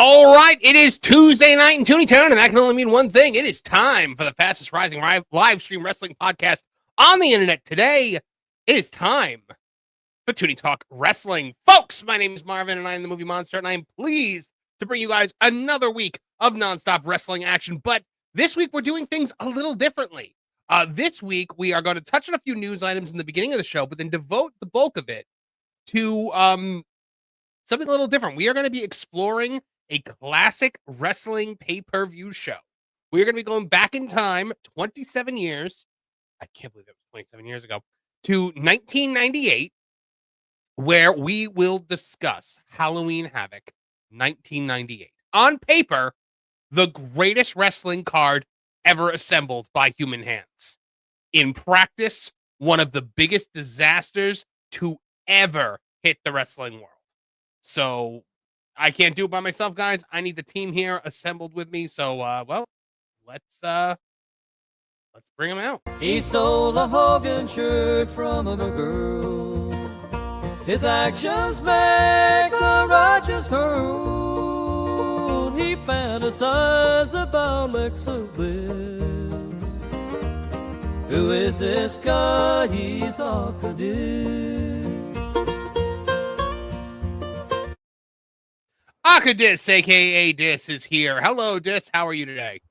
All right, it is Tuesday night in Tooney Town, and that can only mean one thing. It is time for the fastest rising live stream wrestling podcast on the internet today. It is time for Tooney Talk Wrestling. Folks, my name is Marvin, and I am the Movie Monster, and I am pleased to bring you guys another week of nonstop wrestling action. But this week, we're doing things a little differently. This week, we are going to touch on a few news items in the beginning of the show, but then devote the bulk of it to something a little different. We are going to be exploring a classic wrestling pay-per-view show. We are going to be going back in time 27 years. I can't believe it was 27 years ago to 1998, where we will discuss Halloween Havoc 1998. On paper, the greatest wrestling card ever assembled by human hands. In practice, one of the biggest disasters to ever hit the wrestling world. So I can't do it by myself, guys. I need the team here assembled with me. So, well, let's bring them out. He stole a Hogan shirt from a girl. His actions make a righteous hurl. He fantasized about Lexa Bliss. Who is this guy? He's Akadis. Akadis, a.k.a. Dis, is here. Hello, Dis. How are you today?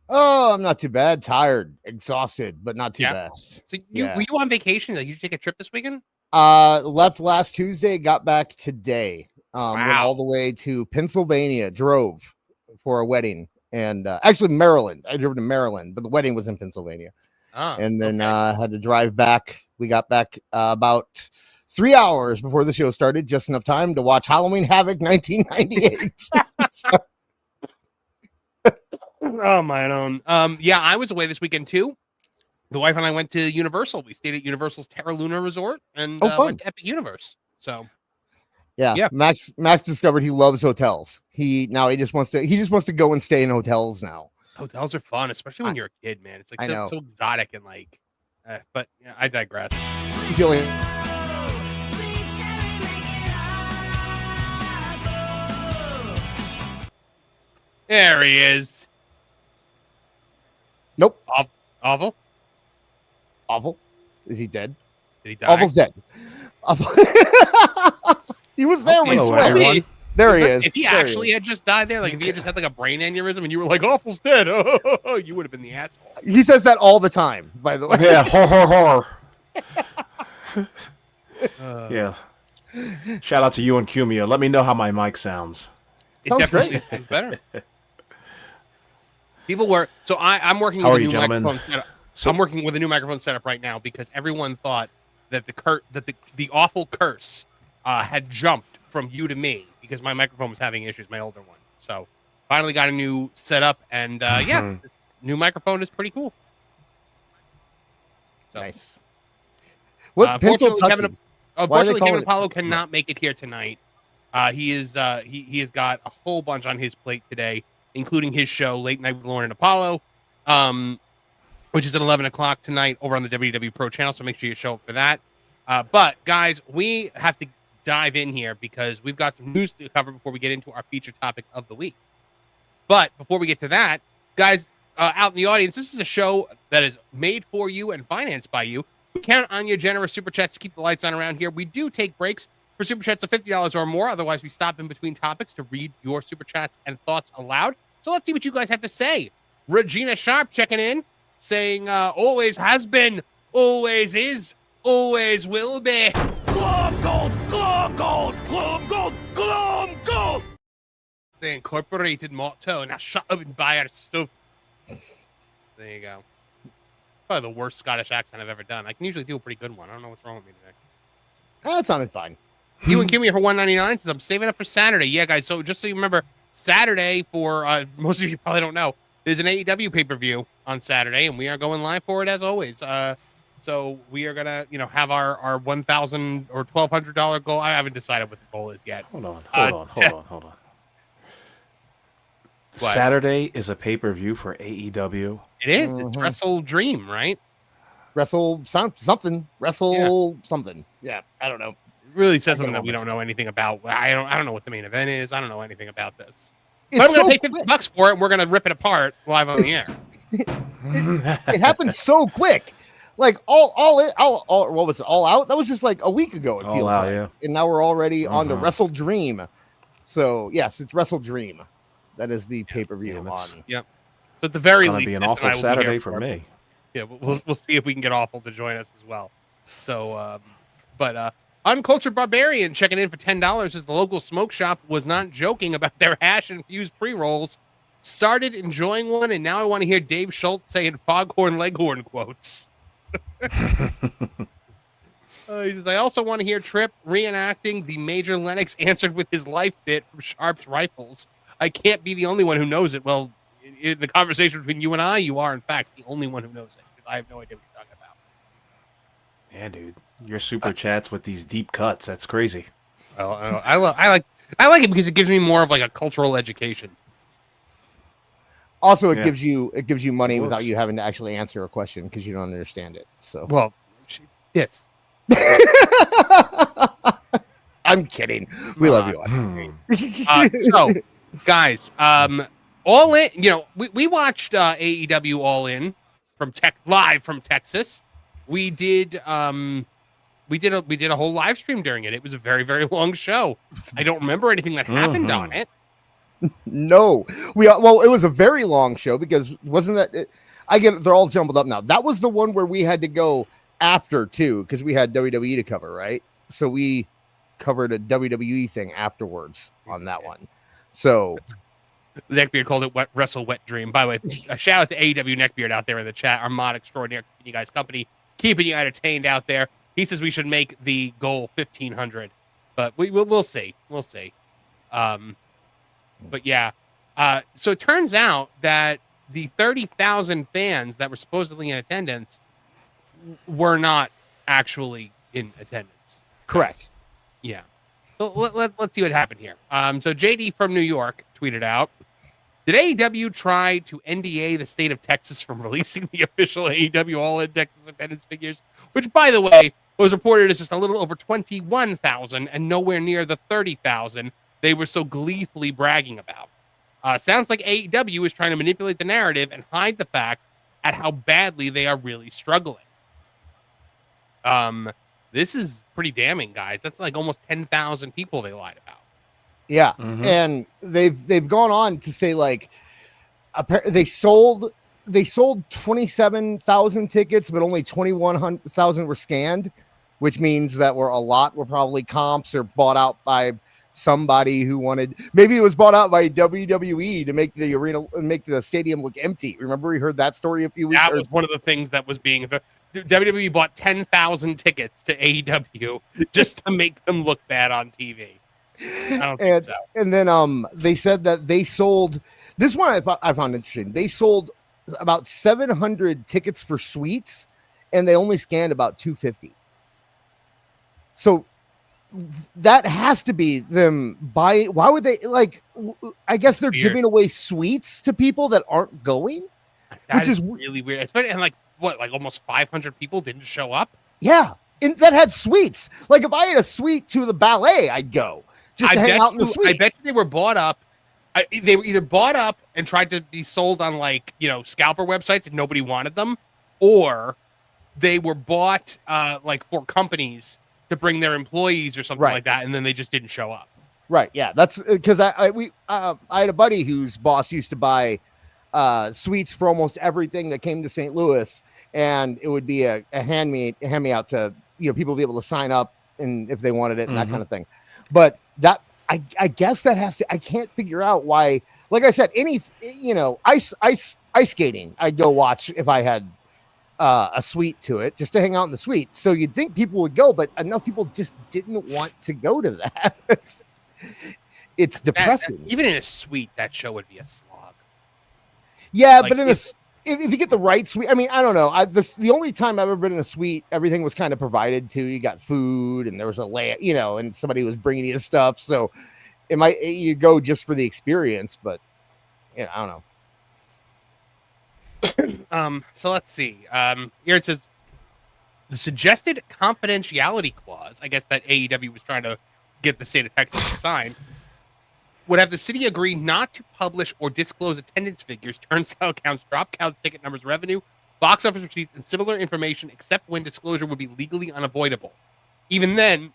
Oh, I'm not too bad. Tired, exhausted, but not too bad. So were you on vacation? Like, you take a trip this weekend? Left last Tuesday, got back today. Went all the way to Pennsylvania, drove for a wedding, and actually Maryland. I drove to Maryland, but the wedding was in Pennsylvania. And then had to drive back. We got back about 3 hours before the show started, just enough time to watch Halloween Havoc 1998. Oh, my own. Yeah, I was away this weekend too. The wife and I went to Universal. We stayed at Universal's Terra Luna Resort and went to Epic Universe. So, yeah. Max discovered he loves hotels. He just wants to go and stay in hotels now. Hotels are fun, especially when you're a kid, man. It's like so exotic and like. But yeah, I digress. You feel like. There he is. Nope. Awful. Awful. Is he dead? Did he die? Awful's dead. He was there when he swear. There he is. If he actually had just died there, like if he had just had like a brain aneurysm and you were like, Awful's dead, you would have been the asshole. He says that all the time, by the way. Yeah, horror. Yeah. Shout out to you and Cumia. Let me know how my mic sounds. It definitely sounds better. People were I'm working with a new microphone setup. I'm working with a new microphone setup right now because everyone thought that the awful curse had jumped from you to me because my microphone was having issues, my older one. So finally got a new setup, and this new microphone is pretty cool. So, nice. What pencil? Unfortunately, Kevin Apollo cannot make it here tonight. He has got a whole bunch on his plate today, including his show Late Night with Lauren and Apollo, which is at 11 o'clock tonight over on the WCW Pro channel. So make sure you show up for that. But guys, we have to dive in here because we've got some news to cover before we get into our feature topic of the week. But before we get to that, guys, out in the audience, this is a show that is made for you and financed by you. We count on your generous super chats to keep the lights on around here. We do take breaks for super chats of $50 or more. Otherwise, we stop in between topics to read your super chats and thoughts aloud. So let's see what you guys have to say. Regina Sharp checking in, saying, always has been, always is, always will be. Glum gold, glum gold, glum gold, glum gold. The incorporated motto. Now shut up and buy our stuff. There you go. Probably the worst Scottish accent I've ever done. I can usually do a pretty good one. I don't know what's wrong with me today. That sounded fine. You and Kimmy for $1.99 says I'm saving up for Saturday. Yeah, guys. So just so you remember, Saturday for most of you probably don't know, there's an AEW pay-per-view on Saturday, and we are going live for it as always. So we are gonna, have our $1,000 or $1,200 goal. I haven't decided what the goal is yet. Hold on. What? Saturday is a pay-per-view for AEW. It is. It's Wrestle Dream, right? Wrestle something. Something. Yeah, I don't know. It really says something that we don't know anything about. I don't know what the main event is. I don't know anything about this. But I'm going to pay $50 for it, and we're going to rip it apart live on the air. It happened so quick. Like all what was it? All Out? That was just like a week ago. It feels like, yeah. And now we're already on to Wrestle Dream. So yes, it's Wrestle Dream. That is the pay-per-view on. Yep. So at the very least, be an awful Saturday for me. Yeah, we'll see if we can get Awful to join us as well. So, Uncultured Barbarian checking in for $10 says the local smoke shop was not joking about their hash-infused pre-rolls. Started enjoying one, and now I want to hear Dave Schultz saying Foghorn Leghorn quotes. He says, I also want to hear Tripp reenacting the Major Lennox answered with his life bit from Sharp's Rifles. I can't be the only one who knows it. Well, in the conversation between you and I, you are, in fact, the only one who knows it. Because I have no idea what you're talking about. Yeah, dude. Your super chats with these deep cuts. That's crazy. Well, I like it because it gives me more of like a cultural education. Also, it gives you money without you having to actually answer a question because you don't understand it. So, well, yes. I'm kidding. We love you. So, guys, All In. You know, we watched AEW All In live from Texas. We did a whole live stream during it. It was a very, very long show. I don't remember anything that happened on it. No, it was a very long show because wasn't that? They're all jumbled up now. That was the one where we had to go after too because we had WWE to cover, right? So we covered a WWE thing afterwards on that one. So Neckbeard called it Wrestle Wet Dream. By the way, a shout out to AEW Neckbeard out there in the chat, our mod extraordinaire, you guys company, keeping you entertained out there. He says we should make the goal 1,500, but we'll see. We'll see. But yeah, so it turns out that the 30,000 fans that were supposedly in attendance were not actually in attendance. Correct. Yeah. So let's see what happened here. So JD from New York tweeted out, did AEW try to NDA the state of Texas from releasing the official AEW All-In Texas attendance figures, which, by the way, was reported as just a little over 21,000 and nowhere near the 30,000 they were so gleefully bragging about. Sounds like AEW is trying to manipulate the narrative and hide the fact at how badly they are really struggling. This is pretty damning, guys. That's like almost 10,000 people they lied about. Yeah, and they've gone on to say like they sold 27,000 tickets, but only 21,000 were scanned, which means that a lot were probably comps or bought out by somebody who wanted. Maybe it was bought out by WWE to make the arena, make the stadium look empty. Remember, we heard that story a few weeks. That was one of the things that was being. WWE bought 10,000 tickets to AEW just to make them look bad on TV. I don't think so. And then they said that they sold this one. I found interesting. They sold about 700 tickets for suites, and they only scanned about 250. So that has to be them buying. Why would they like? I guess they're giving away suites to people that aren't going, which is really weird. Especially, and like almost 500 people didn't show up. Yeah, and that had suites. Like if I had a suite to the ballet, I'd go just to hang out in the suite. I bet they were bought up. They were either bought up and tried to be sold on scalper websites and nobody wanted them, or they were bought for companies to bring their employees or something like that, and then they just didn't show up. Right. Yeah, that's because I had a buddy whose boss used to buy suites for almost everything that came to St. Louis, and it would be a hand me out to people be able to sign up and if they wanted it and that kind of thing. But that I guess that has to. I can't figure out why. Like I said, any ice skating, I'd go watch if I had a suite to it, just to hang out in the suite. So you'd think people would go, but enough people just didn't want to go to that. It's depressing. Even in a suite, that show would be a slog. Yeah, but if you get the right suite, I mean, I don't know. The only time I've ever been in a suite, everything was kind of provided to. You got food, and there was a layout, and somebody was bringing you stuff. So you go just for the experience, but I don't know. So let's see. Here it says the suggested confidentiality clause, I guess that AEW was trying to get the state of Texas to sign, would have the city agree not to publish or disclose attendance figures, turnstile counts, drop counts, ticket numbers, revenue, box office receipts, and similar information, except when disclosure would be legally unavoidable. Even then,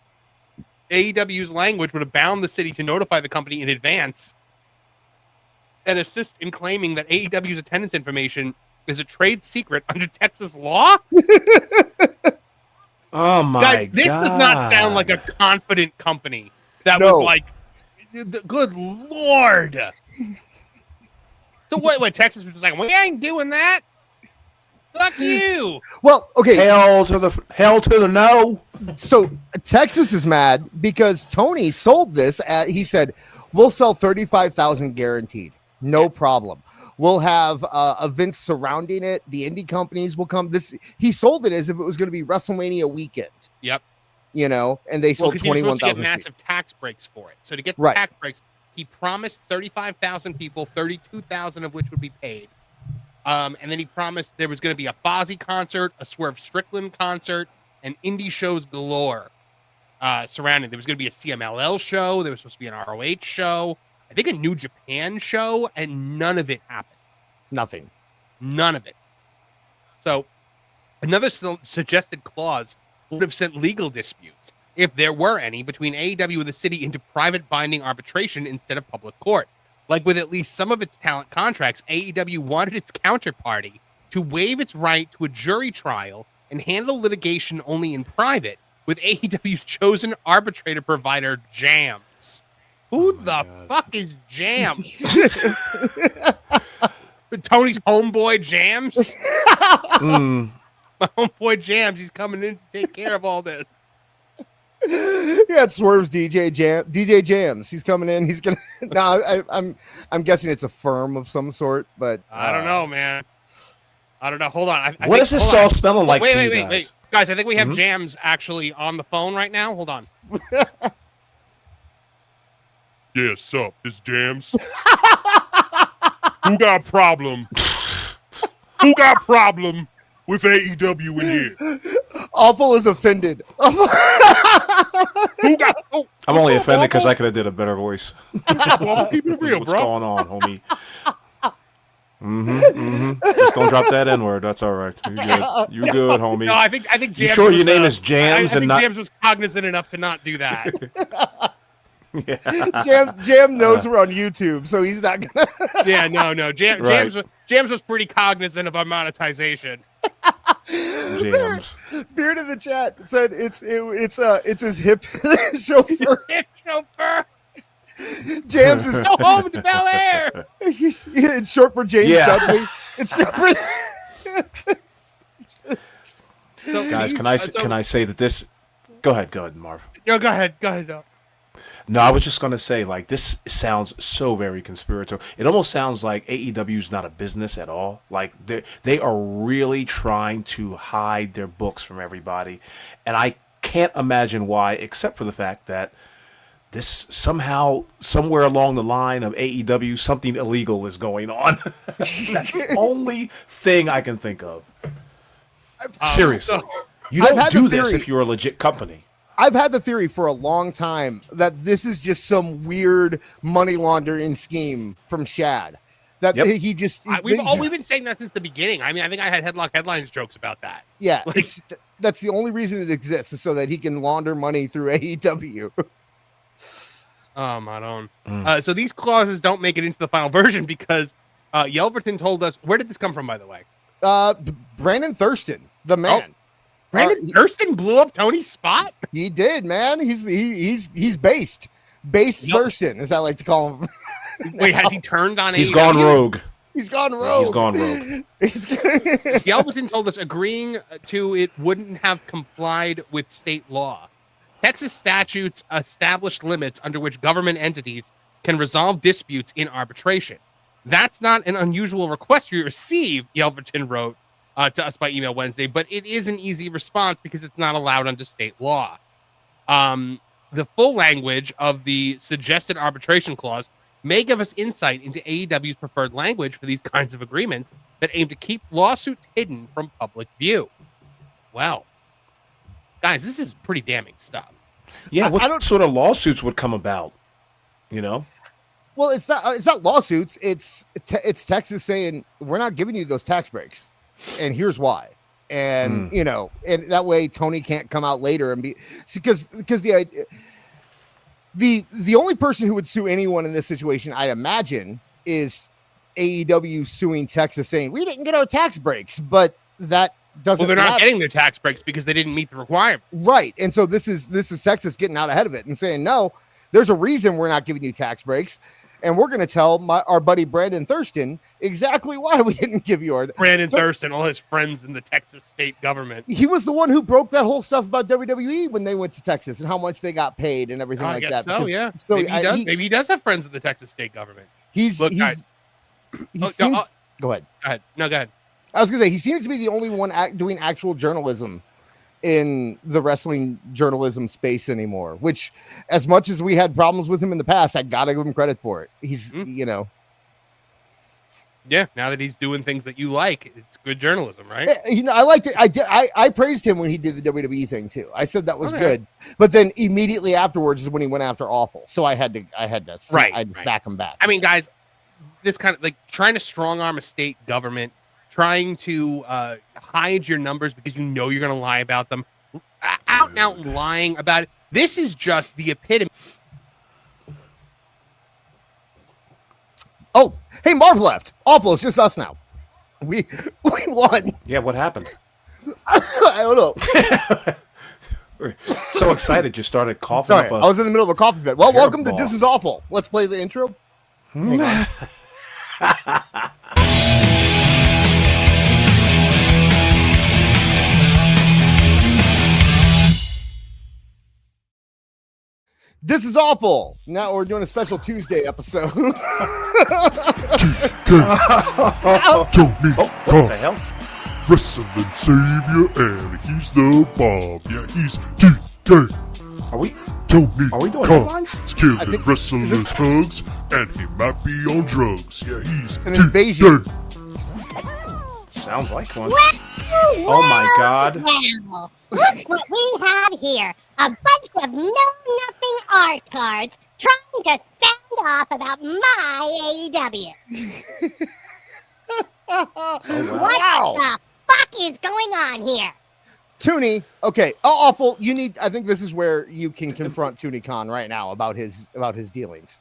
AEW's language would have bound the city to notify the company in advance and assist in claiming that AEW's attendance information is a trade secret under Texas law. Oh my Guys, this does not sound like a confident company that was like, good Lord. So what Texas was just like, we ain't doing that. Fuck you. Well, okay. Hell to the no. So Texas is mad because Tony sold this he said, we'll sell 35,000 guaranteed. No problem. We'll have events surrounding it. The indie companies will come. He sold it as if it was going to be WrestleMania weekend. Yep. You know, and they sold 21,000. To get massive tax breaks for it. So to get the tax breaks, he promised 35,000 people, 32,000 of which would be paid. And then he promised there was going to be a Fozzy concert, a Swerve Strickland concert, and indie shows galore surrounding. There was going to be a CMLL show. There was supposed to be an ROH show. I think a New Japan show, and none of it happened. Nothing. None of it. So another suggested clause would have sent legal disputes, if there were any, between AEW and the city into private binding arbitration instead of public court. Like with at least some of its talent contracts, AEW wanted its counterparty to waive its right to a jury trial and handle litigation only in private with AEW's chosen arbitrator provider, Jams. Who the fuck is Jams? Tony's homeboy, Jams? My homeboy, Jams, he's coming in to take care of all this. Yeah, it Swerve's DJ Jams. He's coming in. He's gonna. No, I'm guessing it's a firm of some sort, but I don't know, man. I don't know. Hold on. What is this all spelling like? Wait, guys. I think we have Jams actually on the phone right now. Hold on. Yeah, sup? This Jams. Who got problem? Who got problem with AEW in here? Awful is offended. Who got? Oh, I'm only offended because I could have did a better voice. Well, keep it real, What's bro. going on, homie? Just don't drop that N word. That's all right. You good, homie? No, I think Jams. You sure your name is Jams I think Jams was cognizant enough to not do that. Yeah. Jam knows we're on YouTube, so he's not gonna. Yeah, no. Jams was pretty cognizant of our monetization. Jams. Beard in the chat said it's his hip chauffeur. Hip chauffeur. Jams is Go home to Bel Air. It's short for James Dudley. It's short for. So guys, can I say that this? Go ahead, Marv. No, go ahead. No, I was just going to say, like, this sounds so very conspiratorial. It almost sounds like AEW is not a business at all. Like, they are really trying to hide their books from everybody. And I can't imagine why, except for the fact that this somehow, somewhere along the line of AEW, something illegal is going on. That's the only thing I can think of. Seriously. You don't do this if you're a legit company. I've had the theory for a long time that this is just some weird money laundering scheme from Shad. That he just we've been saying that since the beginning. I mean, I think I had headlines jokes about that. Yeah, that's the only reason it exists, is so that he can launder money through AEW. Oh my own. So these clauses don't make it into the final version because Yelverton told us. Where did this come from, by the way? Brandon Thurston, the man. Brandon Thurston blew up Tony's spot. He did, man. He's based Thurston, as I like to call him. Wait, has he turned on? He's AEW? gone rogue. He's gone rogue. He's gone rogue. Yelverton told us agreeing to it wouldn't have complied with state law. Texas statutes established limits under which government entities can resolve disputes in arbitration. That's not an unusual request we receive, Yelverton wrote to us by email Wednesday, but it is an easy response because it's not allowed under state law. The full language of the suggested arbitration clause may give us insight into AEW's preferred language for these kinds of agreements that aim to keep lawsuits hidden from public view. Well, guys, this is pretty damning stuff. Yeah, what sort of lawsuits would come about? You know? Well, it's not lawsuits. It's Texas saying we're not giving you those tax breaks, and here's why. And and that way Tony can't come out later and be because the only person who would sue anyone in this situation, I'd imagine, is AEW suing Texas saying we didn't get our tax breaks, but that doesn't. Well, they're not matter. getting their tax breaks because they didn't meet the requirements, right? And so this is Texas getting out ahead of it and saying no. There's a reason we're not giving you tax breaks. And we're going to tell our buddy Brandon Thurston exactly why we didn't give you our... Thurston, all his friends in the Texas state government. He was the one who broke that whole stuff about WWE when they went to Texas and how much they got paid and everything like that. So, yeah. Maybe he does have friends in the Texas state government. Go ahead. Go ahead. No, go ahead. I was going to say, he seems to be the only one doing actual journalism in the wrestling journalism space anymore, which as much as we had problems with him in the past, I gotta give him credit for it. He's yeah, now that he's doing things that you like, it's good journalism, right? I liked it. I praised him when he did the WWE thing too. I said that was good, but then immediately afterwards is when he went after Awful, so I had to smack him back. I mean, guys, this kind of like trying to strong arm a state government, trying to hide your numbers because you know you're going to lie about them, out and out lying about it. This is just the epitome. Oh, hey, Marv left. Awful, it's just us now. We won. Yeah, what happened? I don't know. So excited you started coughing. Sorry, I was in the middle of a coffee fit. Well, welcome to This Is Awful. Let's play the intro. Hang on. This is awful. Now we're doing a special Tuesday episode. Tony what the hell? Wrestling savior, and he's the bomb. Yeah, he's TK. Are we doing headlines? He's killing wrestlers' hugs, and he might be on drugs. Yeah, he's an invasion. Sounds like one. Oh my God. Wow. Look what we have here. A bunch of know-nothing art cards trying to sound off about my AEW. What the fuck is going on here? Tooney, okay. Oh, Awful. I think this is where you can confront Tooney Khan right now about his dealings.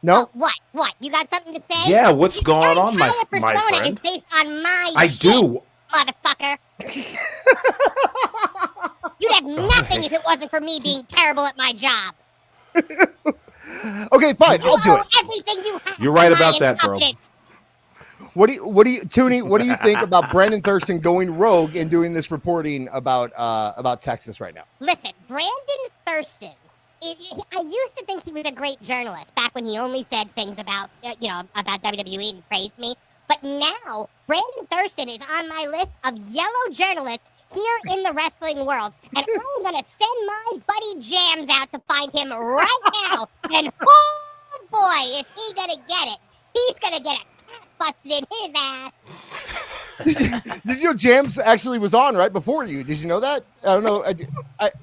No? Oh, what? You got something to say? Yeah, what's going on, my persona friend? is based on my I shit, do. motherfucker. You'd have nothing if it wasn't for me being terrible at my job. Okay, fine. I'll do it. Everything you have. You're right about that, bro. What do you, Tooney? What do you think about Brandon Thurston going rogue and doing this reporting about Texas right now? Listen, Brandon Thurston. I used to think he was a great journalist back when he only said things about about WWE and praised me. But now Brandon Thurston is on my list of yellow journalists here in the wrestling world, and I'm gonna send my buddy Jams out to find him right now. And oh boy, is he gonna get it! He's gonna get a cat busted in his ass. Did you know Jams actually was on right before you? Did you know that? I don't know.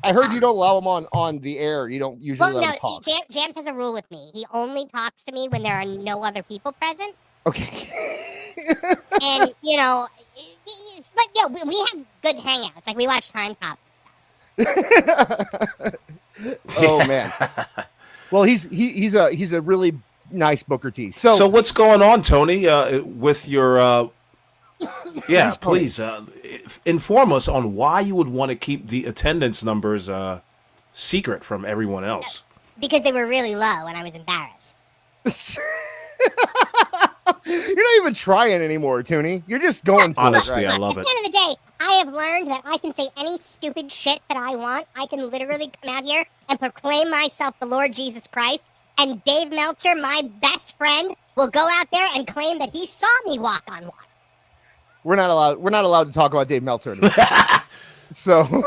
I heard you don't allow him on the air. You don't usually let him talk. See, Jams has a rule with me. He only talks to me when there are no other people present. Okay. And but yeah, we have good hangouts. Like we watch Time Cop and stuff. Oh man. Well, he's a really nice Booker T. So what's going on, Tony? With your yeah, please inform us on why you would want to keep the attendance numbers secret from everyone else. Because they were really low, and I was embarrassed. You're not even trying anymore, Tooney. You're just going for honestly, it. Right? I love it. At the end of the day, I have learned that I can say any stupid shit that I want. I can literally come out here and proclaim myself the Lord Jesus Christ, and Dave Meltzer, my best friend, will go out there and claim that he saw me walk on water. We're not allowed to talk about Dave Meltzer anymore. So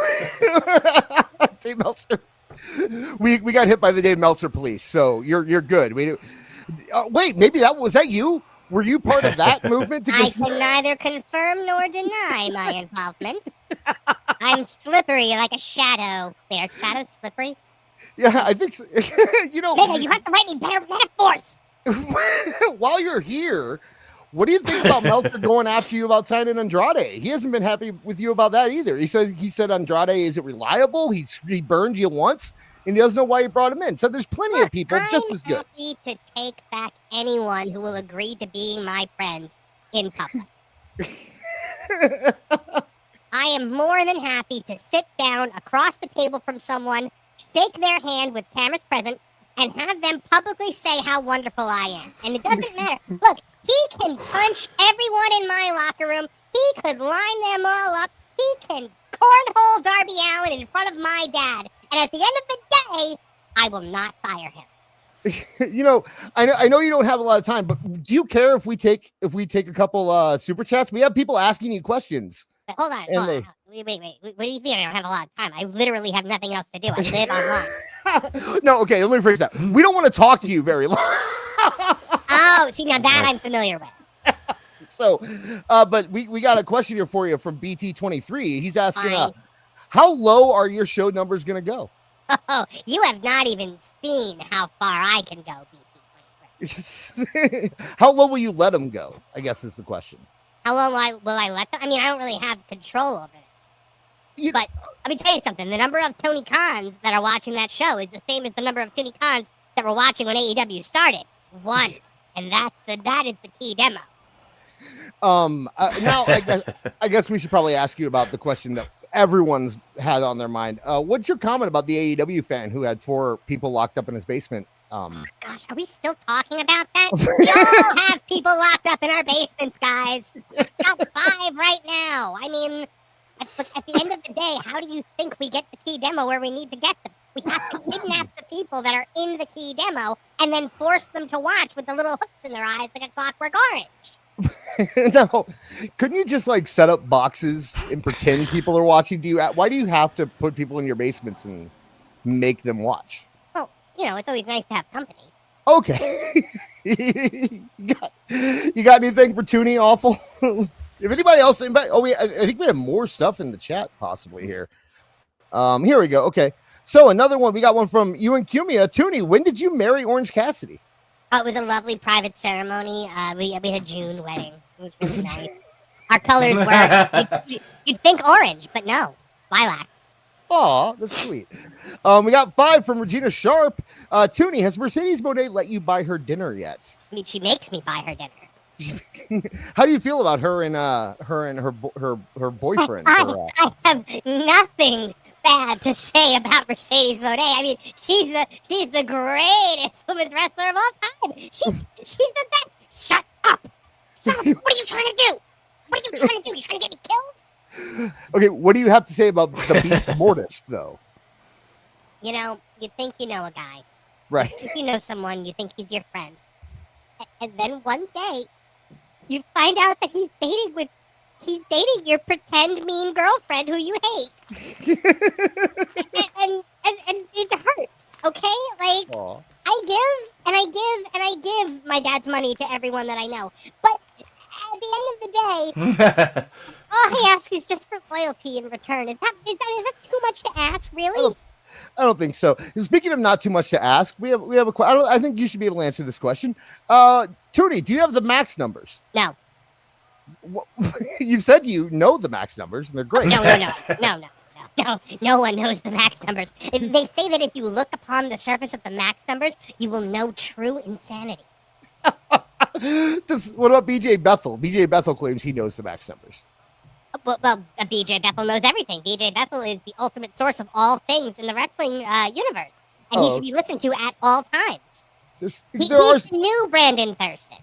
Dave Meltzer. We got hit by the Dave Meltzer police, so you're good. Wait, maybe was that you? Were you part of that movement? I can neither confirm nor deny my involvement. I'm slippery like a shadow. There's shadow slippery. Yeah, I think so. You know, Nigga, you have to write me better metaphors. while you're here, what do you think about Meltzer going after you about signing Andrade? He hasn't been happy with you about that either. He said Andrade isn't reliable. He burned you once, and he doesn't know why you brought him in. So there's plenty of people just as good. I'm happy to take back anyone who will agree to being my friend in public. I am more than happy to sit down across the table from someone, shake their hand with cameras present, and have them publicly say how wonderful I am. And it doesn't matter. Look, he can punch everyone in my locker room. He could line them all up. He can cornhole Darby Allin in front of my dad. And at the end of the day, I will not fire him. You know, I know you don't have a lot of time, but do you care if we take a couple super chats? We have people asking you questions. But hold on. Wait. What do you mean I don't have a lot of time? I literally have nothing else to do. I live online. No, okay, let me phrase that. We don't want to talk to you very long. Oh, see, now that I'm familiar with. So, but we got a question here for you from BT23. He's asking, how low are your show numbers going to go? Oh, you have not even seen how far I can go, BT23. How low will you let them go? I guess is the question. How long will I let them? I mean, I don't really have control over it. But let me tell you something. The number of Tony Khans that are watching that show is the same as the number of Tony Khans that were watching when AEW started. 1. And that is the key demo. Now I guess we should probably ask you about the question that everyone's had on their mind. What's your comment about the AEW fan who had 4 people locked up in his basement? Oh my gosh, are we still talking about that? We all have people locked up in our basements, guys. Got 5 right now. I mean, at the end of the day, how do you think we get the key demo where we need to get them? We have to kidnap the people that are in the key demo and then force them to watch with the little hooks in their eyes like a Clockwork Orange. No, couldn't you just like set up boxes and pretend people are watching? Why do you have to put people in your basements and make them watch? Well, you know, it's always nice to have company. Okay. you got anything for Tooney? Awful. If anybody else, I think we have more stuff in the chat possibly here. Here we go. Okay. So another one, we got one from you and Cumia. Tooney, when did you marry Orange Cassidy? Oh, it was a lovely private ceremony. We had a June wedding. It was really nice. Our colors were, you'd think orange, but no, lilac. Aw, that's sweet. We got 5 from Regina Sharp. Tooney, has Mercedes Moné let you buy her dinner yet? I mean, she makes me buy her dinner. How do you feel about her and her boyfriend? I have nothing bad to say about Mercedes Moné. I mean, she's the greatest women's wrestler of all time. She's the best. Shut up. What are you trying to do? What are you trying to do? You trying to get me killed? Okay, what do you have to say about the Beast Mortis, though? You know, you think you know a guy. Right. You think you know someone, you think he's your friend. And then one day, you find out that he's dating your pretend mean girlfriend who you hate. and it hurts, okay? Like, aww. I give my dad's money to everyone that I know. But at the end of the day, all I ask is just for loyalty in return. Is that too much to ask, really? I don't think so. Speaking of not too much to ask, we have a question. I think you should be able to answer this question. Tooney, do you have the max numbers? No. You've said you know the max numbers, and they're great. No one knows the max numbers. They say that if you look upon the surface of the max numbers, you will know true insanity. What about BJ Bethel? BJ Bethel claims he knows the max numbers. Well, BJ Bethel knows everything. BJ Bethel is the ultimate source of all things in the wrestling universe, and he should be listened to at all times. He's new Brandon Thurston.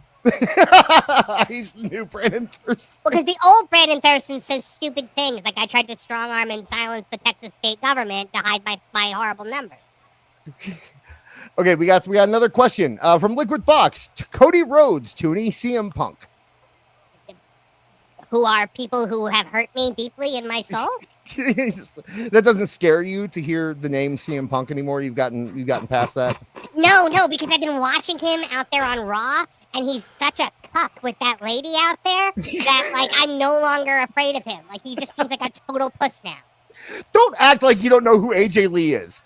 He's the new Brandon Thurston. Because the old Brandon Thurston says stupid things, like I tried to strong arm and silence the Texas state government to hide my horrible numbers. Okay, we got another question from Liquid Fox. Cody Rhodes, Tooney, CM Punk. Who are people who have hurt me deeply in my soul? That doesn't scare you to hear the name CM Punk anymore? You've gotten past that? No, because I've been watching him out there on Raw, and he's such a cuck with that lady out there that, like, I'm no longer afraid of him. Like, he just seems like a total puss now. Don't act like you don't know who AJ Lee is.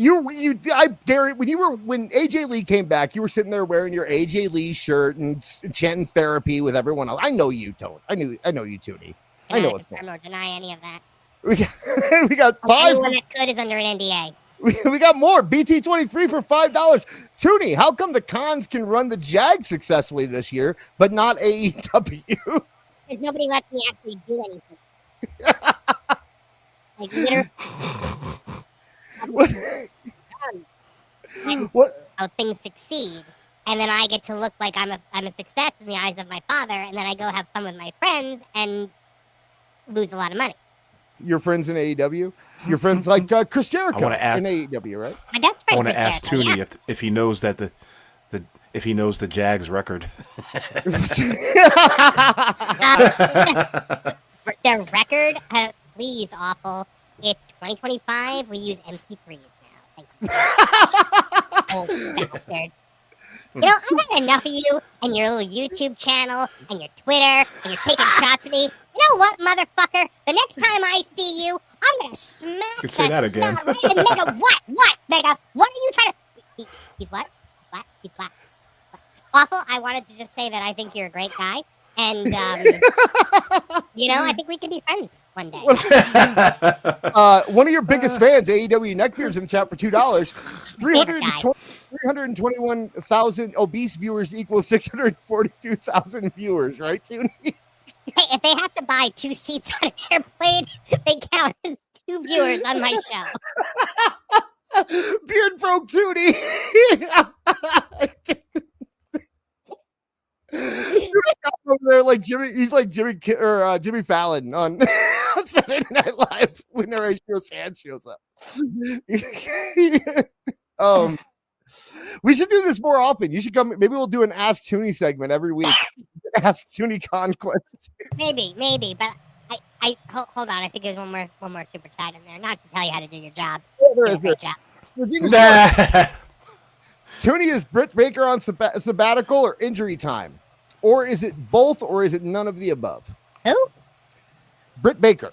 I dare it. When AJ Lee came back, you were sitting there wearing your AJ Lee shirt and chanting therapy with everyone else. I know you, Tony. I know you, Tooney. I know what's going on. I don't deny any of that. We got 5. Anyone that could is under an NDA. We got more. BT23 for $5. Tooney, how come the Cons can run the Jag successfully this year, but not AEW? Because nobody lets me actually do anything. Like, literally. What? How things succeed, and then I get to look like I'm a success in the eyes of my father, and then I go have fun with my friends and lose a lot of money. Your friends in AEW? Your friends like Chris Jericho in AEW, right? My dad's friend I want to Chris ask Jericho, Tooney yeah. if he knows that if he knows the Jags record. Their record, please, awful. It's 2025. We use MP3s now. Thank you. Oh, bastard. You know, I've had enough of you and your little YouTube channel and your Twitter and you're taking shots at me. You know what, motherfucker? The next time I see you, I'm gonna smack the say that again. snot right in the nigga. What? Nigga, what are you trying to... He's what? He's black. Awful, I wanted to just say that I think you're a great guy. And, you know, I think we can be friends one day. One of your biggest fans, AEW Neckbeards, in the chat for $2. 321,000 obese viewers equals 642,000 viewers, right, Tooney? Hey, if they have to buy 2 seats on an airplane, they count as 2 viewers on my show. Beard broke Tooney. Over there, like Jimmy, he's like Jimmy Fallon on Saturday Night Live when Horatio Sands shows up. We should do this more often. You should come. Maybe we'll do an Ask Tooney segment every week. Ask Tooney Con question. Maybe, but I hold on. I think there's one more super chat in there. Not to tell you how to do your job. There is a job. Tooney, is Britt Baker on sabbatical or injury time? Or is it both, or is it none of the above? Who? Britt Baker.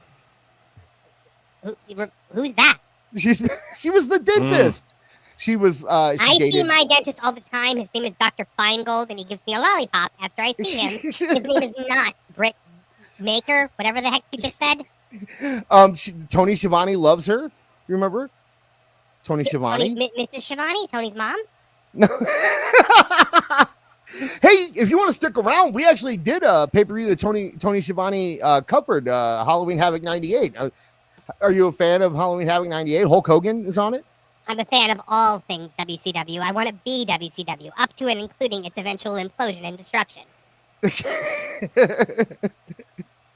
Who's that? She was the dentist. She was. I see my dentist all the time. His name is Dr. Feingold, and he gives me a lollipop after I see him. His name is not Britt Baker, whatever the heck you just said. Tony Schiavone loves her. You remember? Tony Schiavone? Mrs. Schiavone? Tony's mom? No. Hey, if you want to stick around, we actually did a pay-per-view that Tony Schiavone covered, Halloween Havoc 98. Are you a fan of Halloween Havoc 98? Hulk Hogan is on it? I'm a fan of all things WCW. I want to be WCW, up to and including its eventual implosion and destruction.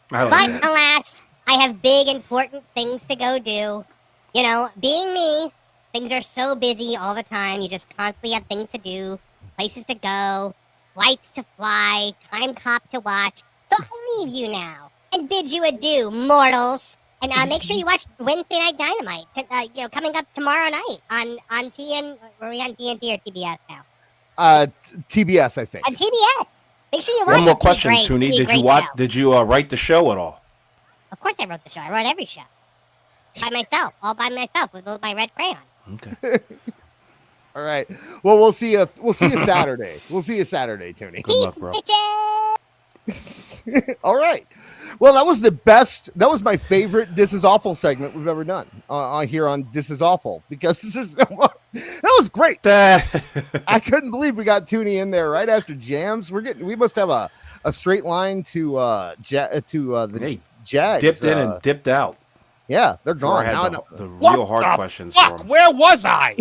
But alas, I have big, important things to go do. You know, being me, things are so busy all the time. You just constantly have things to do, places to go, flights to fly, time cop to watch. So I leave you now and bid you adieu, mortals. And make sure you watch Wednesday Night Dynamite. Coming up tomorrow night on TN. Are we on TNT or TBS now? TBS, I think. On TBS. Make sure you watch. One more question, Tooney. Did you write the show at all? Of course, I wrote the show. I wrote every show by myself, all by myself with my red crayon. Okay. All right. Well, we'll see you. We'll see you Saturday. We'll see you Saturday, Tooney. Good luck, bro. All right. Well, that was the best. That was my favorite This Is Awful segment we've ever done here on This Is Awful, because that was great. I couldn't believe we got Tooney in there right after Jams. We must have a straight line to the Jags. Dipped in and dipped out. Yeah, they're gone. The real hard questions for him. Where was I?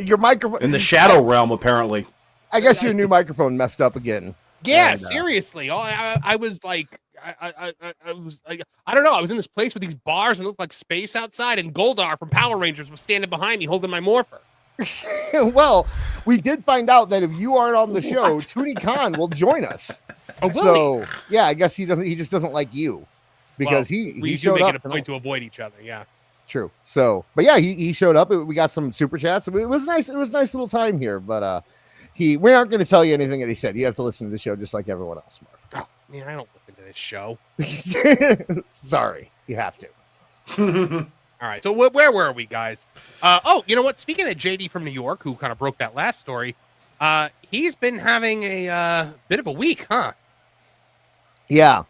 Your microphone in the shadow realm, apparently. I guess your new microphone messed up again. Yeah, seriously. I was like, I was like, I don't know. I was in this place with these bars and it looked like space outside, and Goldar from Power Rangers was standing behind me holding my morpher. Well, we did find out that if you aren't on the show, Tooney Khan will join us. Oh, so yeah, I guess he just doesn't like you because we do make it a point to avoid each other. Yeah, true. So, but yeah, he showed up. We got some super chats. It was nice. It was a nice little time here, but we aren't going to tell you anything that he said. You have to listen to the show just like everyone else, Mark. Oh, man, I don't listen to this show. Sorry, you have to. All right. So where were we, guys? Oh, you know what? Speaking of JD from New York, who kind of broke that last story, he's been having a bit of a week, huh? Yeah.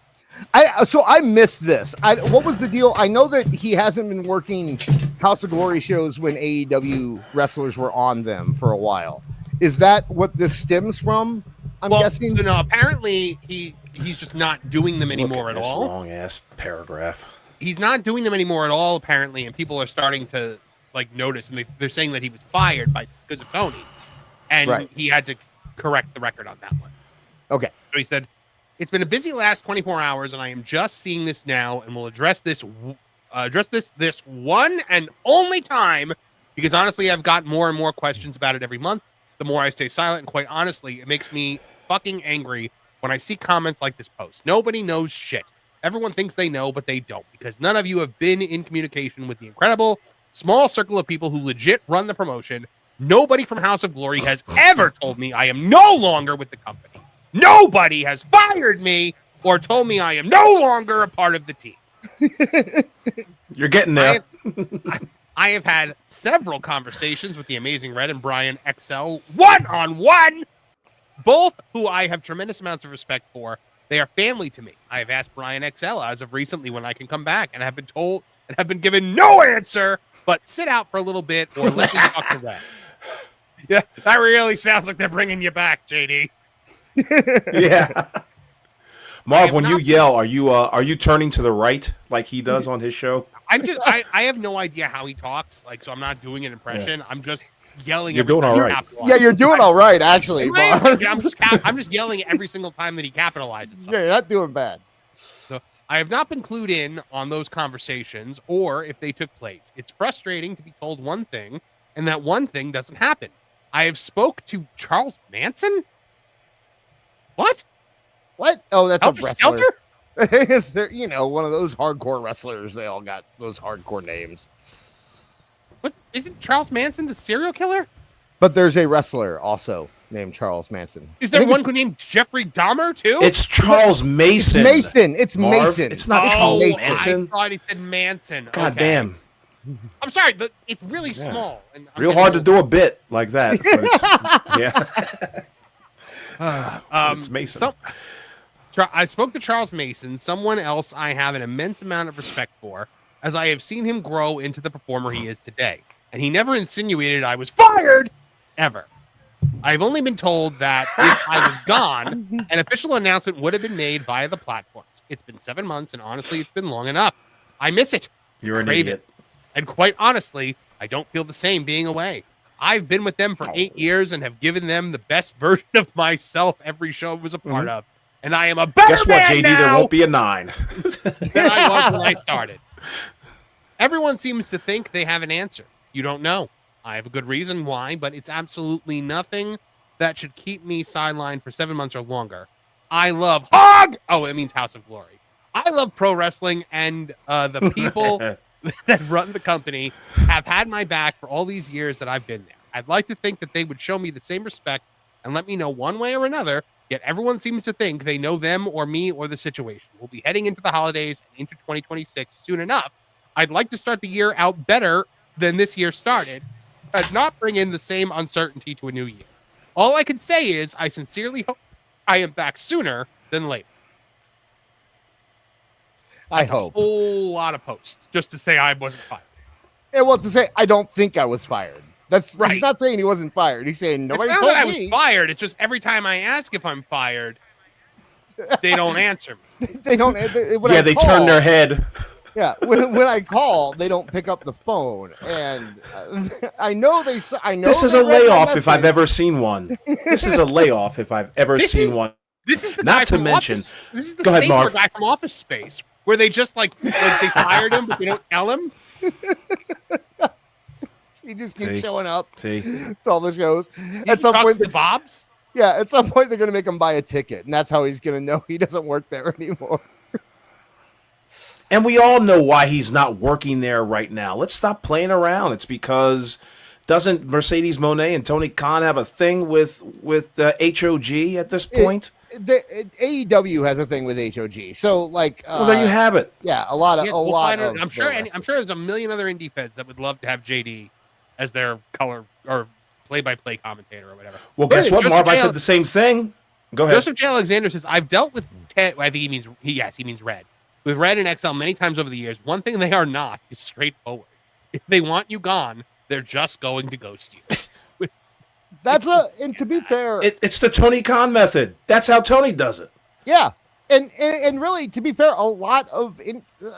I missed this. What was the deal? I know that he hasn't been working House of Glory shows when AEW wrestlers were on them for a while. Is that what this stems from? I'm guessing. So no, apparently he's just not doing them anymore at all. Long ass paragraph. He's not doing them anymore at all, apparently, and people are starting to like notice, and they're saying that he was fired because of Tony, and he had to correct the record on that one. Okay. So he said, "It's been a busy last 24 hours, and I am just seeing this now, and will address this one and only time, because honestly, I've got more and more questions about it every month. The more I stay silent, and quite honestly, it makes me fucking angry when I see comments like this post. Nobody knows shit. Everyone thinks they know, but they don't, because none of you have been in communication with the incredible small circle of people who legit run the promotion. Nobody from House of Glory has ever told me I am no longer with the company. Nobody has fired me or told me I am no longer a part of the team." You're getting there. I have had several conversations with the Amazing Red and Brian XL one-on-one, both who I have tremendous amounts of respect for. They are family to me. I have asked Brian XL as of recently when I can come back, and have been told and have been given no answer, but sit out for a little bit or let me talk to them. Yeah, that really sounds like they're bringing you back, JD. Yeah. Marv, when you yell, are you turning to the right like he does on his show? I have no idea how he talks, so I'm not doing an impression. Yeah. I'm just yelling. You're doing all right. Yeah, you're doing all right, actually. I'm just yelling every single time that he capitalizes something. Yeah, you're not doing bad. So I have not been clued in on those conversations or if they took place. It's frustrating to be told one thing and that one thing doesn't happen. I have spoke to Charles Manson. What? Oh, that's Helter a wrestler. Skelter? They're, one of those hardcore wrestlers. They all got those hardcore names. What? Isn't Charles Manson the serial killer? But there's a wrestler also named Charles Manson. Is there one named Jeffrey Dahmer too? It's Charles Mason. It's Marv, Mason. It's not Charles Manson. I thought he said Manson. God damn. I'm sorry. It's really small. And real hard to do a bit like that. It's Mason. I spoke to Charles Mason, someone else I have an immense amount of respect for, as I have seen him grow into the performer he is today. And he never insinuated I was fired, ever. I've only been told that if I was gone, an official announcement would have been made via the platforms. It's been 7 months, and honestly, it's been long enough. I miss it. You're an idiot. And quite honestly, I don't feel the same being away. I've been with them for 8 years and have given them the best version of myself every show I was a part of. And I am a better Guess what, man JD? now There won't be a 9. than I was when I started. Everyone seems to think they have an answer. You don't know. I have a good reason why, but it's absolutely nothing that should keep me sidelined for 7 months or longer. I love Hog! Oh, it means House of Glory. I love pro wrestling, and the people that run the company have had my back for all these years that I've been there. I'd like to think that they would show me the same respect and let me know one way or another, yet everyone seems to think they know them or me or the situation. We'll be heading into the holidays and into 2026 soon enough. I'd like to start the year out better than this year started, and not bring in the same uncertainty to a new year. All I can say is I sincerely hope I am back sooner than later. I hope. A whole lot of posts just to say I wasn't fired. Yeah, well, to say I don't think I was fired. That's right. He's not saying he wasn't fired. He's saying nobody it's not told that me. I was fired. It's just every time I ask if I'm fired, they don't answer me. They don't. They turn their head. Yeah, when I call, they don't pick up the phone, and I know they. I know this is a layoff if I've ever seen one. This is a layoff if I've ever seen one. This is the not guy to from mention. Office, this is the Go ahead, Marv. guy from Office Space, where they just like they fired him, but they don't tell him. He just keeps showing up. See, to all the shows. At some point, the Bobs. Yeah, at some point they're gonna make him buy a ticket, and that's how he's gonna know he doesn't work there anymore. And we all know why he's not working there right now. Let's stop playing around. It's because doesn't Mercedes Moné and Tony Khan have a thing with HOG at this point? AEW has a thing with HOG. So like, Well, there you have it. yeah, a lot of I'm sure there's a million other indie feds that would love to have JD as their color or play-by-play commentator or whatever. Well, guess what, Marv? I said the same thing. Go ahead. Joseph J. Alexander says, I've dealt with Ted. I think he means Red. With Red and XL many times over the years. One thing they are not is straightforward. If they want you gone, they're just going to ghost you. And to be fair, it's the Tony Khan method. That's how Tony does it. Yeah. And really, to be fair, a lot of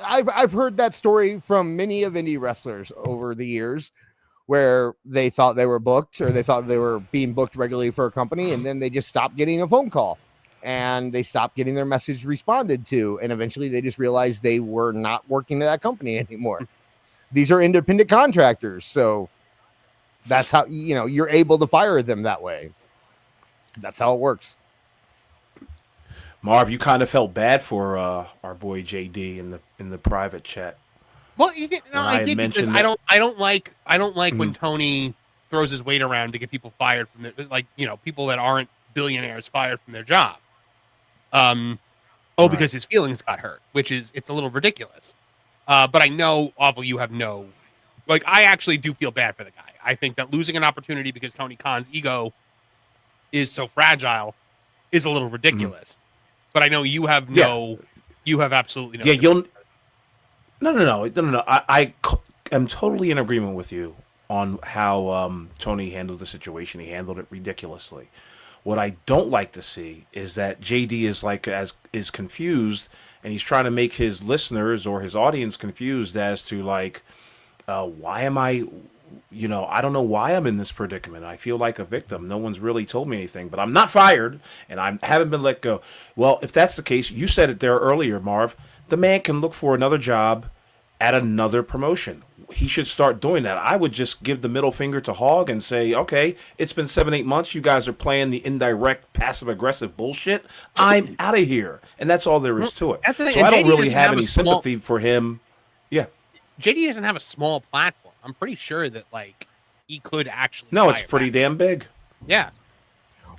I've heard that story from many of indie wrestlers over the years, where they thought they were booked or they thought they were being booked regularly for a company, and then they just stopped getting a phone call and they stopped getting their message responded to, and eventually they just realized they were not working at that company anymore. These are independent contractors, so that's how you're able to fire them that way. That's how it works. Marv, you kind of felt bad for our boy JD in the private chat. Well, I did because I don't like when Tony throws his weight around to get people fired from their people that aren't billionaires fired from their job. Because his feelings got hurt, it's a little ridiculous. But I know, Awful, you have no, I actually do feel bad for the guy. I think that losing an opportunity because Tony Khan's ego is so fragile is a little ridiculous. But I know you have you have absolutely no. Yeah, No. I am totally in agreement with you on how Tony handled the situation. He handled it ridiculously. What I don't like to see is that JD is confused, and he's trying to make his listeners or his audience confused as to why am I, I don't know why I'm in this predicament. I feel like a victim. No one's really told me anything, but I'm not fired and I haven't been let go. Well, if that's the case, you said it there earlier, Marv. The man can look for another job at another promotion. He should start doing that. I would just give the middle finger to Hog and say, okay, it's been 7-8 months. You guys are playing the indirect, passive-aggressive bullshit. I'm out of here. And that's all there is to it. So I don't really have any sympathy for him. Yeah. JD doesn't have a small platform. I'm pretty sure that, he could actually. No, it's pretty damn big. Yeah.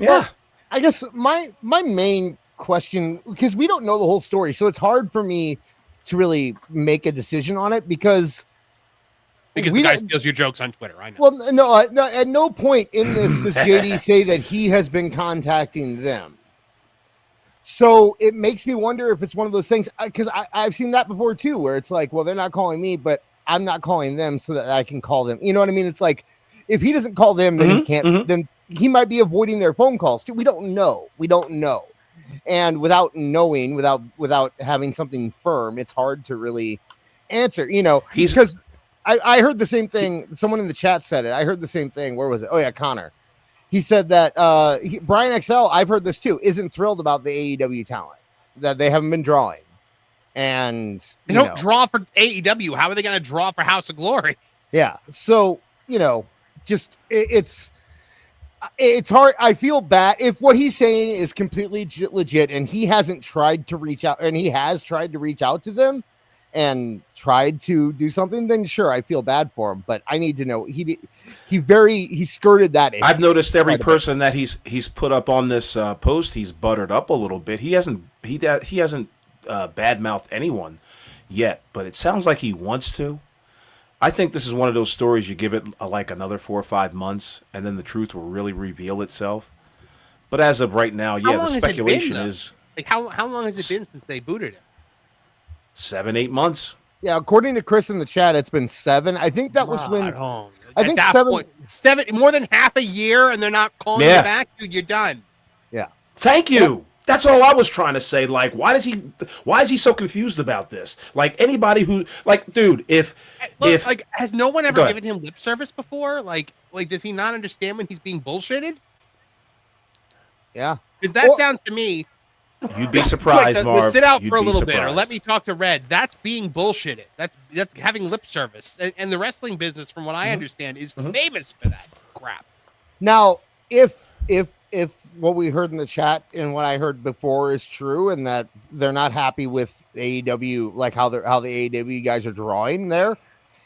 Yeah. Well, I guess my main question, because we don't know the whole story, so it's hard for me to really make a decision on it because the guy steals your jokes on Twitter. I know. Well, no, at no point in this does JD say that he has been contacting them. So it makes me wonder if it's one of those things, because I've seen that before too, where it's well, they're not calling me, but I'm not calling them so that I can call them. You know what I mean? It's if he doesn't call them, then he can't. Then he might be avoiding their phone calls too. We don't know. And without knowing, without having something firm, it's hard to really answer. Because I heard the same thing. Someone in the chat said it. I heard the same thing. Where was it? Oh yeah, Connor. He said that Brian XL, I've heard this too, isn't thrilled about the AEW talent, that they haven't been drawing. And they don't draw for AEW. How are they going to draw for House of Glory? Yeah. So, just it's hard. I feel bad if what he's saying is completely legit and he hasn't tried to reach out, and he has tried to reach out to them and tried to do something, then sure, I feel bad for him. But I need to know he skirted that issue. I've noticed every person that he's put up on this post, he's buttered up a little bit. He hasn't badmouthed anyone yet, but it sounds like he wants to. I think this is one of those stories you give it another 4 or 5 months, and then the truth will really reveal itself. But as of right now, the speculation is how long has it been since they booted him? 7-8 months. Yeah, according to Chris in the chat, it's been 7. I think that was when I think 7 more than half a year, and they're not calling you back, dude. You're done. Yeah. Thank you. Yeah. That's all I was trying to say. Why is he so confused about this? Anybody who, dude, if has no one ever given him lip service before? Does he not understand when he's being bullshitted? Yeah. Because that sounds to me. You'd be surprised, Marv. Sit out for a little bit, or let me talk to Red. That's being bullshitted. That's having lip service. And the wrestling business, from what I understand, is famous for that crap. Now, if what we heard in the chat and what I heard before is true, and that they're not happy with AEW, how the AEW guys are drawing there,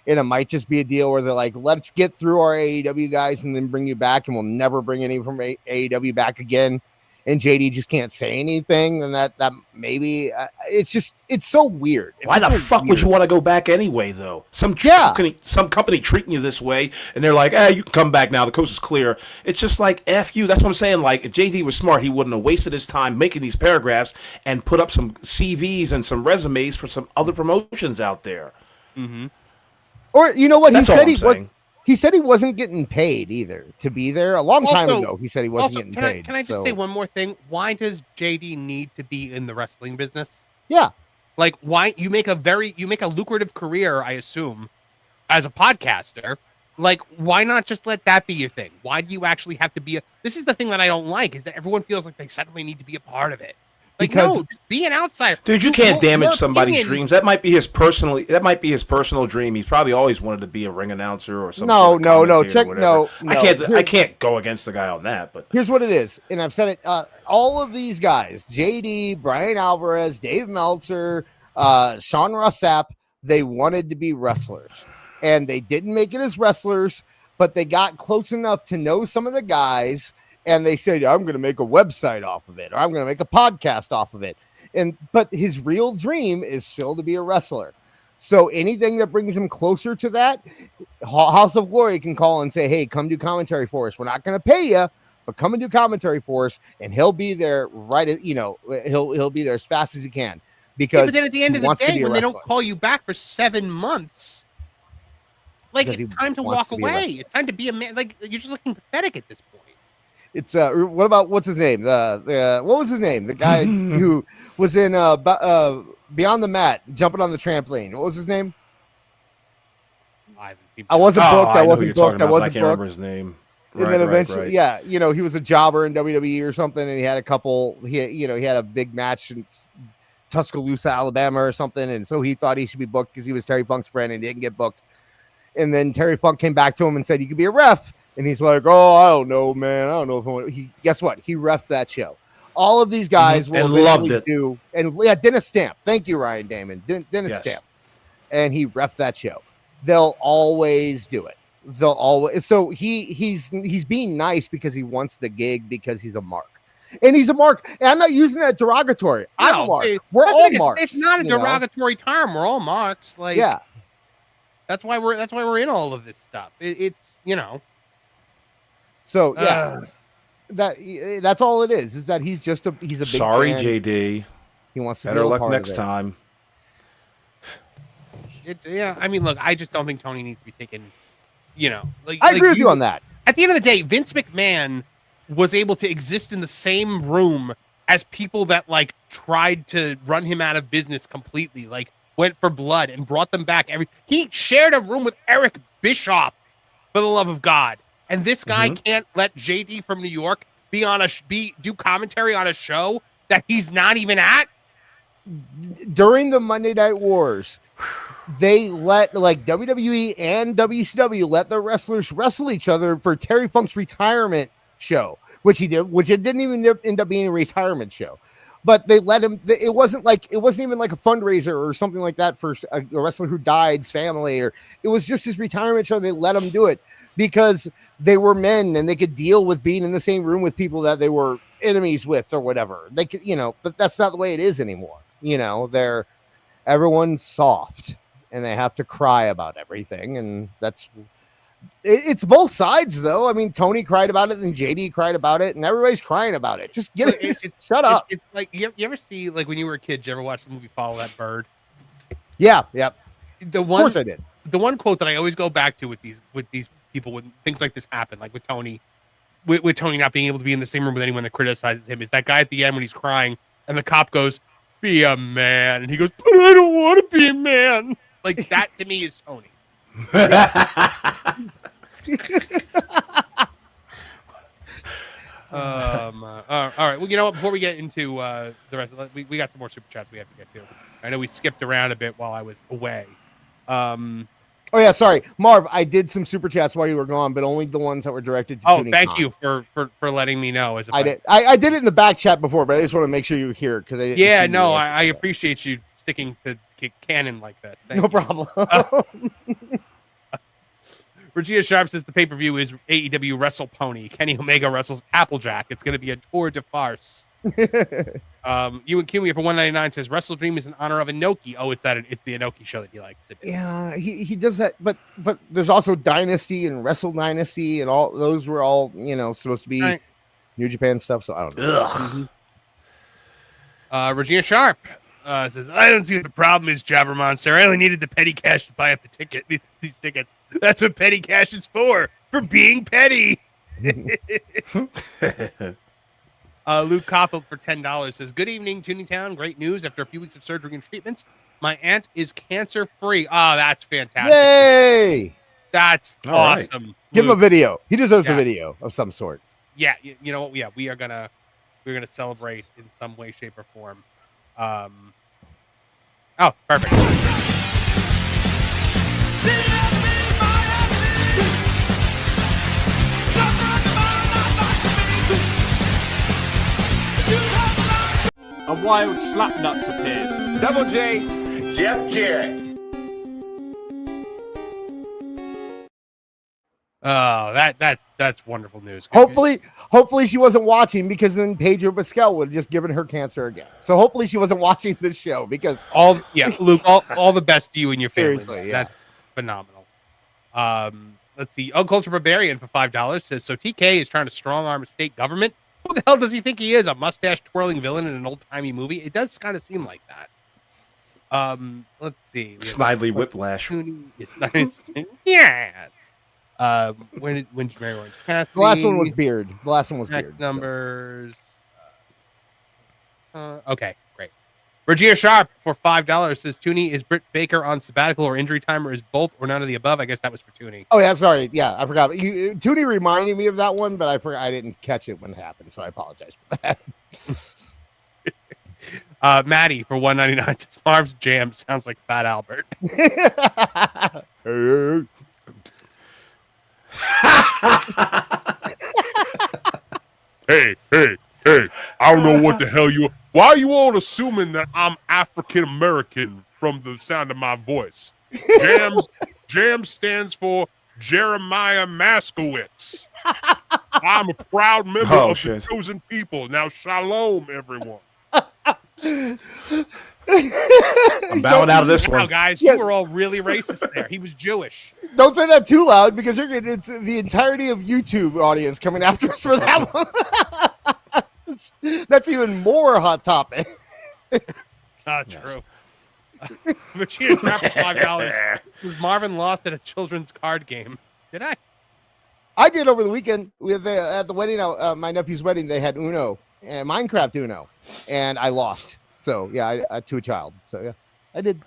and it might just be a deal where they're let's get through our AEW guys and then bring you back, and we'll never bring any from AEW back again. and JD just can't say anything, then that maybe it's so weird. Why the fuck would you want to go back anyway, though? Some company treating you this way, and they're like, you can come back now. The coast is clear. It's just like, F you. That's what I'm saying. Like, if JD was smart, he wouldn't have wasted his time making these paragraphs and put up some CVs and some resumes for some other promotions out there. Mm-hmm. Or, you know what? He said he wasn't getting paid either to be there a long time ago. He said he wasn't getting paid. Can I just say one more thing? Why does JD need to be in the wrestling business? Yeah. Like, why you make a lucrative career, I assume, as a podcaster. Like, why not just let that be your thing? Why do you actually have to be this is the thing that I don't like, is that everyone feels like they suddenly need to be a part of it. Like, no, just be an outsider. Dude, you can't damage somebody's dreams. That might be his personal dream. He's probably always wanted to be a ring announcer or something. I can't go against the guy on that, but here's what it is. And I've said it, all of these guys, JD, Brian Alvarez, Dave Meltzer, Sean Ross Sapp, they wanted to be wrestlers. And they didn't make it as wrestlers, but they got close enough to know some of the guys. And they said, I'm going to make a website off of it, or I'm going to make a podcast off of it. But his real dream is still to be a wrestler. So anything that brings him closer to that, House of Glory can call and say, hey, come do commentary for us. We're not going to pay you, but come and do commentary for us. And he'll be there he'll be there as fast as he can. Because but then at the end of the day, when they don't call you back for 7 months, like, it's time to walk away. It's time to be a man. Like, you're just looking pathetic at this point. It's what about what's his name? What was his name? The guy who was in Beyond the Mat, jumping on the trampoline. What was his name? I wasn't booked. I wasn't booked. I can't remember his name. And then eventually, he was a jobber in WWE or something, and he had a couple. He had a big match in Tuscaloosa, Alabama, or something, and so he thought he should be booked because he was Terry Funk's friend, and he didn't get booked. And then Terry Funk came back to him and said, "You could be a ref." And he's like, I don't know, man. I don't know if I want. Guess what? He reffed that show. All of these guys will loved it. Dennis Stamp. Thank you, Ryan Damon. Dennis Stamp. And he reffed that show. They'll always do it. They'll always. So he's being nice because he wants the gig because he's a mark. And he's a mark. And I'm not using that derogatory. I'm a mark. We're all marks. It's not a derogatory term. We're all marks. Like, yeah. That's why we're in all of this stuff. It's. So that's all it is. Is that he's a big sorry, fan. JD. He wants to better be luck part next of it. time. I mean, look, I just don't think Tony needs to be taken. I agree with you on that. At the end of the day, Vince McMahon was able to exist in the same room as people that like tried to run him out of business completely, like went for blood and brought them back. He shared a room with Eric Bischoff, for the love of God. And this guy can't let JD from New York do commentary on a show that he's not even at. During the Monday Night Wars, they let WWE and WCW let the wrestlers wrestle each other for Terry Funk's retirement show, which he did, which it didn't even end up being a retirement show. But they let him. It wasn't even like a fundraiser or something like that for a wrestler who died's family, or it was just his retirement show. They let him do it because they were men and they could deal with being in the same room with people that they were enemies with or whatever. They could, but that's not the way it is anymore. Everyone's soft and they have to cry about everything. And it's both sides though. I mean, Tony cried about it and JD cried about it and everybody's crying about it. Just get it. Shut up. It's like, you ever see, like when you were a kid, did you ever watch the movie Follow That Bird? Yeah. Yep. Of course I did. The one quote that I always go back to with these people when things like this happen, like with Tony, with Tony not being able to be in the same room with anyone that criticizes him, is that guy at the end when he's crying and the cop goes, "Be a man," and he goes, "But I don't want to be a man." Like that to me is Tony. All right. Well, you know what? Before we get into the rest of it, we got some more super chats we have to get to. I know we skipped around a bit while I was away. Oh yeah, sorry, Marv. I did some super chats while you were gone, but only the ones that were directed to. Thank you for letting me know. I did. I did it in the back chat before, but I just want to make sure you hear it because I appreciate you sticking to canon like this. Thank you. problem. Regina Sharp says the pay-per-view is AEW Wrestle Pony. Kenny Omega wrestles Applejack. It's going to be a tour de farce. You and Kiwi for $1.99 says Wrestle Dream is in honor of Inoki. Oh, it's the Inoki show that he likes to do. Yeah, he does that, but there's also Dynasty and Wrestle Dynasty, and all those were all supposed to be New Japan stuff. So I don't know. Regina Sharp says I don't see what the problem is, Jobber Monster. I only needed the petty cash to buy up the ticket. These tickets. That's what petty cash is for being petty. Luke Coppold for $10 says, good evening, Tooneytown. Great news. After a few weeks of surgery and treatments, my aunt is cancer-free. Oh, that's fantastic. Yay! That's awesome. Right. Give him a video. He deserves a video of some sort. Yeah, you know what? Yeah, we're gonna celebrate in some way, shape, or form. Oh, perfect. A wild slapnuts appears. Double J, Jeff Jarrett. Oh, that's wonderful news. Hopefully she wasn't watching, because then Pedro Pascal would have just given her cancer again. So hopefully she wasn't watching this show, because Luke, all the best to you and your family. Seriously, yeah. That's phenomenal. Let's see. Uncultured Barbarian for $5 says, so TK is trying to strong arm a state government. Who the hell does he think he is? A mustache twirling villain in an old timey movie? It does kind of seem like that. Let's see. Snidely Whiplash. Yes. When did you marry Orange Cassidy? the last one was Beard. The last one was Beard. Numbers. Okay, great. Regina Sharp for $5 says, Tooney, is Britt Baker on sabbatical or injury time, or is both or none of the above? I guess that was for Tooney. Oh yeah, sorry. Yeah, I forgot. Tooney reminded me of that one, but I forgot. I didn't catch it when it happened, so I apologize for that. Maddie for $1.99 says, Marv's Jam sounds like Fat Albert. Hey, I don't know what the hell you... Why are you all assuming that I'm African-American from the sound of my voice? Jam stands for Jeremiah Maskowitz. I'm a proud member of the chosen people. Now, shalom, everyone. I'm bowing out of this one. Wow, guys, you were all really racist there. He was Jewish. Don't say that too loud, because you're getting into the entirety of YouTube audience coming after us for that one. That's even more hot topic. True. Regina Sharp for $5. Was Marvin lost at a children's card game? Did I? I did over the weekend. At the wedding, my nephew's wedding, they had Uno, Minecraft Uno, and I lost. So yeah, I to a child. So yeah, I did.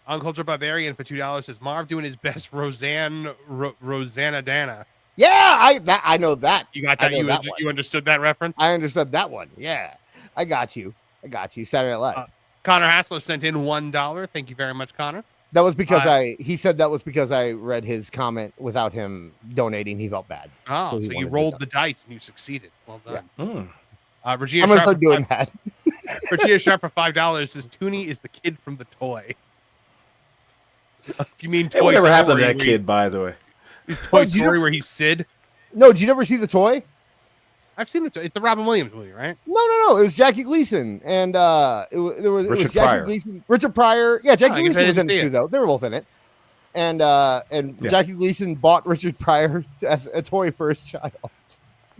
Uncultured Barbarian for $2 says, Marv doing his best Rosanna Dana. Yeah, I know that. You got that? You understood that reference? I understood that one. Yeah, I got you. Saturday Night Live. Connor Hassler sent in $1. Thank you very much, Connor. That was because he said that was because I read his comment without him donating. He felt bad. Oh, so you rolled the dice and you succided. Well done. Yeah. Regina I'm gonna Sharp start doing that. Regina Sharp for $5 says, Tooney is the kid from the toy. You mean Toy whatever Story? Happened to that kid, by the way? Toy Story where he's Sid? No, did you never see the toy? I've seen the toy. It's the Robin Williams movie, right? No. It was Jackie Gleason and it was Jackie Pryor. Gleason, Richard Pryor. Yeah, Jackie Gleason was in it too, though. They were both in it. And Jackie Gleason bought Richard Pryor as a toy for his child.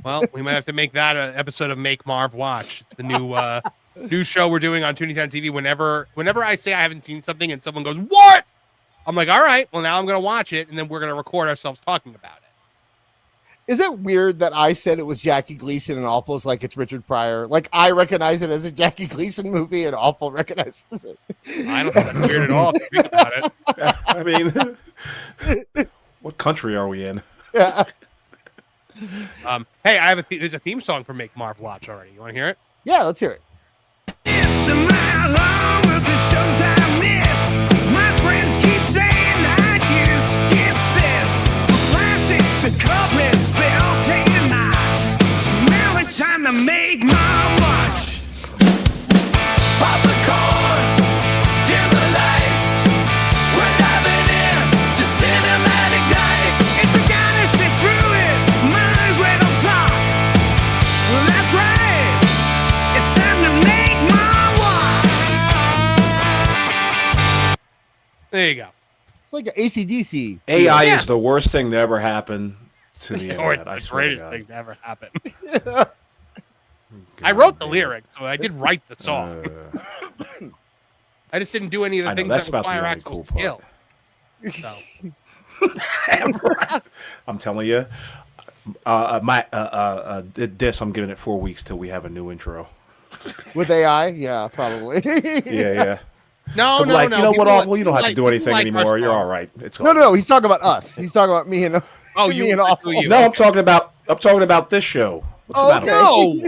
Well, we might have to make that an episode of Make Marv Watch, the new show we're doing on Tooneytown TV. Whenever I say I haven't seen something and someone goes, "What?" I'm like, "All right, well now I'm going to watch it, and then we're going to record ourselves talking about it." Is it weird that I said it was Jackie Gleason and Awful's like it's Richard Pryor? Like I recognize it as a Jackie Gleason movie and Awful recognizes it. I don't think it's weird at all if you think about it. I mean, what country are we in? Yeah. Hey, there's a theme song for Make Marv Watch already. You want to hear it? Yeah, let's hear it. It's a mile long with the showtime miss. My friends keep saying that you skip this. Classics to couplets spell day and night. So now it's time to make my watch. Pop the cord, dim the lights. We're diving in to cinematic nights. There you go. It's like an ACDC. AI is the worst thing to ever happen to the Or internet. I the swear to greatest God. thing to ever happen. I wrote the lyrics, so I did write the song. I just didn't do any of the I know, things that's that about the require only actual cool skill. part. So. I'm telling you, this I'm giving it 4 weeks till we have a new intro. With AI, yeah, probably. Yeah. No. You know what? People Awful. You don't have to do people anything like anymore. our You're song. all right. It's No. He's talking about us. He's talking about me and. Oh, me you and Awful. you. No, I'm talking about this show. What's the matter? No.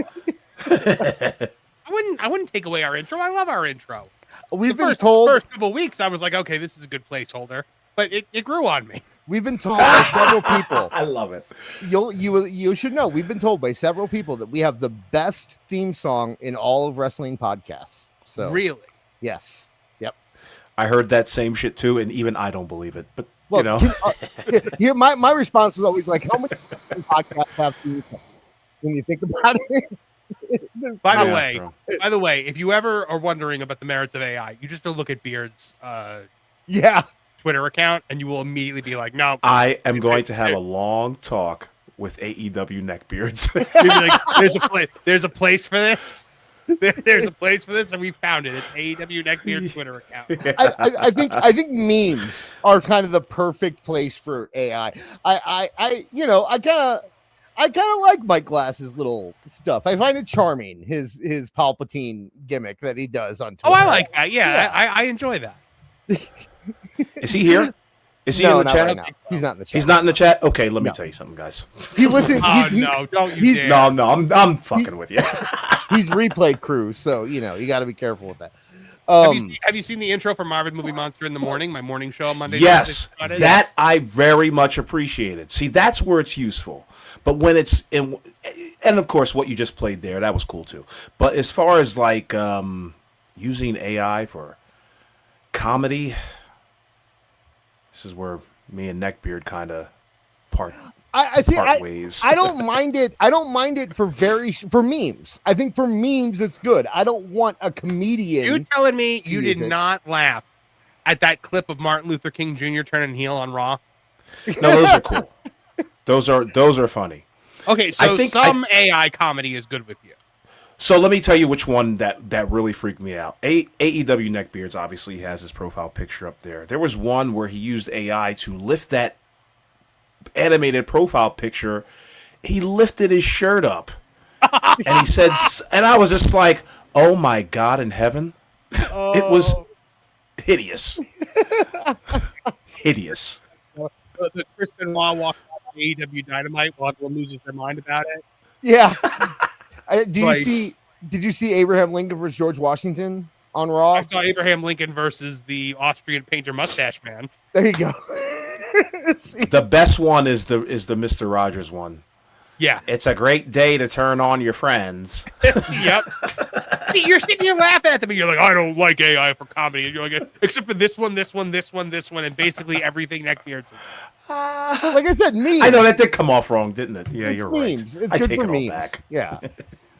I wouldn't take away our intro. I love our intro. We've The been told. first couple of weeks, I was like, okay, this is a good placeholder, but it grew on me. We've been told by several people. I love it. You should know. We've been told by several people that we have the best theme song in all of wrestling podcasts. So Really? yes, yep. I heard that same shit too, and even I don't believe it. But Look, you know, my response was always like, how many wrestling podcasts have theme songs? When you think about it. By Yeah, the way, if you ever are wondering about the merits of AI, you just have to look at Beard's Yeah. Twitter account, and you will immediately be like, no. I am going to have a long talk with AEW neckbeards. You'll be like, there's a place for this. There's a place for this, and we found it. It's AEW Neckbeard's Twitter account. I think memes are kind of the perfect place for AI. I kind of like Mike Glass's little stuff. I find it charming, his Palpatine gimmick that he does on Twitter. Oh, I like that. Yeah. I enjoy that. Is he here? Is he No, in the not chat? right now. He's not in the chat. He's not in the chat? Okay, let me tell you something, guys. He listens. Oh, no, don't you dare. No, I'm fucking with you. He's replay crew, so you got to be careful with that. Have you seen the intro for Marvin Movie Monster in the morning? My morning show on Monday. Yes, Thursday, that I very much appreciated. See, that's where it's useful. But when it's in, and of course, what you just played there, that was cool too. But as far as like using AI for comedy, this is where me and Neckbeard kind of part ways. I don't mind it. I don't mind it for memes. I think for memes it's good. I don't want a comedian. You telling me you did use it. not laugh at that clip of Martin Luther King Jr. turning heel on Raw? No, those are cool. Those are funny. Okay, so some AI comedy is good with you. So let me tell you which one that really freaked me out. AEW Neckbeards obviously has his profile picture up there. There was one where he used AI to lift that animated profile picture. He lifted his shirt up, and he said, and I was just like, "Oh my God in heaven!" It was hideous, hideous. The Chris Benoit walked out of AEW Dynamite while everyone loses their mind about it. Yeah. Did you see Abraham Lincoln versus George Washington on Raw? I saw Abraham Lincoln versus the Austrian painter mustache man. There you go. The best one is the Mr. Rogers one. Yeah. It's a great day to turn on your friends. Yep. See, you're sitting here laughing at them, and you're like, I don't like AI for comedy. And you're like, except for this one, and basically everything Neckbeard says. Like I said, memes. I know that did come off wrong, didn't it? Yeah, It's you're memes. right. It's I good take for it all memes. back. Yeah.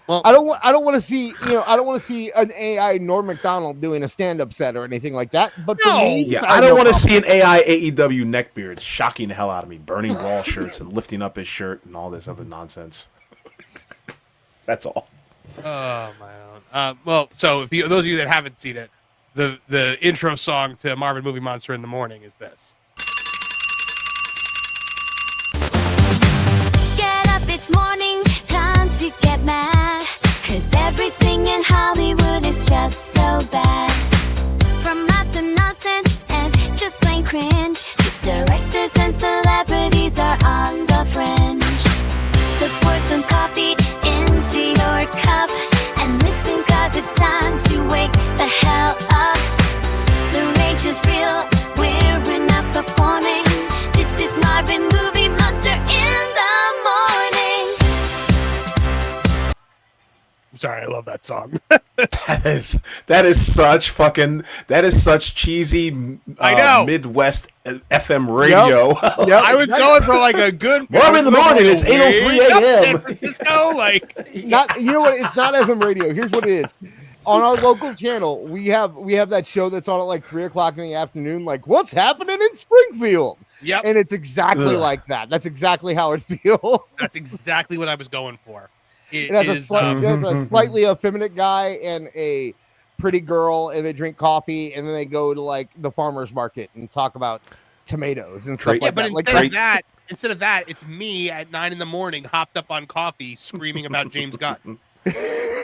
Well, I don't want to see, I don't want to see an AI Norm Macdonald doing a stand-up set or anything like that. But for memes, Yeah, I I don't no want to problem. see an AI AEW neckbeard shocking the hell out of me, burning Raw shirts and lifting up his shirt and all this other nonsense. That's all. Oh my own. Well, so if those of you that haven't seen it, the intro song to Marvin Movie Monster in the morning is this. Get up, it's morning, time to get mad. 'Cause everything in Hollywood is just so bad. From laughs to nonsense and just plain cringe. These directors and celebrities are on the fringe. So pour some coffee into your cup and listen, 'cause it's time to wake the hell up. The rage is real, we're not performing. This is Marvin Movie Monster in the morning. I'm sorry, I love that song. That is such cheesy I know. Midwest FM radio. Yep. I was going for like a good Marvin in the morning, it's 8:03 Wake up, a.m. San Francisco, like Not, you know what? It's not FM radio. Here's what it is. on our local channel, we have that show that's on at like 3:00 in the afternoon, like what's happening in Springfield. Yep. And it's exactly like that. That's exactly how it feels. That's exactly what I was going for. It has a slightly effeminate guy and a pretty girl, and they drink coffee, and then they go to like the farmer's market and talk about tomatoes and stuff like that. Instead of that, it's me at 9 a.m. hopped up on coffee screaming about James Gunn.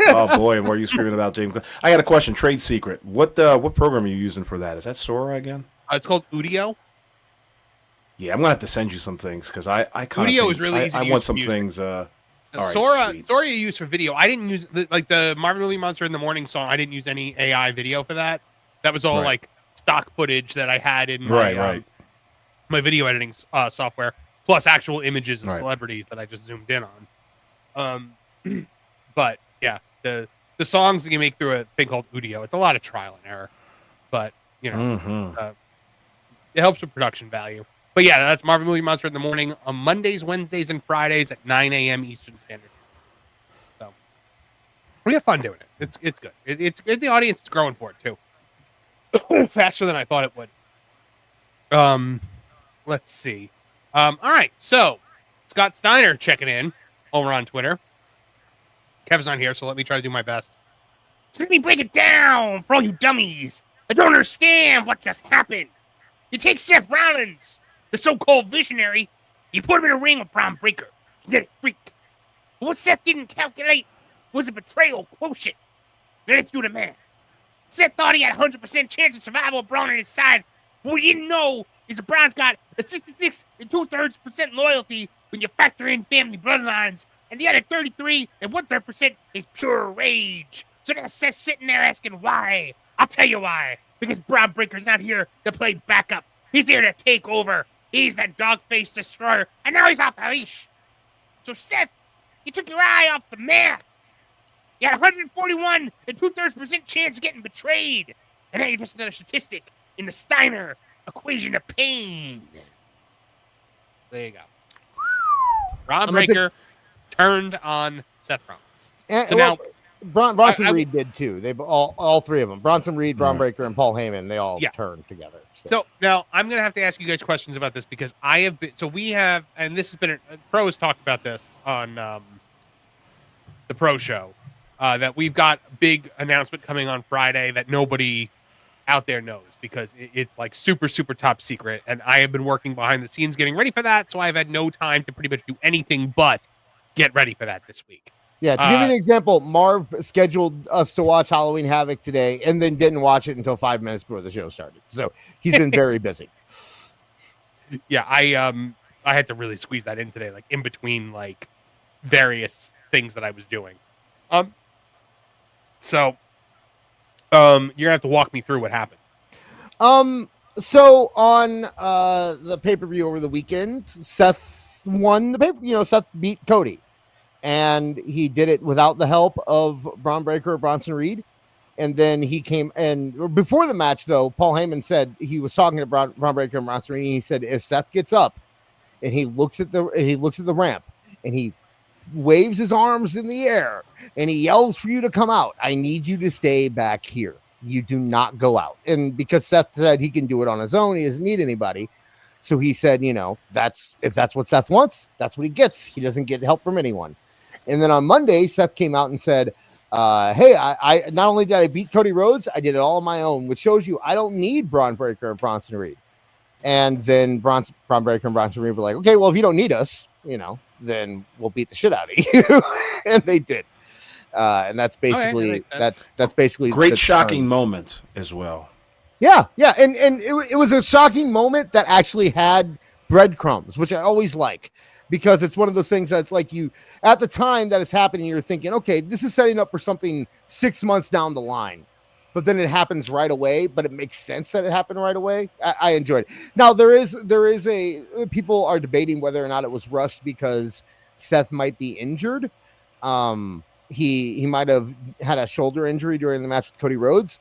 Oh boy, were you screaming about James Gunn? I got a question. Trade secret. What program are you using for that? Is that Sora again? It's called Udio. Yeah, I'm gonna have to send you some things because I kind of Udio is really easy. I want some things. All right, Sora you use for video. I didn't use the Marvin Movie Monster in the Morning song. I didn't use any AI video for that. That was all like stock footage that I had in my my video editing software, plus actual images of celebrities that I just zoomed in on. But yeah, the songs that you make through a thing called Udio, it's a lot of trial and error, but you know, it helps with production value. But yeah, that's Marvin Movie Monster in the Morning on Mondays, Wednesdays, and Fridays at 9 a.m. Eastern Standard Time. So we have fun doing it. It's good. It's the audience is growing for it too, faster than I thought it would. Let's see. All right, so Scott Steiner checking in over on Twitter. Kev's not here, so let me try to do my best. So let me break it down for all you dummies. I don't understand what just happened. You take Seth Rollins, the so-called visionary, you put him in a ring with Braun Breaker. Genetic freak. But what Seth didn't calculate was a betrayal quotient. Let's do the math. Seth thought he had a 100% chance of survival with Braun on his side. But what he didn't know is that Braun's got a 66 2/3% loyalty when you factor in family bloodlines, and the other 33 1/3% is pure rage. So now Seth's sitting there asking why. I'll tell you why. Because Braun Breaker's not here to play backup. He's here to take over. He's that dog-faced destroyer, and now he's off the leash. So Seth, you took your eye off the math. You had 141 2/3% chance of getting betrayed, and now you're just another statistic in the Steiner equation of pain. There you go. Braun Breaker turned on Seth Rollins. And, so now Bronson Reed did too. They all three of them. Bronson Reed, Braun Breaker, and Paul Heyman. They all turned together. So now I'm gonna have to ask you guys questions about this because I have been. So we have, and this has been. Pro has talked about this on the Pro Show. That we've got a big announcement coming on Friday that nobody out there knows because it's like super, super top secret. And I have been working behind the scenes getting ready for that. So I've had no time to pretty much do anything but get ready for that this week. Yeah, to give you an example, Marv scheduled us to watch Halloween Havoc today and then didn't watch it until 5 minutes before the show started. So he's been very busy. Yeah, I had to really squeeze that in today, like in between like various things that I was doing. So you're gonna have to walk me through what happened. So on the pay-per-view over the weekend, Seth won the pay-per-view. Seth beat Cody. And he did it without the help of Braun Breaker or Bronson Reed. And then he came, and before the match, though, Paul Heyman said he was talking to Braun Breaker and Bronson Reed. And he said, if Seth gets up and he looks at the ramp and he waves his arms in the air and he yells for you to come out, I need you to stay back here. You do not go out. And because Seth said he can do it on his own, he doesn't need anybody. So he said, if that's what Seth wants, that's what he gets. He doesn't get help from anyone. And then on Monday, Seth came out and said, hey, I not only did I beat Cody Rhodes, I did it all on my own, which shows you I don't need Braun Breaker or Bronson Reed. And then Braun Breaker and Bronson Reed were like, okay, well, if you don't need us, then we'll beat the shit out of you. And they did. And that's basically that's basically great shocking moment as well. Yeah. And it was a shocking moment that actually had breadcrumbs, which I always like. Because it's one of those things that's like you, at the time that it's happening, you're thinking, okay, this is setting up for something 6 months down the line. But then it happens right away, but it makes sense that it happened right away. I enjoyed it. Now, people are debating whether or not it was rushed because Seth might be injured. He might have had a shoulder injury during the match with Cody Rhodes.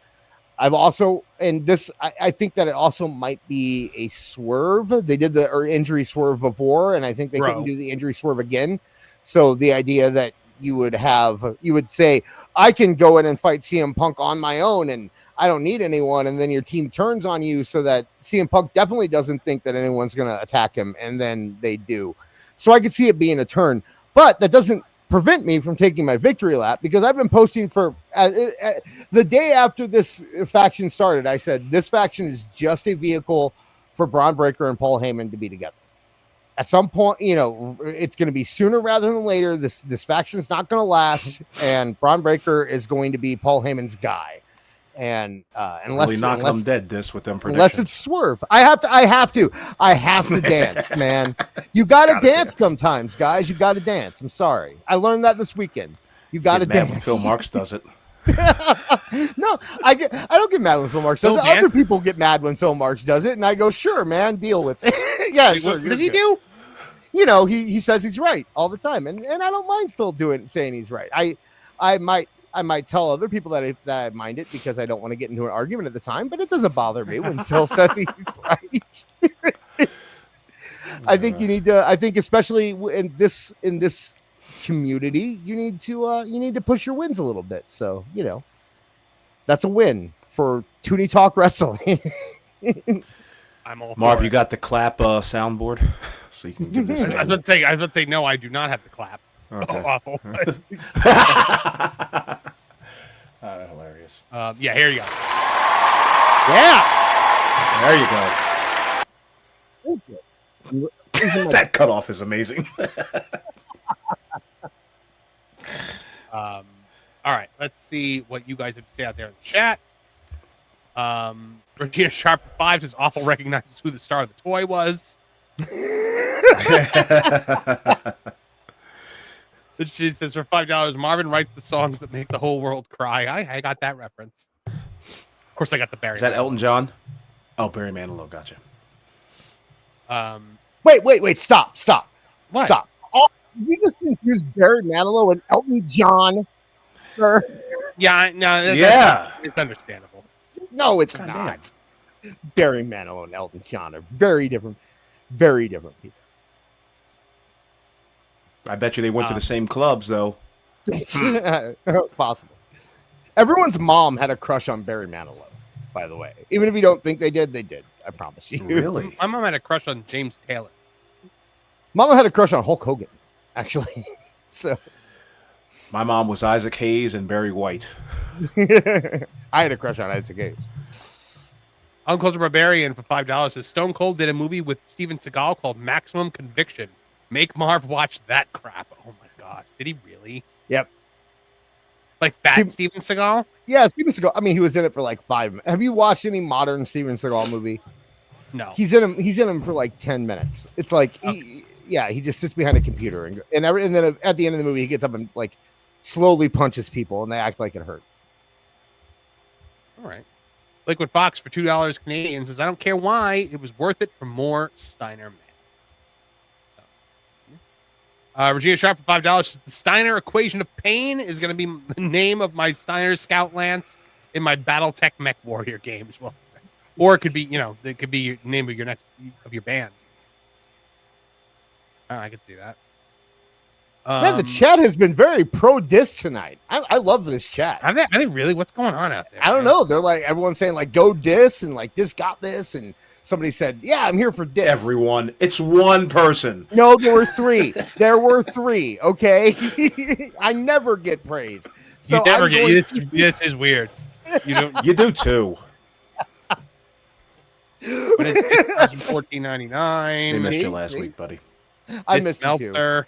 I think that it also might be a swerve. They did the injury swerve before, and I think they couldn't do the injury swerve again. So the idea that you would say, I can go in and fight CM Punk on my own and I don't need anyone. And then your team turns on you so that CM Punk definitely doesn't think that anyone's going to attack him. And then they do. So I could see it being a turn, but that doesn't prevent me from taking my victory lap, because I've been posting for the day after this faction started. I said, this faction is just a vehicle for Braun Breaker and Paul Heyman to be together. At some point, it's going to be sooner rather than later. This faction is not going to last, and Braun Breaker is going to be Paul Heyman's guy. And unless really knocking them dead this with them predictions. Unless it's Swerve, I have to dance, man. You got to dance sometimes, guys. You got to dance. I'm sorry, I learned that this weekend. You got to dance. When Phil Marks does it. No, I don't get mad when Phil Marks does it. Other people get mad when Phil Marks does it, and I go, sure, man, deal with it. Yeah, sure. What does he do? He says he's right all the time, and I don't mind Phil saying he's right. I might tell other people that I mind it because I don't want to get into an argument at the time, but it doesn't bother me when Phil says he's right. I think you need to. I think especially in this community, you need to push your wins a little bit. So that's a win for Tooney Talk Wrestling. I'm all Marv, you got the clap soundboard, so you can give this. I was going to say no. I do not have the clap. Okay. Awful. Hilarious. Yeah, here you go. Yeah, there you go. That cutoff is amazing. All right, let's see what you guys have to say out there in the chat. Regina Sharp 5 says awful recognizes who the star of the toy was. She says for $5, Marvin writes the songs that make the whole world cry. I got that reference. Of course, I got the Barry. Is that Elton John? Oh, Barry Manilow. Gotcha. Wait! Stop! What? Stop! Oh, did you just confuse Barry Manilow and Elton John? Sir? Yeah, no, it's understandable. No, it's not. Barry Manilow and Elton John are very different people. I bet you they went to the same clubs, though. Possible. Everyone's mom had a crush on Barry Manilow, by the way. Even if you don't think they did, they did. I promise you. Really? My mom had a crush on James Taylor. Mama had a crush on Hulk Hogan, actually. So my mom was Isaac Hayes and Barry White. I had a crush on Isaac Hayes. Uncultured Barbarian for $5 says Stone Cold did a movie with Steven Seagal called Maximum Conviction. Make Marv watch that crap. Oh my gosh. Did he really? Yep. Like fat Steven Seagal? Yeah, Steven Seagal. I mean, he was in it for like 5 minutes. Have you watched any modern Steven Seagal movie? No. He's in him for like 10 minutes. It's like, he just sits behind a computer and then at the end of the movie, he gets up and like slowly punches people and they act like it hurt. All right. Liquid Fox for $2 Canadian says, I don't care why. It was worth it for more Steiner man. Regina Sharp for $5 says, the Steiner equation of pain is going to be the name of my Steiner Scout Lance in my BattleTech Mech Warrior games. Well, or it could be, it could be your name of your band. I could see that. Man, the chat has been very pro-disc tonight. I love this chat. Are they really? What's going on out there? I don't know. They're like, everyone's saying like, go disc, and like this got this, and somebody said, yeah, I'm here for disc. Everyone. It's one person. No, there were 3. There were 3, okay? I never get praise. So you never get this is weird. You do too. But it's $14.99. They missed you last week, buddy. I missed you too.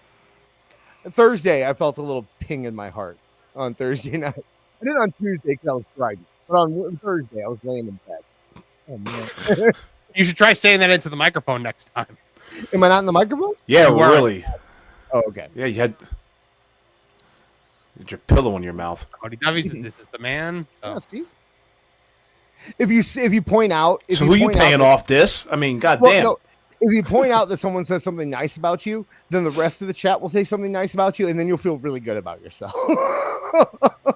Thursday, I felt a little ping in my heart on Thursday night. I did it on Tuesday because I was Friday, but on Thursday, I was laying in bed. Oh, man. You should try saying that into the microphone next time. Am I not in the microphone? Yeah, really. Oh, okay. Yeah, you had your pillow in your mouth. Cody Dovey said, this is the man. So. Yeah, Steve. If you point out, so who are you paying off this? I mean, goddamn. No, if you point out that someone says something nice about you, then the rest of the chat will say something nice about you, and then you'll feel really good about yourself.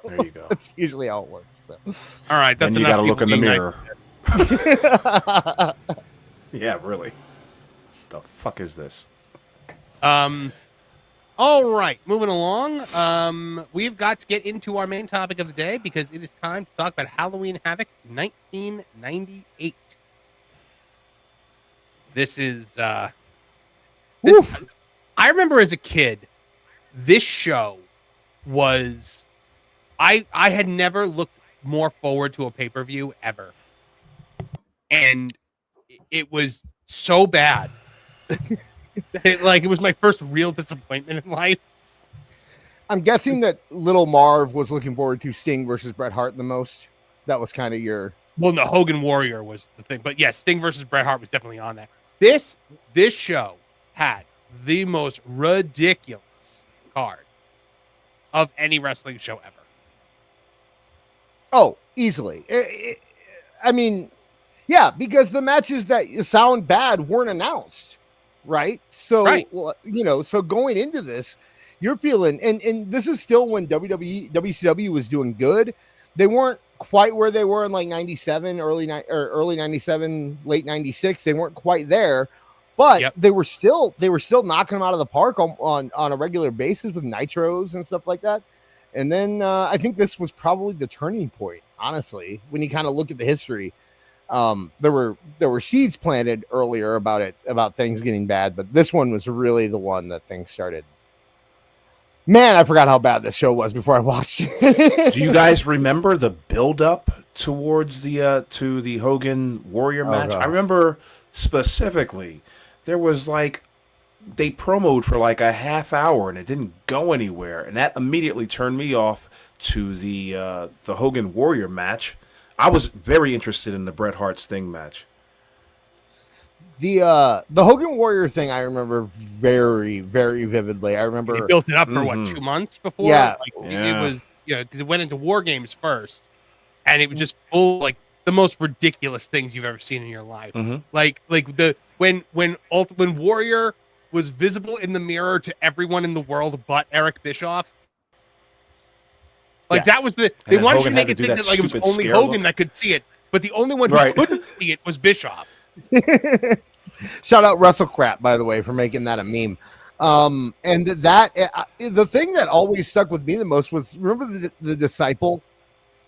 There you go. That's usually how it works. So. All right, that's then you got to look in the mirror. Nice. Yeah, really. The fuck is this? Oh All right, moving along. We've got to get into our main topic of the day because it is time to talk about Halloween Havoc 1998. This is I remember as a kid, this show was I had never looked more forward to a pay-per-view ever. And it was so bad. It was my first real disappointment in life. I'm guessing that little Marv was looking forward to Sting versus Bret Hart the most. That was kind of your... Well, no, Hogan Warrior was the thing. But yes, Sting versus Bret Hart was definitely on that. This show had the most ridiculous card of any wrestling show ever. Oh, easily. I mean, yeah, because the matches that sound bad weren't announced, right? So, right. So going into this, you're feeling, and this is still when WCW was doing good. They weren't quite where they were in like 97, early 97, late 96. They weren't quite there, but they were still knocking them out of the park on a regular basis with nitros and stuff like that. And then I think this was probably the turning point, honestly, when you kind of look at the history. There were seeds planted earlier about things getting bad, but this one was really the one that things started. Man, I forgot how bad this show was before I watched it. Do you guys remember the build-up towards the to the Hogan Warrior match? God. I remember specifically there was like they promoted for like a half hour and it didn't go anywhere, and that immediately turned me off to the Hogan Warrior match. I was very interested in the Bret Hart Sting match. The Hogan Warrior thing I remember very, very vividly. I remember they built it up for 2 months before. Yeah, It was because it went into War Games first, and it was just full like the most ridiculous things you've ever seen in your life. Like when Warrior was visible in the mirror to everyone in the world but Eric Bischoff. Like that was they wanted you to make it think that like it was only Hogan that could see it, but the only one who couldn't see it was Bischoff. Shout out Russell Crap, by the way, for making that a meme. And the thing that always stuck with me the most was, remember the disciple?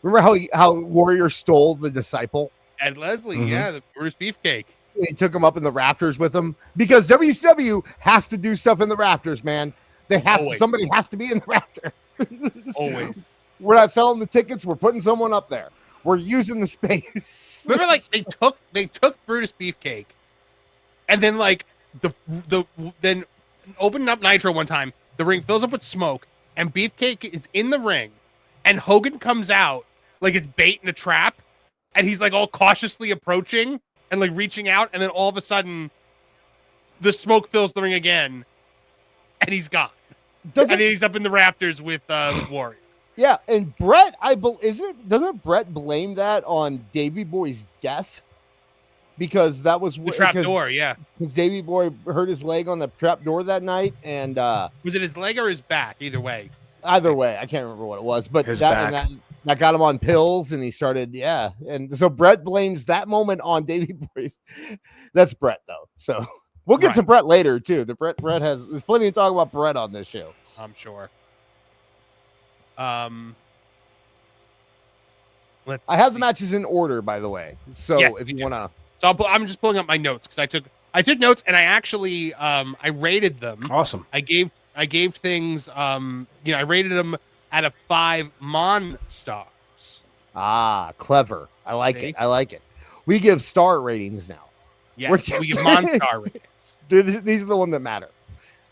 Remember how Warrior stole the disciple? Ed Leslie, the Bruce Beefcake. He took him up in the rafters with him because WCW has to do stuff in the rafters, man. They have somebody has to be in the rafters. Always. We're not selling the tickets. We're putting someone up there. We're using the space. Remember, like they took Brutus Beefcake, and then like then opened up Nitro one time. The ring fills up with smoke, and Beefcake is in the ring, and Hogan comes out like it's bait in a trap, and he's like all cautiously approaching and like reaching out, and then all of a sudden, the smoke fills the ring again, and he's gone. And he's up in the rafters with Warrior. Yeah, and Bret, doesn't Bret blame that on Davey Boy's death? Because that was the trap door, because Davey Boy hurt his leg on the trap door that night, and was it his leg or his back? Either way, I can't remember what it was, but that got him on pills, and he started, and so Bret blames that moment on Davey Boy. That's Bret though, so we'll get to Bret later too. There's plenty to talk about Bret on this show, I'm sure. I have the matches in order, by the way. So if you want to, I'm just pulling up my notes because I took notes and I actually I rated them. Awesome. I gave things I rated them out of 5 Monstars. Clever. I like it. We give star ratings now. Yeah, we give Monstar ratings. These are the ones that matter.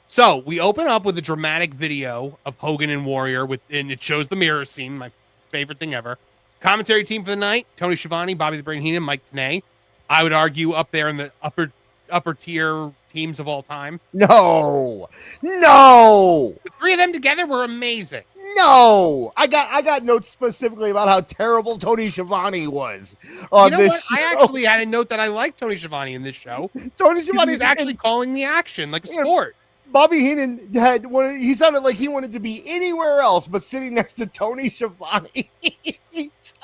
So we open up with a dramatic video of Hogan and Warrior and it shows the mirror scene, my favorite thing ever. Commentary team for the night: Tony Schiavone, Bobby the Brain Heenan, Mike Tenay. I would argue up there in the upper tier teams of all time. No, the 3 of them together were amazing. No, I got notes specifically about how terrible Tony Schiavone was on this show. I actually had a note that I liked Tony Schiavone in this show. Tony Schiavone was actually calling the action like a sport. Bobby Heenan he sounded like he wanted to be anywhere else but sitting next to Tony Schiavone. It's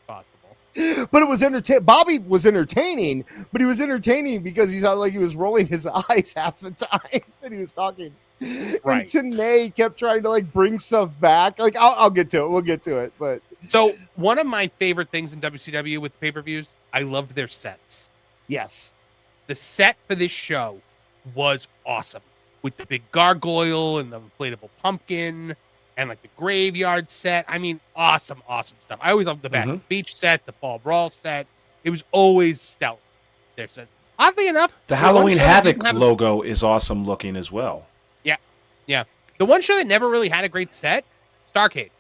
possible. But it was Bobby was entertaining, but he was entertaining because he sounded like he was rolling his eyes half the time that he was talking. Right. And Tenay kept trying to like bring stuff back. Like I'll get to it. We'll get to it. But so one of my favorite things in WCW with pay-per-views, I loved their sets. yes, The set for this show was awesome with the big gargoyle and the inflatable pumpkin and like the graveyard set. I mean, awesome stuff. I always loved the Bash Beach set, the Fall Brawl set. It was always stellar. Their set. Oddly enough, The Halloween Havoc logo is awesome looking as well. Yeah. The one show that never really had a great set, Starrcade.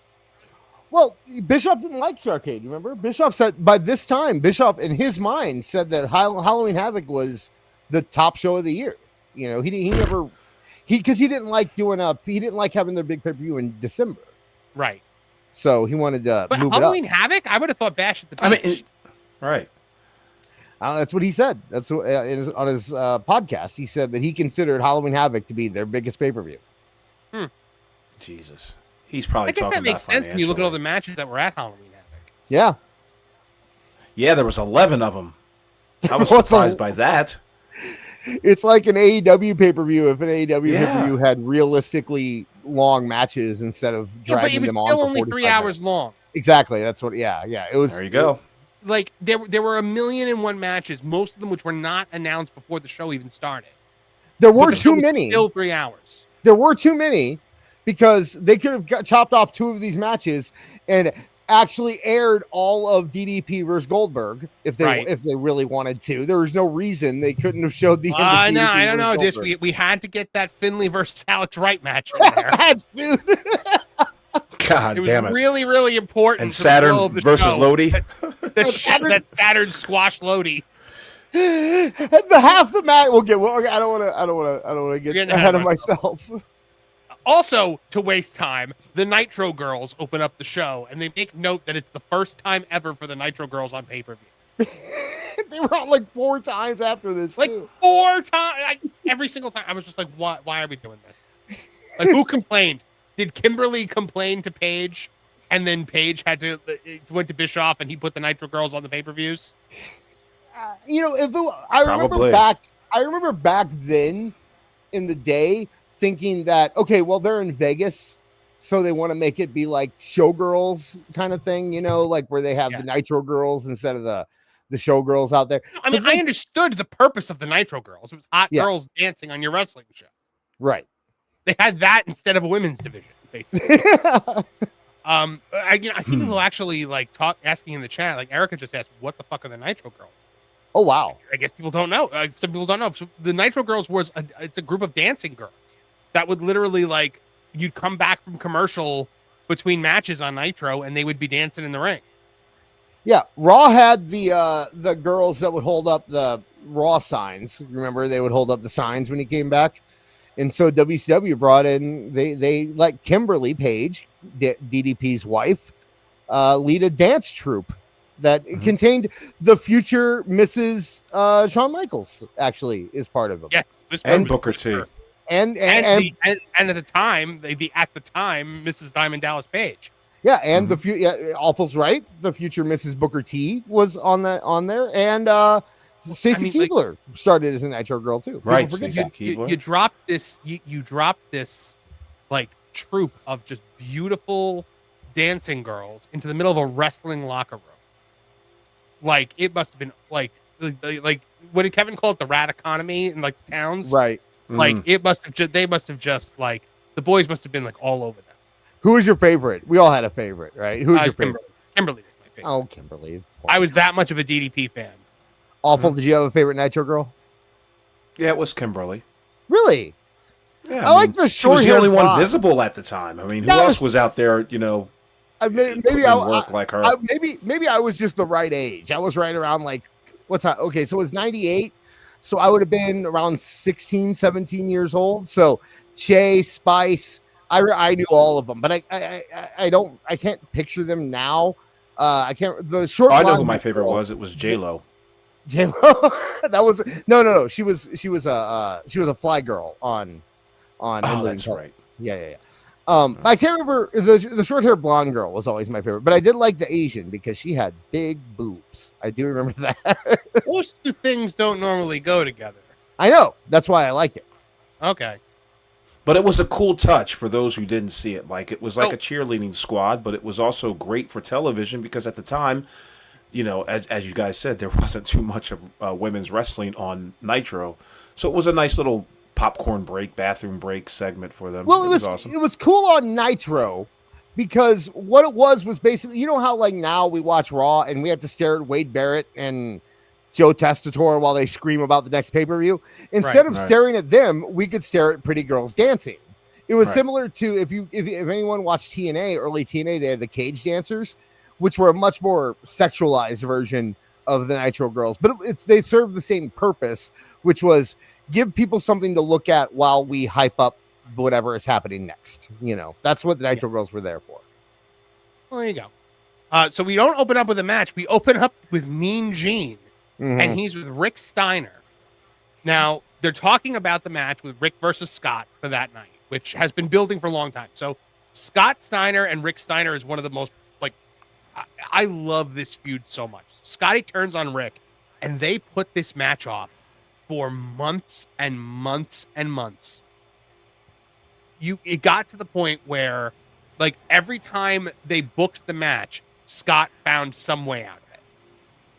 well, Bischoff didn't like Starrcade. You remember? Bischoff said by this time, Bischoff in his mind said that Halloween Havoc was the top show of the year. You know, he never because he didn't like having their big pay-per-view in December. Right. So he wanted to But move Halloween it up. Havoc, I would have thought Bash at the Beach. I mean, right. That's what he said. That's what, on his podcast. He said that he considered Halloween Havoc to be their biggest pay-per-view. Jesus. He's probably I guess talking that makes about sense when you look at all the financially. matches that were at Halloween Havoc. Yeah. Yeah, there was 11 of them. I was What's surprised a- by that. It's like an AEW pay-per-view if an AEW Yeah. pay-per-view had realistically long matches instead of Yeah, but dragging it was them on still for only 45 3 hours minutes. long. Exactly. That's what. Yeah. It was. There you go. Like there were 1,000,001 matches, most of them which were not announced before the show even started. There But were the show too was many. Still 3 hours. There were too many because they could have chopped off 2 of these matches and actually aired all of DDP versus Goldberg if they really wanted to. There was no reason they couldn't have showed the. No, I DDP don't know. versus Just Goldberg. we had to get that Finley versus Alex Wright match in there. Dude. God It was damn it. really, really important. And to the flow Saturn of the versus show. Lodi. That Saturn squash Lodi. The half the match. I don't want to get getting ahead of myself. Also, to waste time, the Nitro Girls open up the show, and they make note that it's the first time ever for the Nitro Girls on pay-per-view. They were on like 4 times after this. Like too. 4 times, every single time. I was just like, why are we doing this? Like, who complained? Did Kimberly complain to Paige, and then Paige went to Bischoff, and he put the Nitro Girls on the pay-per-views? I remember back then in the day thinking that, okay, well, they're in Vegas, so they want to make it be like showgirls kind of thing, like where they have the Nitro Girls instead of the showgirls out there. I mean, I understood the purpose of the Nitro Girls. It was hot girls dancing on your wrestling show. Right. They had that instead of a women's division, basically. I see people actually like asking in the chat. Like Erica just asked, "What the fuck are the Nitro Girls?" Oh wow! I guess people don't know. Some people don't know. So the Nitro Girls it's a group of dancing girls that would literally like you'd come back from commercial between matches on Nitro and they would be dancing in the ring. Yeah, Raw had the girls that would hold up the Raw signs. Remember, they would hold up the signs when he came back. And so WCW brought in, they let Kimberly Page, DDP's wife, lead a dance troupe that contained the future Mrs. Shawn Michaels, actually, is part of them. Yes, and Booker T. And at the time, Mrs. Diamond Dallas Page. Yeah, and Awful's right. The future Mrs. Booker T was on there, and Stacey Keibler started as a Nitro Girl too. Right, you dropped this. You dropped this like troupe of just beautiful dancing girls into the middle of a wrestling locker room. Like it must have been like what did Kevin call it? The rat economy in like towns, right? Like it must have. They must have just like the boys must have been like all over them. Who was your favorite? We all had a favorite, right? Who's your favorite? Kimberly was my favorite. Oh, Kimberly. I was that much of a DDP fan. Awful. Did you have a favorite Nitro Girl? Yeah, it was Kimberly. Really? Yeah, I like the she was short the only one blonde. visible at the time. I mean, who else was out there? Maybe I work like her. Maybe I was just the right age. I was right around like what's that? Okay, so it was 98. So I would have been around 16, 17 years old. So Che, Spice, I knew all of them, but I can't picture them now. I can't. The short. I know who my favorite was. It was J-Lo. J-Lo. That was no. She was a fly girl on. Oh, that's right. Yeah. I can't remember the short hair blonde girl was always my favorite, but I did like the Asian because she had big boobs. I do remember that. Those two things don't normally go together. I know. That's why I liked it. Okay. But it was a cool touch for those who didn't see it. Like, it was like a cheerleading squad, but it was also great for television because at the time, you know, as you guys said, there wasn't too much of women's wrestling on Nitro. So it was a nice little popcorn break, bathroom break segment for them. Well, it was awesome. It was cool on Nitro because what it was basically, you know how like now we watch Raw and we have to stare at Wade Barrett and Joe Testator while they scream about the next pay-per-view. Instead of staring at them, we could stare at pretty girls dancing. It was similar to if anyone watched TNA, early TNA, they had the cage dancers, which were a much more sexualized version of the Nitro girls. But they served the same purpose, which was give people something to look at while we hype up whatever is happening next. You know, that's what the Nitro girls were there for. Well, there you go. So we don't open up with a match. We open up with Mean Gene. And he's with Rick Steiner. Now, they're talking about the match with Rick versus Scott for that night, which has been building for a long time. So Scott Steiner and Rick Steiner is one of the most, like, I love this feud so much. Scotty turns on Rick, and they put this match off for months and months and months. It got to the point where, like, every time they booked the match, Scott found some way out of it.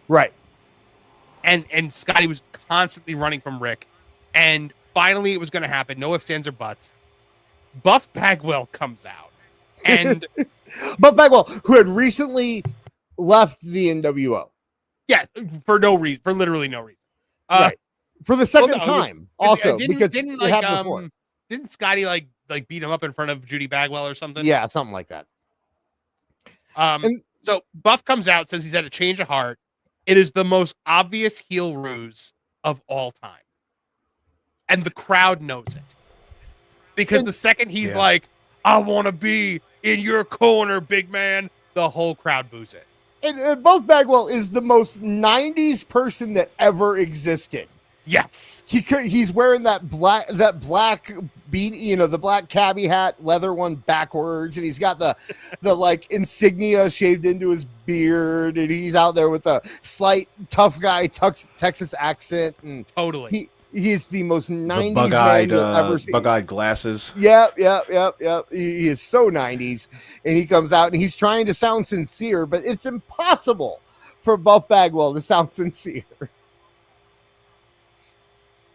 Right. And Scotty was constantly running from Rick. And finally it was going to happen. No ifs, ands, or buts. Buff Bagwell comes out. And Buff Bagwell, who had recently left the NWO. Yeah, for no reason. For literally no reason. Right. For the second time. Also, because didn't it happened before. Didn't Scotty like beat him up in front of Judy Bagwell or something? Yeah, something like that. So Buff comes out, says he's had a change of heart. It is the most obvious heel ruse of all time. And the crowd knows it. Because the second he's like, I want to be in your corner, big man, the whole crowd boos it. And Buff Bagwell is the most 90s person that ever existed. Yes. He's wearing that black beat, the black cabbie hat, leather one backwards, and he's got the like insignia shaved into his beard, and he's out there with a slight tough guy Texas accent, and totally he's the most 90s man you'll ever see. Bug-eyed glasses. Yep. He is so 90s, and he comes out and he's trying to sound sincere, but it's impossible for Buff Bagwell to sound sincere.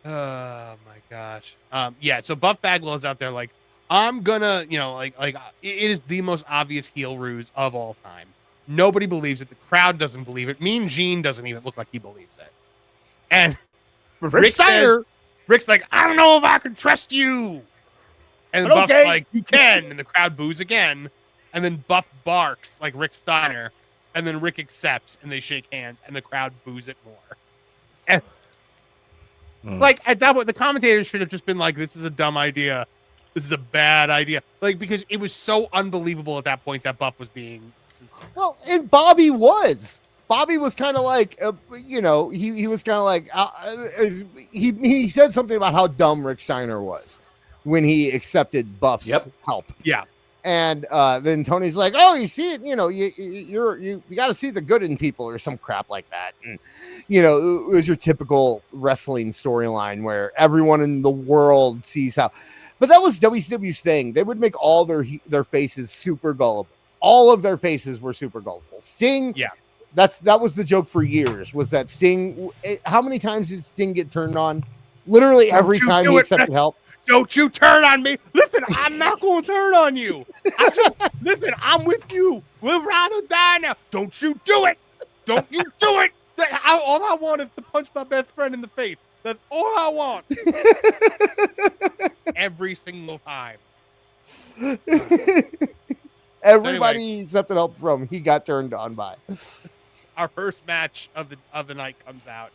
Oh my gosh. So Buff Bagwell is out there like, I'm gonna, it is the most obvious heel ruse of all time. Nobody believes it. The crowd doesn't believe it. Mean Gene doesn't even look like he believes it. And Rick's like, I don't know if I can trust you. And Buff's like, you can. And the crowd boos again. And then Buff barks like Rick Steiner. And then Rick accepts and they shake hands and the crowd boos it more. And like at that point, the commentators should have just been like, this is a dumb idea. This is a bad idea. Like, because it was so unbelievable at that point that Buff was being sincere. Well, and Bobby was kind of like, he was kind of like, he said something about how dumb Rick Steiner was when he accepted Buff's help. Yeah. And then Tony's like, oh, you see it, you got to see the good in people or some crap like that. And, it was your typical wrestling storyline where everyone in the world sees how. But that was WCW's thing. They would make all their faces super gullible. All of their faces were super gullible. Sting, that was the joke for years, was that Sting, how many times did Sting get turned on? Literally every time he accepted help. Don't you turn on me. Listen, I'm not going to turn on you. Listen, I'm with you. We'll ride or die now. Don't you do it. Don't you do it. All I want is to punch my best friend in the face. That's all I want. Every single time. Everybody accepted help from, he got turned on by. Our first match of the night comes out,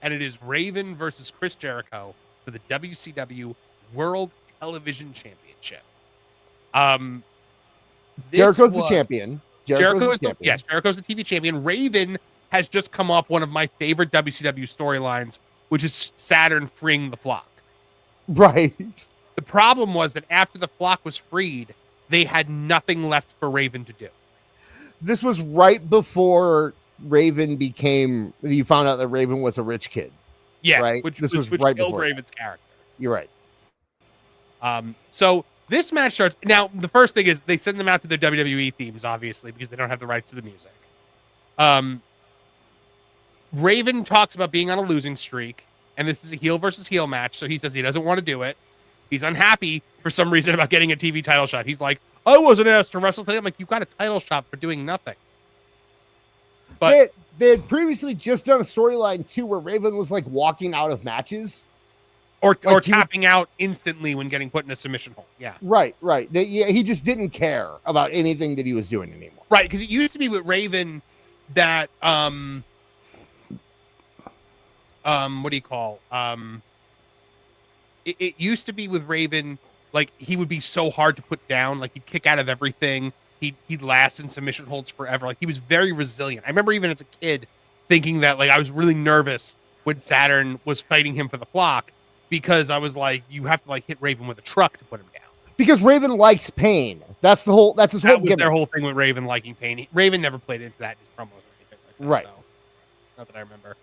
and it is Raven versus Chris Jericho for the WCW World Television Championship. Jericho's the champion. Jericho's the TV champion. Raven has just come off one of my favorite WCW storylines, which is Saturn freeing the flock. Right. The problem was that after the flock was freed, they had nothing left for Raven to do. This was right before Raven you found out that Raven was a rich kid. Yeah, right? which was right killed before Raven's character. You're right. So this match starts. Now, the first thing is they send them out to their WWE themes, obviously, because they don't have the rights to the music. Raven talks about being on a losing streak, and this is a heel versus heel match, so he says he doesn't want to do it. He's unhappy for some reason about getting a TV title shot. He's like, I wasn't asked to wrestle today. I'm like, you got a title shot for doing nothing. But they had previously just done a storyline too where Raven was like walking out of matches. Or tapping out instantly when getting put in a submission hold. Yeah. Right. He just didn't care about anything that he was doing anymore. Right, because it used to be with Raven that what do you call? It used to be with Raven, like he would be so hard to put down, like he'd kick out of everything. He'd last in submission holds forever. Like he was very resilient. I remember even as a kid thinking that like I was really nervous when Saturn was fighting him for the flock. Because I was like, you have to like hit Raven with a truck to put him down. Because Raven likes pain. That's his whole gimmick. Their whole thing with Raven liking pain. Raven never played into that in his promos or anything like that. Right. So, not that I remember.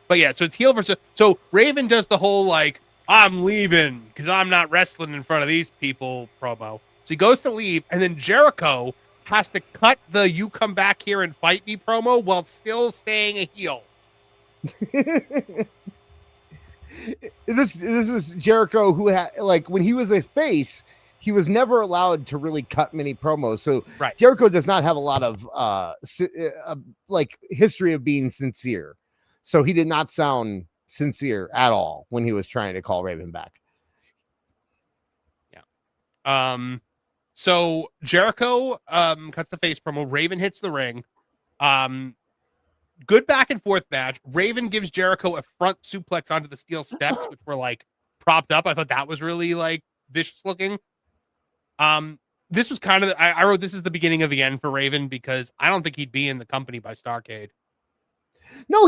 But yeah, so it's heel versus. So Raven does the whole like, I'm leaving because I'm not wrestling in front of these people promo. So he goes to leave, and then Jericho has to cut the "you come back here and fight me" promo while still staying a heel. This is Jericho who had like when he was a face, he was never allowed to really cut many promos. So right. Jericho does not have a lot of like history of being sincere. So he did not sound sincere at all when he was trying to call Raven back. Yeah. So Jericho cuts the face promo. Raven hits the ring. Good back and forth match. Raven gives Jericho a front suplex onto the steel steps, which were like propped up. I thought that was really like vicious looking. This was kind of I wrote this is the beginning of the end for Raven because I don't think he'd be in the company by Starrcade. No,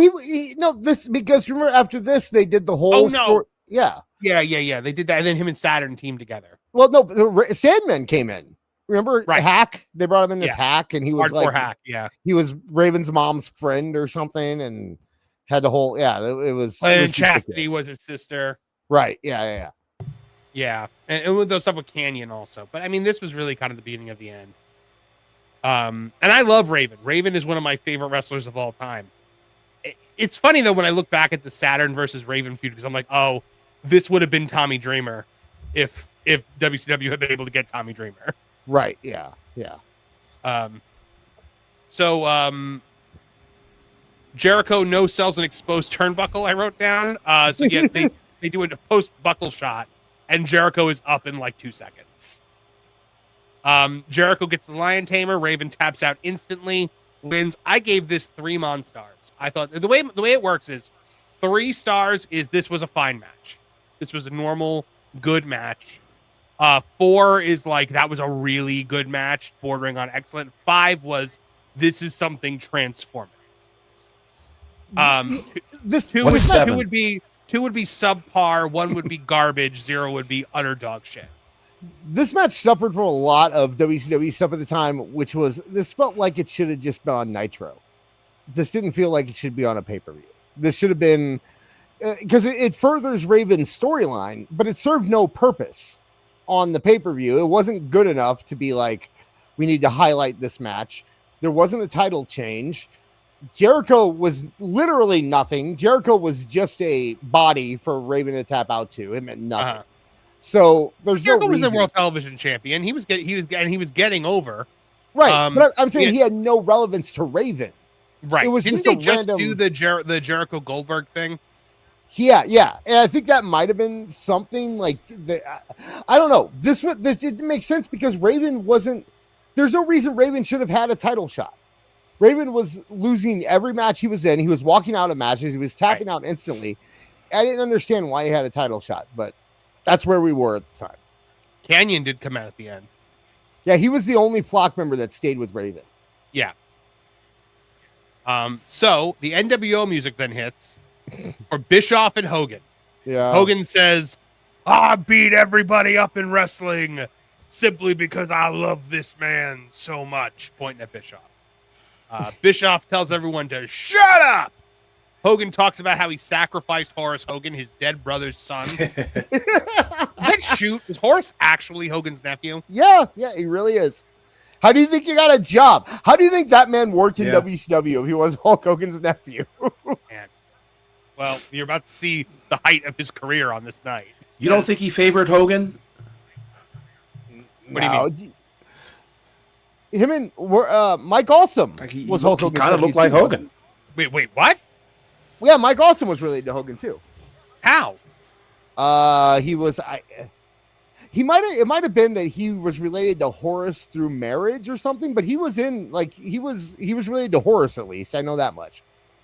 this because remember after this they did the whole. Oh no, yeah. They did that, and then him and Saturn teamed together. Well, no, Sandman came in. Remember Hack? They brought him in as Hack, and he was hardcore like Hack. Yeah, he was Raven's mom's friend or something, and had the whole. Yeah, it was. And Chastity was his sister. Right. Yeah. And with those stuff with Canyon also. But I mean, this was really kind of the beginning of the end. And I love Raven. Raven is one of my favorite wrestlers of all time. It's funny though when I look back at the Saturn versus Raven feud because I'm like, oh, this would have been Tommy Dreamer if WCW had been able to get Tommy Dreamer. Right. Yeah. So Jericho no sells an exposed turnbuckle. I wrote down. So yeah, they do a post buckle shot, and Jericho is up in like 2 seconds. Jericho gets the Lion Tamer. Raven taps out instantly, wins. I gave this 3 Monstars. I thought the way it works is 3 stars is this was a fine match. This was a normal good match. 4 is like that was a really good match, bordering on excellent. 5 was this is something transformative. Two would be subpar, 1 would be garbage, 0 would be utter dog shit. This match suffered from a lot of WCW stuff at the time, which was this felt like it should have just been on Nitro. This didn't feel like it should be on a pay-per-view. This should have been because it furthers Raven's storyline, but it served no purpose on the pay-per-view. It wasn't good enough to be like, we need to highlight this match. There wasn't a title change. Jericho was literally nothing. Jericho was just a body for Raven to tap out to. It meant nothing. So there's Jericho no reason. was the world television champion. He was getting over. Right, but I'm saying he had no relevance to Raven. Right. It was Didn't just they a just random... do the Jericho Goldberg thing? Yeah, and I think that might have been something like I don't know. This didn't make sense because Raven wasn't. There's no reason Raven should have had a title shot. Raven was losing every match he was in. He was walking out of matches. He was tapping out instantly. I didn't understand why he had a title shot, but that's where we were at the time. Canyon did come out at the end. Yeah, he was the only flock member that stayed with Raven. Yeah. So the NWO music then hits for Bischoff and Hogan. Yeah. Hogan says, I beat everybody up in wrestling simply because I love this man so much, pointing at Bischoff. Bischoff tells everyone to shut up. Hogan talks about how he sacrificed Horace Hogan, his dead brother's son. Is that shoot? Is Horace actually Hogan's nephew? Yeah, he really is. How do you think you got a job? How do you think that man worked in WCW if he was Hulk Hogan's nephew? Man. Well, you're about to see the height of his career on this night. You don't think he favored Hogan? What do you mean? Him and Mike Awesome was Hulk Hogan. He kind of looked like Hogan. Wait, what? Yeah, Mike Awesome was related to Hogan too. How? He was. It might have been that he was related to Horace through marriage or something, but he was related to Horace, at least. I know that much.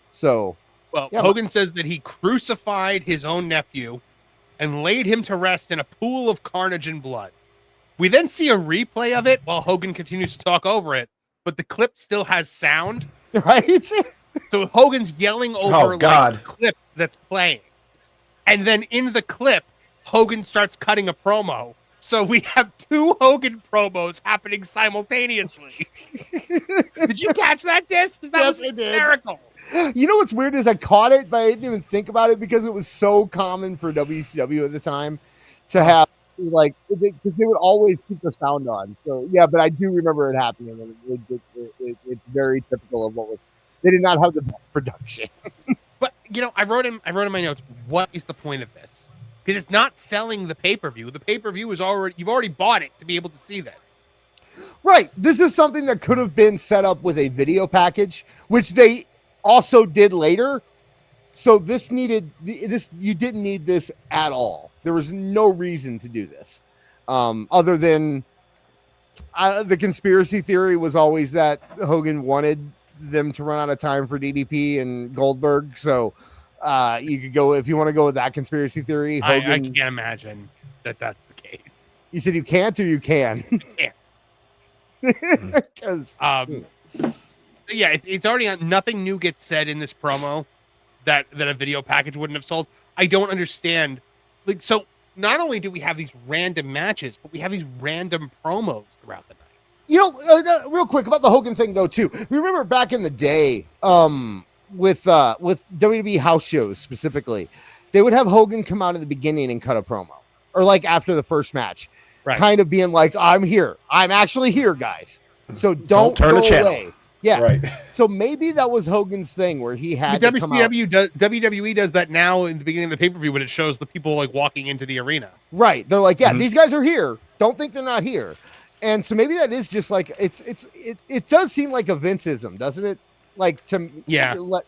So, well, Hogan says that he crucified his own nephew and laid him to rest in a pool of carnage and blood. We then see a replay of it while Hogan continues to talk over it, but the clip still has sound. Right? So Hogan's yelling over the clip that's playing. And then in the clip, Hogan starts cutting a promo. So we have two Hogan promos happening simultaneously. Did you catch that, Disc? That was hysterical. You know what's weird is I caught it, but I didn't even think about it because it was so common for WCW at the time to have, like, because they would always keep the sound on. So, yeah, but I do remember it happening. And it's very typical of what was. They did not have the best production. But, I wrote in my notes, what is the point of this? Because it's not selling the pay-per-view. The pay-per-view is you've already bought it to be able to see this. Right. This is something that could have been set up with a video package, which they also did later. So you didn't need this at all. There was no reason to do this. Other than the conspiracy theory was always that Hogan wanted them to run out of time for DDP and Goldberg. So you could go, if you want to go with that conspiracy theory. Hogan, I can't imagine that that's the case. You said you can't or you can? I can't. Because it's already on. Nothing new gets said in this promo that a video package wouldn't have sold. I don't understand. Like, so not only do we have these random matches, but we have these random promos throughout the night. Real quick about the Hogan thing though too. Remember back in the day, with WWE house shows specifically, they would have Hogan come out at the beginning and cut a promo, or like after the first match, right, kind of being like, "I'm here. I'm actually here, guys. So don't turn the channel away." Yeah, right. So maybe that was Hogan's thing where he had to come out. WWE does that now in the beginning of the pay-per-view when it shows the people like walking into the arena. Right. They're like, these guys are here. Don't think they're not here. And so maybe that is just like it does seem like a Vinceism, doesn't it? Like to let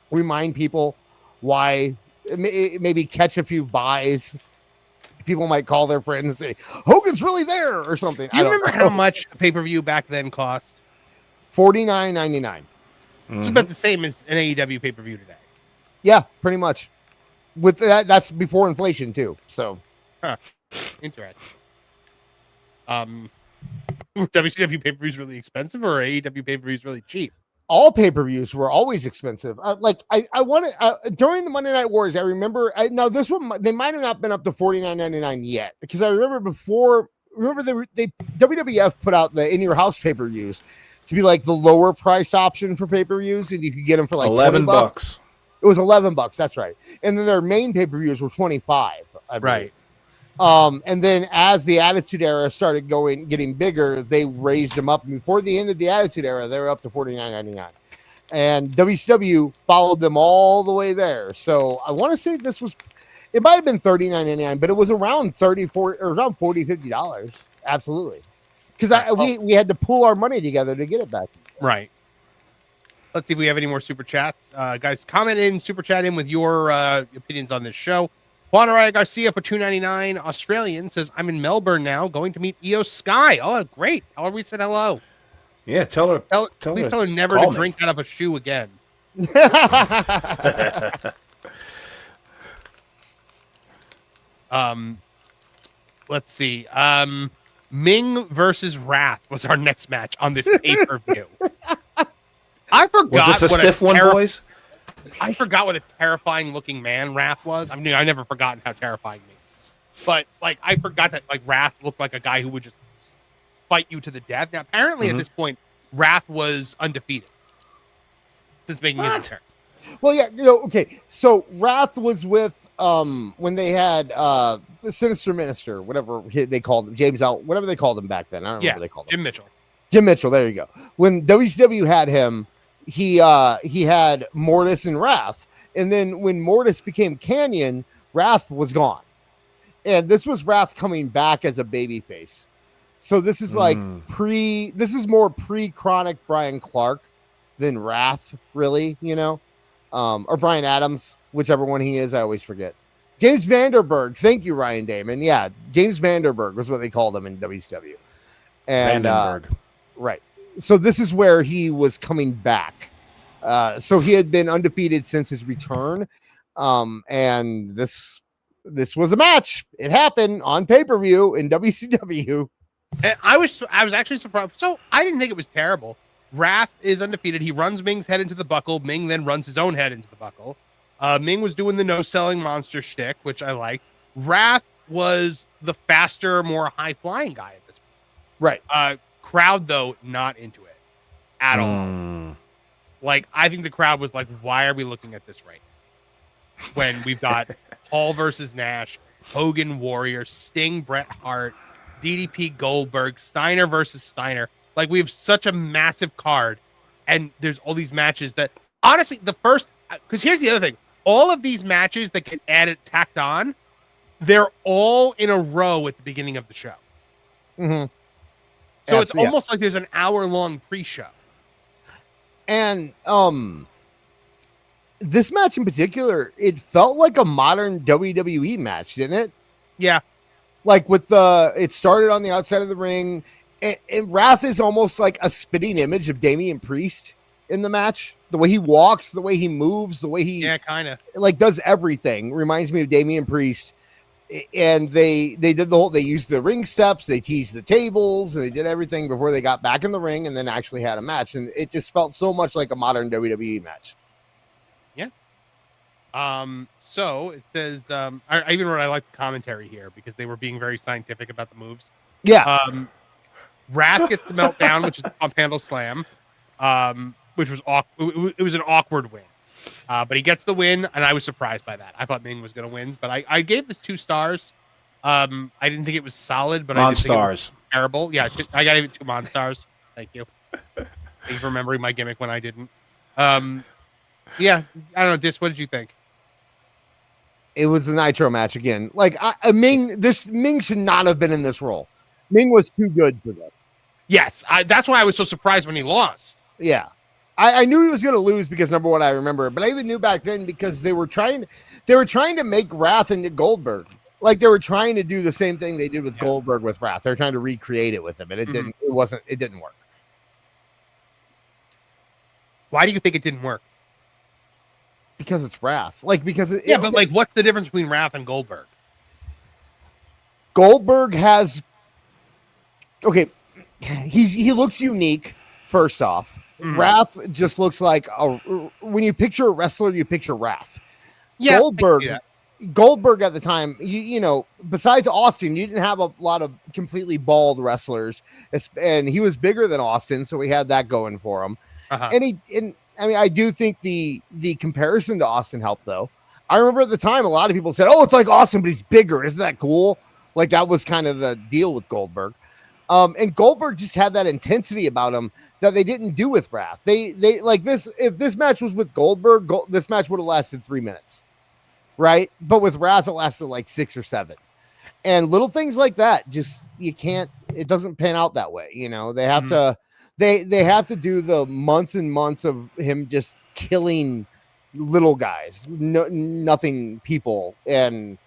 remind people why, maybe catch a few buys. People might call their friends and say Hogan's really there or something. Do you remember how much a pay-per-view back then cost? $49.99. It's about the same as an AEW pay-per-view today. Yeah, pretty much. With that's before inflation too. So, interesting. WCW pay-per-views really expensive, or AEW pay-per-views really cheap? All pay-per-views were always expensive. I wanted during the Monday Night Wars. I remember now this one they might have not been up to $49.99 yet, because I remember before. Remember they WWF put out the In Your House pay-per-views to be like the lower price option for pay-per-views, and you could get them for like $11. It was $11. That's right. And then their main pay-per-views were $25. Right. And then as the Attitude Era started getting bigger, they raised them up. And before the end of the Attitude Era, they were up to $49.99. And WCW followed them all the way there. So I want to say it might have been $39.99, but it was around $40, $50. Absolutely. Because we had to pool our money together to get it back. Right. Let's see if we have any more super chats. Guys, comment in, super chat in with your opinions on this show. Juan Araya Garcia for $2.99 Australian says, I'm in Melbourne now, going to meet Io Sky. Oh, great. Tell her we said hello. Yeah, tell her never to drink out of a shoe again. Let's see. Ming versus Wrath was our next match on this pay-per-view. I forgot. Was this a stiff one, boys? I forgot what a terrifying looking man Wrath was. I mean, I've never forgotten how terrifying he was. But like, I forgot that like Wrath looked like a guy who would just fight you to the death. Now, apparently at this point, Wrath was undefeated since making his return. Well, yeah, okay. So Wrath was with when they had the Sinister Minister, whatever they called him, James Out, whatever they called him back then. I don't remember what they called him. Jim Mitchell. Jim Mitchell. There you go. When WCW had him, he had Mortis and Wrath, and then when Mortis became Canyon, Wrath was gone, and this was Wrath coming back as a babyface. So this is like this is more pre-Chronic Brian Clark than Wrath, really, or Brian Adams, whichever one he is. I always forget. James Vanderberg. Thank you, Ryan Damon. Yeah, James Vanderberg was what they called him in WCW. And Vandenberg. Right. So this is where he was coming back. So he had been undefeated since his return. And this was a match. It happened on pay-per-view in WCW. And I was actually surprised. So I didn't think it was terrible. Wrath is undefeated. He runs Ming's head into the buckle. Ming then runs his own head into the buckle. Ming was doing the no-selling monster shtick, which I liked. Wrath was the faster, more high-flying guy at this point. Right. Crowd, though, not into it at all. Like, I think the crowd was like, why are we looking at this right now? When we've got Hall versus Nash, Hogan Warrior, Sting, Bret Hart, DDP Goldberg, Steiner versus Steiner. Like, we have such a massive card, and there's all these matches that, honestly, because here's the other thing. All of these matches that get tacked on, they're all in a row at the beginning of the show. Mm-hmm. So it's almost like there's an hour-long pre-show. And this match in particular, it felt like a modern WWE match, didn't it? Yeah. Like it started on the outside of the ring, and Wrath is almost like a spitting image of Damian Priest in the match. The way he walks, the way he moves, the way he kind of like does everything reminds me of Damian Priest. And they did they used the ring steps, they teased the tables, and they did everything before they got back in the ring and then actually had a match. And it just felt so much like a modern WWE match. Yeah. So it says, I even wrote, I like the commentary here because they were being very scientific about the moves. Yeah. Wrath gets the meltdown, which is the pump handle slam, which was it was an awkward win. But he gets the win, and I was surprised by that. I thought Ming was going to win, but I gave this 2 stars. I didn't think it was solid, but I didn't think it was terrible. Yeah, I got it 2 Monstars. Thank you. Thank you for remembering my gimmick when I didn't. Yeah, I don't know, Dis, what did you think? It was a Nitro match again. Like Ming should not have been in this role. Ming was too good for that. Yes, that's why I was so surprised when he lost. Yeah. I knew he was going to lose because, number one, I remember it, but I even knew back then because they were trying to make Wrath into Goldberg. Like they were trying to do the same thing they did with Goldberg with Wrath. They're trying to recreate it with him, and it didn't work. Why do you think it didn't work? Because it's Wrath. Like but like what's the difference between Wrath and Goldberg? Goldberg has he looks unique first off. Wrath just looks like when you picture a wrestler, you picture Wrath. Yeah, Goldberg at the time, you know, besides Austin, you didn't have a lot of completely bald wrestlers, and he was bigger than Austin, so he had that going for him. And I do think the comparison to Austin helped, though. I remember at the time, a lot of people said, "Oh, it's like Austin, but he's bigger. Isn't that cool?" Like that was kind of the deal with Goldberg. And Goldberg just had that intensity about him that they didn't do with Wrath. They like this. If this match was with Goldberg, this match would have lasted 3 minutes, right? But with Wrath, it lasted like 6 or 7. And little things like that, just you can't. It doesn't pan out that way. You know, they have to. They have to do the months and months of him just killing little guys, nothing people, and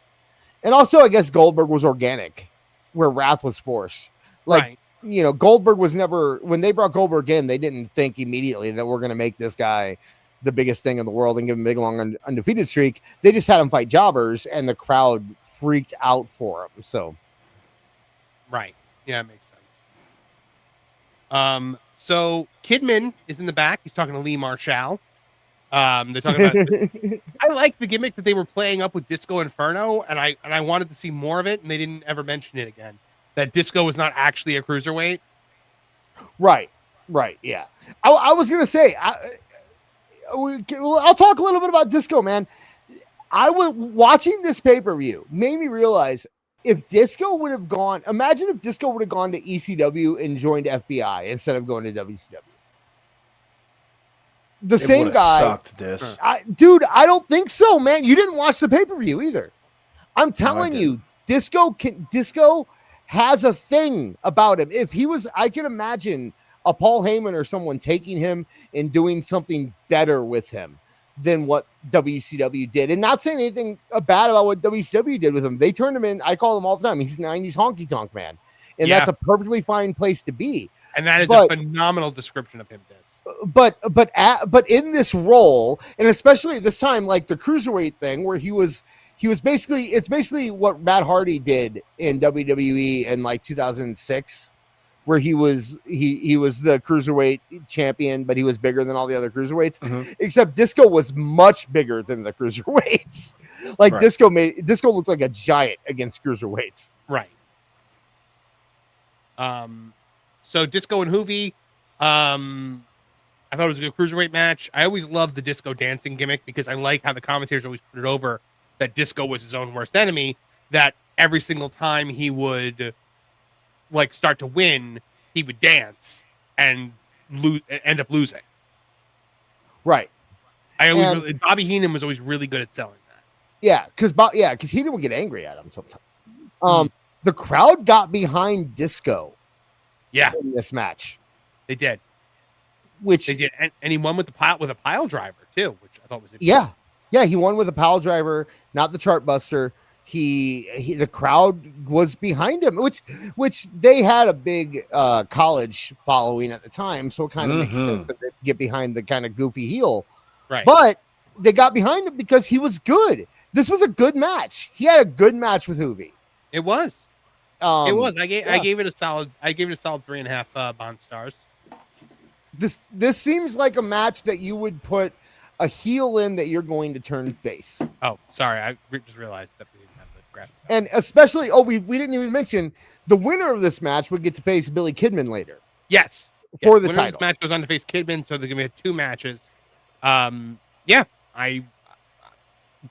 also I guess Goldberg was organic, where Wrath was forced. Like, you know, Goldberg was never, when they brought Goldberg in, they didn't think immediately that we're going to make this guy the biggest thing in the world and give him a big, long, undefeated streak. They just had him fight jobbers, and the crowd freaked out for him. So, right. Yeah, it makes sense. So Kidman is in the back. He's talking to Lee Marshall. They're talking about, I like the gimmick that they were playing up with Disco Inferno, and I wanted to see more of it, and they didn't ever mention it again. That Disco was not actually a cruiserweight. Right. Yeah. I was going to say, I'll talk a little bit about Disco, man. I was watching this pay-per-view, made me realize if Disco would have gone, imagine if Disco would have gone to ECW and joined FBI instead of going to WCW. The same guy. Sucked this. Dude, I don't think so, man. You didn't watch the pay-per-view either. I'm telling you, Disco has a thing about him. If he was, I can imagine a Paul Heyman or someone taking him and doing something better with him than what WCW did. And not saying anything bad about what WCW did with him. They turned him in. I call him all the time. He's 90s honky tonk man. And that's a perfectly fine place to be. And that is a phenomenal description of him, Des. But in this role, and especially this time, like the Cruiserweight thing where he was basically, it's basically what Matt Hardy did in WWE in like 2006, where he was the Cruiserweight champion, but he was bigger than all the other Cruiserweights, except Disco was much bigger than the Cruiserweights. Like Disco looked like a giant against Cruiserweights. Right. So Disco and Hoovy, I thought it was a good Cruiserweight match. I always loved the Disco dancing gimmick because I like how the commentators always put it over that Disco was his own worst enemy, that every single time he would like start to win, he would dance and end up losing. Right. Bobby Heenan was always really good at selling that. Yeah, because Heenan would get angry at him sometimes. The crowd got behind Disco. Yeah. In this match. They did. Which they did, and he won with a pile driver too, which I thought was interesting. Yeah, he won with a pile driver, not the chart buster. The crowd was behind him, which they had a big college following at the time, so it kind of makes sense that they get behind the kind of goofy heel. Right. But they got behind him because he was good. This was a good match. He had a good match with Hoovy. It was. It was. I gave it a solid 3.5 Bond stars. This seems like a match that you would put a heel in that you're going to turn face. Oh, sorry. I just realized that we didn't have the graphic. And especially, we didn't even mention the winner of this match would get to face Billy Kidman later. Yes. For the winner title. Of this match goes on to face Kidman, so they're going to have 2 matches.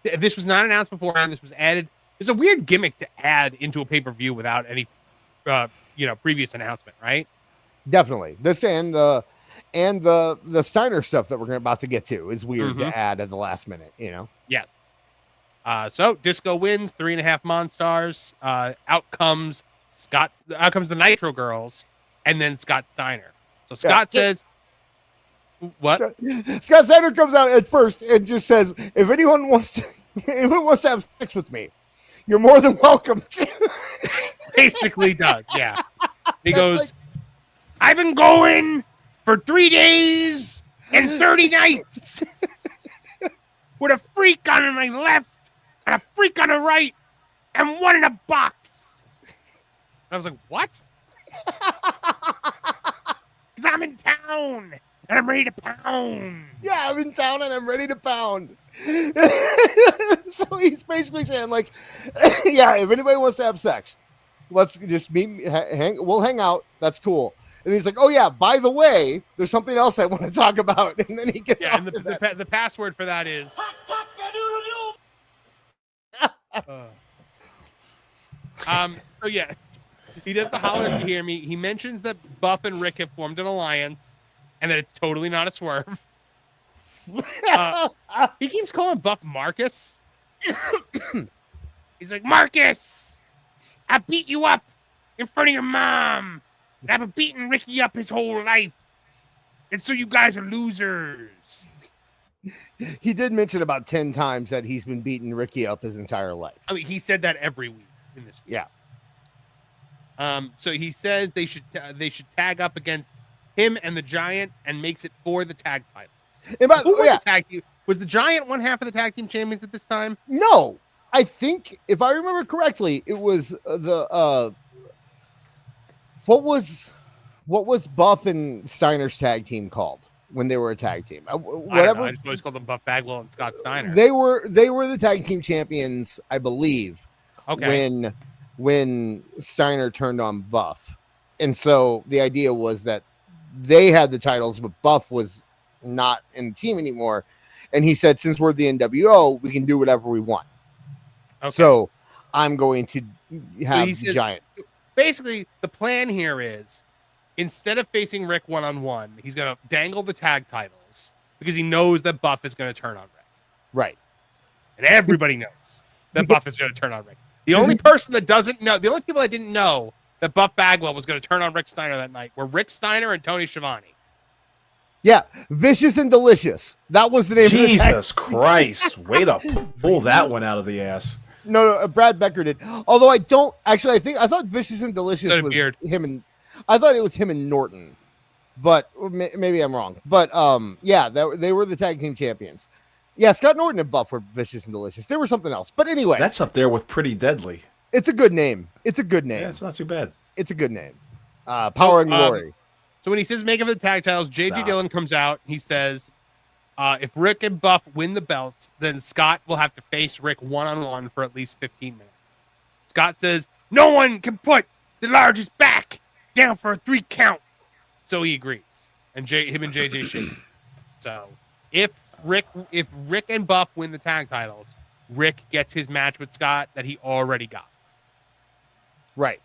This was not announced beforehand. This was added. It's a weird gimmick to add into a pay-per-view without any, previous announcement, right? Definitely. This and the Steiner stuff that we're about to get to is weird to add at the last minute, Yes. So Disco wins 3.5 Monstars. Out comes the Nitro Girls, and then Scott Steiner. So Scott says, "What?" Scott Steiner comes out at first and just says, "If anyone wants to have sex with me, you're more than welcome to." Basically does, yeah. He goes, "I've been going for 3 days and 30 nights with a freak on my left and a freak on the right and one in a box." And I was like, "What?" Because I'm in town and I'm ready to pound. Yeah, I'm in town and I'm ready to pound. So he's basically saying, like, yeah, if anybody wants to have sex, let's just meet. We'll hang out. That's cool. And he's like, "Oh yeah, by the way, there's something else I want to talk about." And then he gets and the password for that is so yeah, he does the holler if you hear me. He mentions that Buff and Rick have formed an alliance and that it's totally not a swerve. He keeps calling Buff Marcus. He's like, "Marcus, I beat you up in front of your mom. And I've been beating Ricky up his whole life. And so you guys are losers." He did mention about 10 times that he's been beating Ricky up his entire life. I mean, he said that every week in this week. Yeah. So he says they should tag up against him and the Giant and makes it for the tag titles. The tag team? Was the Giant one half of the tag team champions at this time? No. I think, if I remember correctly, it was the what was Buff and Steiner's tag team called when they were a tag team? I just always called them Buff Bagwell and Scott Steiner. They were the tag team champions, I believe. Okay. When Steiner turned on Buff, and so the idea was that they had the titles, but Buff was not in the team anymore. And he said, since we're the NWO, we can do whatever we want. Okay. So I'm going to have he says, Giant. Basically, the plan here is instead of facing Rick one-on-one, he's going to dangle the tag titles because he knows that Buff is going to turn on Rick. Right. And everybody knows that Buff is going to turn on Rick. The only person that doesn't know, the only people that didn't know that Buff Bagwell was going to turn on Rick Steiner that night were Rick Steiner and Tony Schiavone. Yeah, Vicious and Delicious. That was the name. Jesus Christ! Way to pull that one out of the ass. No, Brad Becker did. Although I don't actually, I thought Vicious and Delicious was him and I thought it was him and Norton, but maybe I'm wrong. But yeah, they were the tag team champions. Yeah, Scott Norton and Buff were Vicious and Delicious. There was something else, but anyway, that's up there with Pretty Deadly. It's a good name. It's a good name. Yeah, it's not too bad. It's a good name. Power and Glory. So when he says make it for the tag titles, J.J. Dillon comes out. He says, if Rick and Buff win the belts, then Scott will have to face Rick one-on-one for at least 15 minutes. Scott says, no one can put the largest back down for a 3 count. So he agrees. And him and JJ shake. So if Rick and Buff win the tag titles, Rick gets his match with Scott that he already got. Right.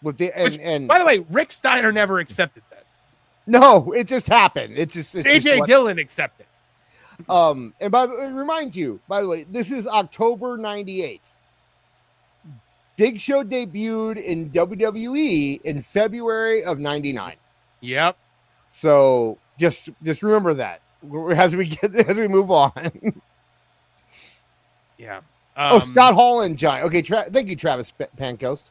With the and by the way, Rick Steiner never accepted this. No, it just happened. It's JJ Dillon accepted. And remind you, by the way, this is October 98. Big Show debuted in WWE in February of 99. Yep. So just remember that as we move on. Yeah. Scott Hall and Giant. Okay, thank you, Travis Pancoast.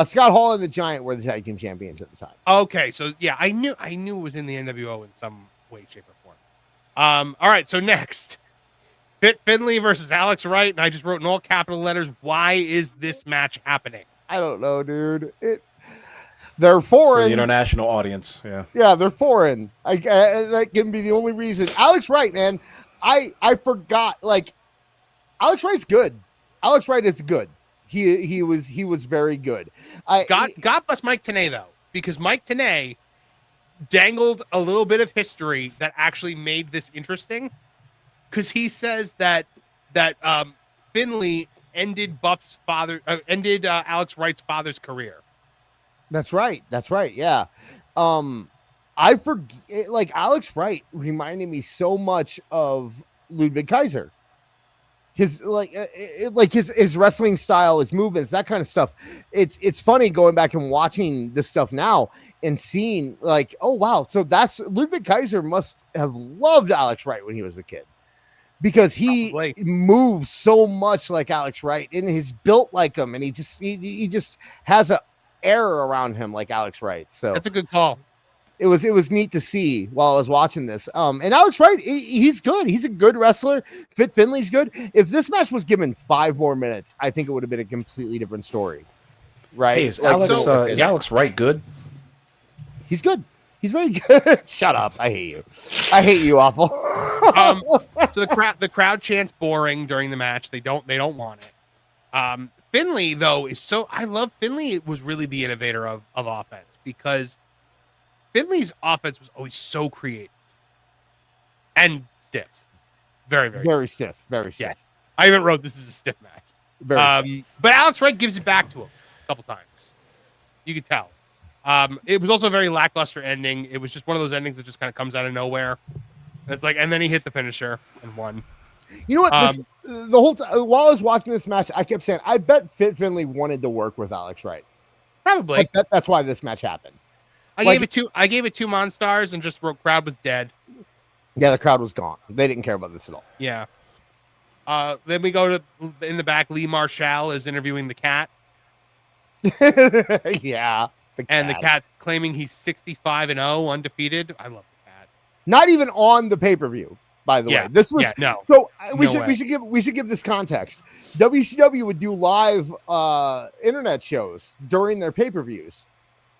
Scott Hall and the Giant were the tag team champions at the time. Okay, so yeah, I knew it was in the NWO in some way, shape, or form. All right, so next, Fit Finlay versus Alex Wright, and I just wrote in all capital letters, why is this match happening? I don't know, dude. They're foreign. For the international audience, yeah. Yeah, they're foreign. That can be the only reason. Alex Wright, man, I forgot. Like, Alex Wright's good. Alex Wright is good. He was very good. God bless Mike Tenay though, because Mike Tenay dangled a little bit of history that actually made this interesting. Because he says that Finlay ended Alex Wright's father's career. That's right. Yeah. I forget. Like Alex Wright reminded me so much of Ludwig Kaiser. His his wrestling style, his movements, that kind of stuff. It's funny going back and watching this stuff now and seeing like, oh wow, so that's Ludwig Kaiser must have loved Alex Wright when he was a kid because he moves so much like Alex Wright and he's built like him and he just has a air around him like Alex Wright. So that's a good call. It was neat to see while I was watching this. And Alex Wright, he's good. He's a good wrestler. Fit Finley's good. If this match was given 5 more minutes, I think it would have been a completely different story. Right? Hey, is Alex Wright good? He's good. He's very good. Shut up. I hate you, Awful. So the crowd chants boring during the match. They don't want it. Finley, though, I love Finley. It was really the innovator of offense because Finley's offense was always so creative and stiff. Very, very, very stiff. Very stiff. Yeah. I even wrote this is a stiff match. Very but Alex Wright gives it back to him a couple times. You could tell. It was also a very lackluster ending. It was just one of those endings that just kind of comes out of nowhere. And it's like, and then he hit the finisher and won. You know what? The whole time while I was watching this match, I kept saying, I bet Fit Finley wanted to work with Alex Wright. Probably. That's why this match happened. I gave it 2 Monstars and just wrote crowd was dead. Yeah, the crowd was gone. They didn't care about this at all. Yeah. Then we go to in the back. Lee Marshall is interviewing the cat. Yeah. And the cat claiming he's 65-0 undefeated. I love the cat. Not even on the pay-per-view, by the way. This was no. So we should give this context. WCW would do live internet shows during their pay-per-views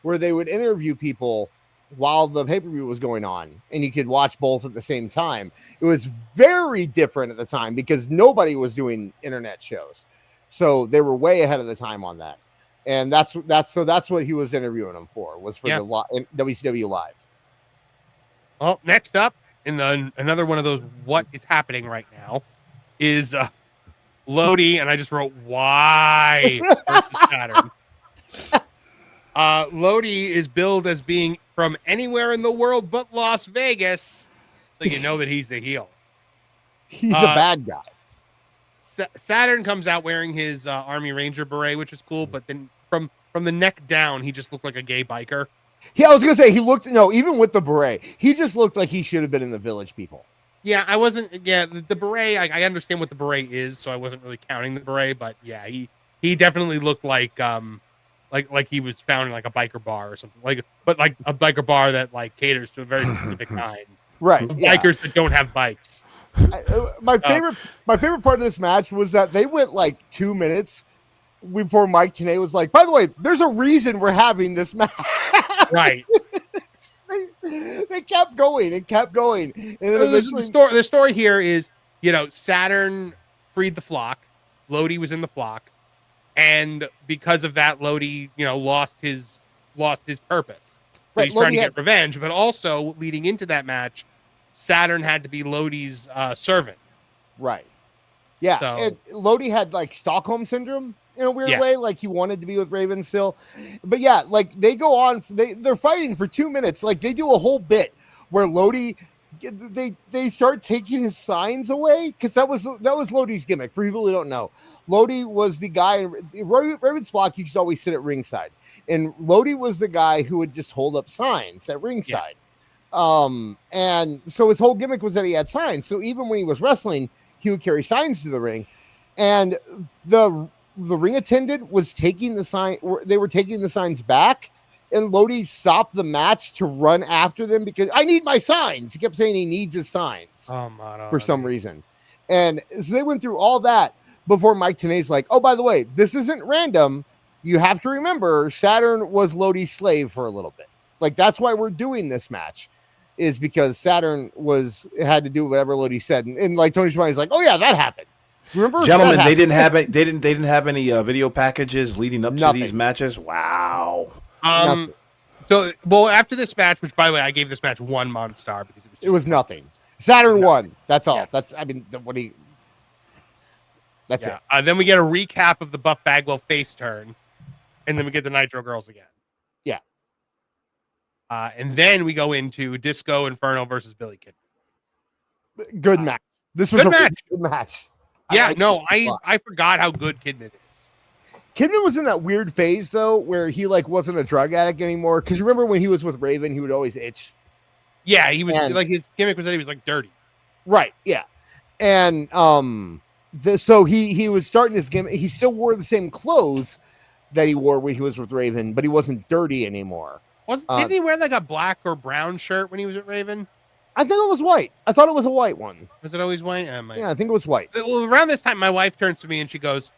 where they would interview people while the pay-per-view was going on and you could watch both at the same time. It was very different at the time because nobody was doing internet shows. So they were way ahead of the time on that. And that's what he was interviewing them for, was for the WCW Live. Well, next up in another one of those what is happening right now is Lodi, and I just wrote why versus Saturn. Lodi is billed as being from anywhere in the world but Las Vegas, so you know that he's a heel. He's a bad guy. Saturn comes out wearing his Army Ranger beret, which is cool, but then from the neck down, he just looked like a gay biker. Yeah, I was gonna say even with the beret, he just looked like he should have been in the Village People. Yeah, I wasn't. Yeah, the beret. I understand what the beret is, so I wasn't really counting the beret. But yeah, he definitely looked like he was found in like a biker bar or something. But like a biker bar that like caters to a very specific kind. Right. Bikers that don't have bikes. My favorite part of this match was that they went like 2 minutes before Mike Tenay was like, by the way, there's a reason we're having this match. Right. They kept going and kept going. And then the story here is, Saturn freed the flock. Lodi was in the flock. And because of that, Lodi, lost his purpose. So he's trying to get revenge. But also, leading into that match, Saturn had to be Lodi's servant. Right. Yeah. So, and Lodi had like Stockholm syndrome in a weird way. Like he wanted to be with Raven still. But yeah, like they go on, they're fighting for 2 minutes. Like they do a whole bit where Lodi, they start taking his signs away. Cause that was Lodi's gimmick for people who don't know. Lodi was the guy in Raven's flock. He used to always sit at ringside, and Lodi was the guy who would just hold up signs at ringside. And so his whole gimmick was that he had signs. So even when he was wrestling, he would carry signs to the ring, and the ring attendant was taking the sign. They were taking the signs back, and Lodi stopped the match to run after them because I need my signs. He kept saying he needs his signs for some reason. And so they went through all that before Mike Tenay's like, oh, by the way, this isn't random. You have to remember Saturn was Lodi's slave for a little bit. Like, that's why we're doing this match, is because Saturn had to do whatever Lodi said. And like Tony Schiavone's like, oh yeah, that happened. Remember, gentlemen, they didn't have any video packages leading up to these matches. Wow. So, well, after this match, which by the way, I gave this match 1 Monstar because it was nothing. Saturn won. That's all. Yeah. That's it. Then we get a recap of the Buff Bagwell face turn, and then we get the Nitro Girls again. Yeah. And then we go into Disco Inferno versus Billy Kidman. Good match. This was good match. Yeah, I forgot how good Kidman is. Kidman was in that weird phase though, where he like wasn't a drug addict anymore. Because remember when he was with Raven, he would always itch. Yeah, he was like his gimmick was that he was like dirty. Right. Yeah. And so he was starting his gimmick. He still wore the same clothes that he wore when he was with Raven, but he wasn't dirty anymore. Didn't he wear like a black or brown shirt when he was at Raven? I think it was white. I thought it was a white one. Was it always white? Yeah, I think it was white. Well, around this time, my wife turns to me and she goes,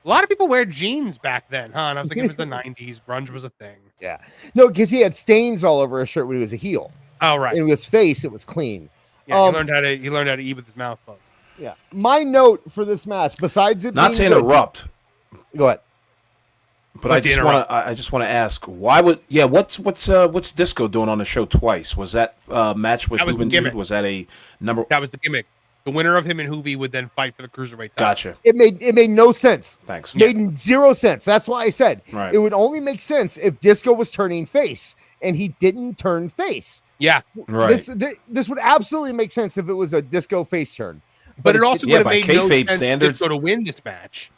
a lot of people wear jeans back then, huh? And I was like, it was the 90s. Grunge was a thing. Yeah. No, because he had stains all over his shirt when he was a heel. Oh, right. And his face, it was clean. Yeah, he learned how to eat with his mouth closed. Yeah. My note for this match, besides it not being to interrupt. Go ahead. But I just want to ask, why would what's Disco doing on the show twice? Was that match with Hoovy? Was that a number? That was the gimmick. The winner of him and Hoovy would then fight for the Cruiserweight title. Gotcha. It made no sense. Thanks. Made zero sense. That's why I said it would only make sense if Disco was turning face, and he didn't turn face. Yeah. Right. This would absolutely make sense if it was a Disco face turn. But it also would have made no sense standards. for Disco to win this match.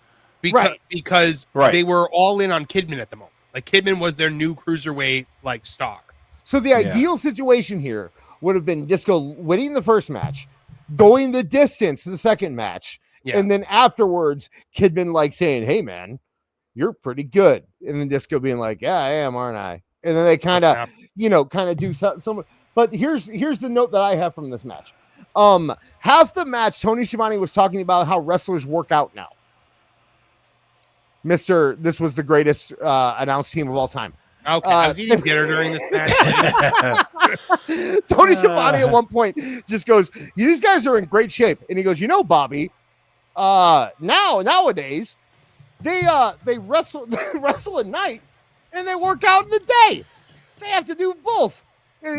Because they were all in on Kidman at the moment. Like Kidman was their new Cruiserweight star. So the ideal situation here would have been Disco winning the first match, going the distance the second match, and then afterwards Kidman saying, "Hey man, you're pretty good," and then Disco being like, "Yeah, I am, aren't I?" And then they kind of do some. But here's the note that I have from this match. Half the match, Tony Schiavone was talking about how wrestlers work out now. This was the greatest announced team of all time. Okay, I was eating dinner during this match. Tony Schiavone at one point just goes, "These guys are in great shape," and he goes, "Bobby, nowadays they wrestle at night and they work out in the day. They have to do both."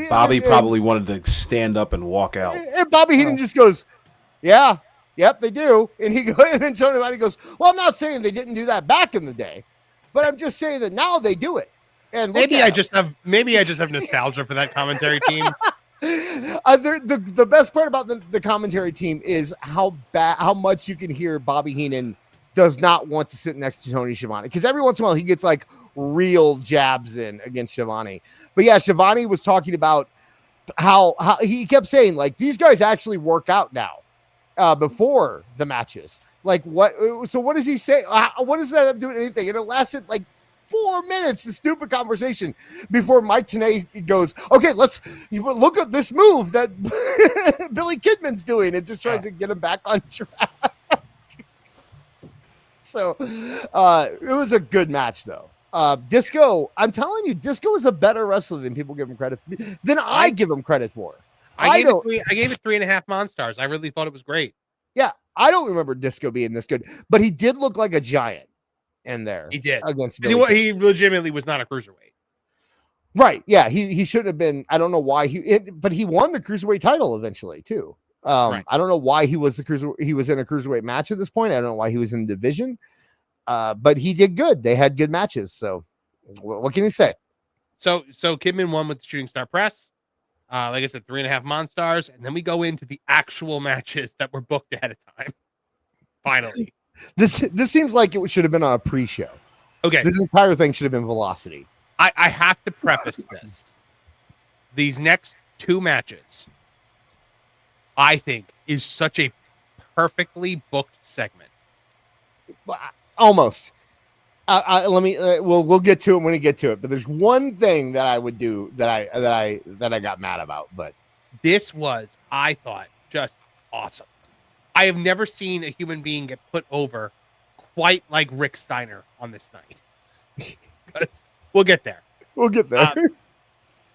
Bobby probably wanted to stand up and walk out. And Bobby Heenan just goes, yeah, yep, they do. And and then Tony Schiavone goes, well, I'm not saying they didn't do that back in the day, but I'm just saying that now they do it. And maybe I just have nostalgia for that commentary team. The best part about the commentary team is how much you can hear Bobby Heenan does not want to sit next to Tony Schiavone, because every once in a while he gets like real jabs in against Schiavone. But yeah, Schiavone was talking about how he kept saying like these guys actually work out now before the matches. Like what? So what does he say? What does that have to do with anything? And it lasted like 4 minutes, the stupid conversation, before Mike Tenay goes, okay, let's look at this move that Billy Kidman's doing, and just tries to get him back on track. So it was a good match, though. Disco, I'm telling you, Disco is a better wrestler than people give him credit than I give him credit for. I gave it 3.5 Monstars. I really thought it was great. Yeah, I don't remember Disco being this good, but he did look like a giant in there. He did against he legitimately was not a cruiserweight. Right. Yeah, he shouldn't have been. I don't know why but he won the cruiserweight title eventually too. Right. I don't know why he was he was in a cruiserweight match at this point. I don't know why he was in the division. But he did good. They had good matches. So what can you say? So Kidman won with the shooting star press. Like I said, 3.5 Monstars, and then we go into the actual matches that were booked ahead of time. Finally. This seems like it should have been on a pre-show. Okay. This entire thing should have been Velocity. I have to preface this. These next 2 matches, I think, is such a perfectly booked segment. Almost. Let me. We'll get to it when we get to it. But there's one thing that I would do that I got mad about. But this was, I thought, just awesome. I have never seen a human being get put over quite like Rick Steiner on this night. We'll get there.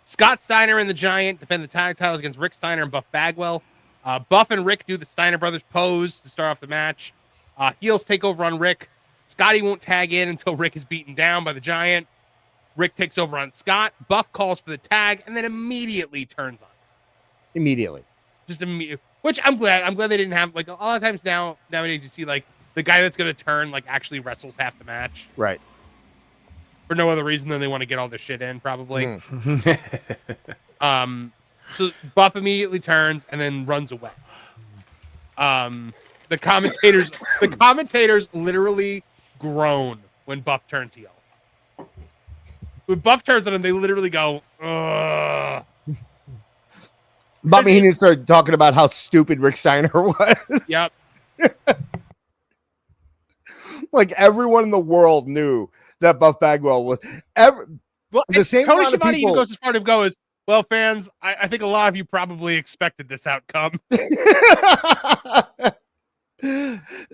Scott Steiner and the Giant defend the tag titles against Rick Steiner and Buff Bagwell. Buff and Rick do the Steiner brothers pose to start off the match. Heels take over on Rick. Scotty won't tag in until Rick is beaten down by the Giant. Rick takes over on Scott. Buff calls for the tag and then immediately turns on him. Immediately. Just immediately. Which I'm glad they didn't have, like, a lot of times nowadays you see like the guy that's going to turn like actually wrestles half the match. Right. For no other reason than they want to get all this shit in, probably. So Buff immediately turns and then runs away. The commentators literally groan when Buff turns heel. When Buff turns on him, they literally go, ugh. Bobby Heenan started talking about how stupid Rick Steiner was. Yep. Like everyone in the world knew that Buff Bagwell was the same. Tony Schiavone even goes as far to go as, well, fans, I think a lot of you probably expected this outcome.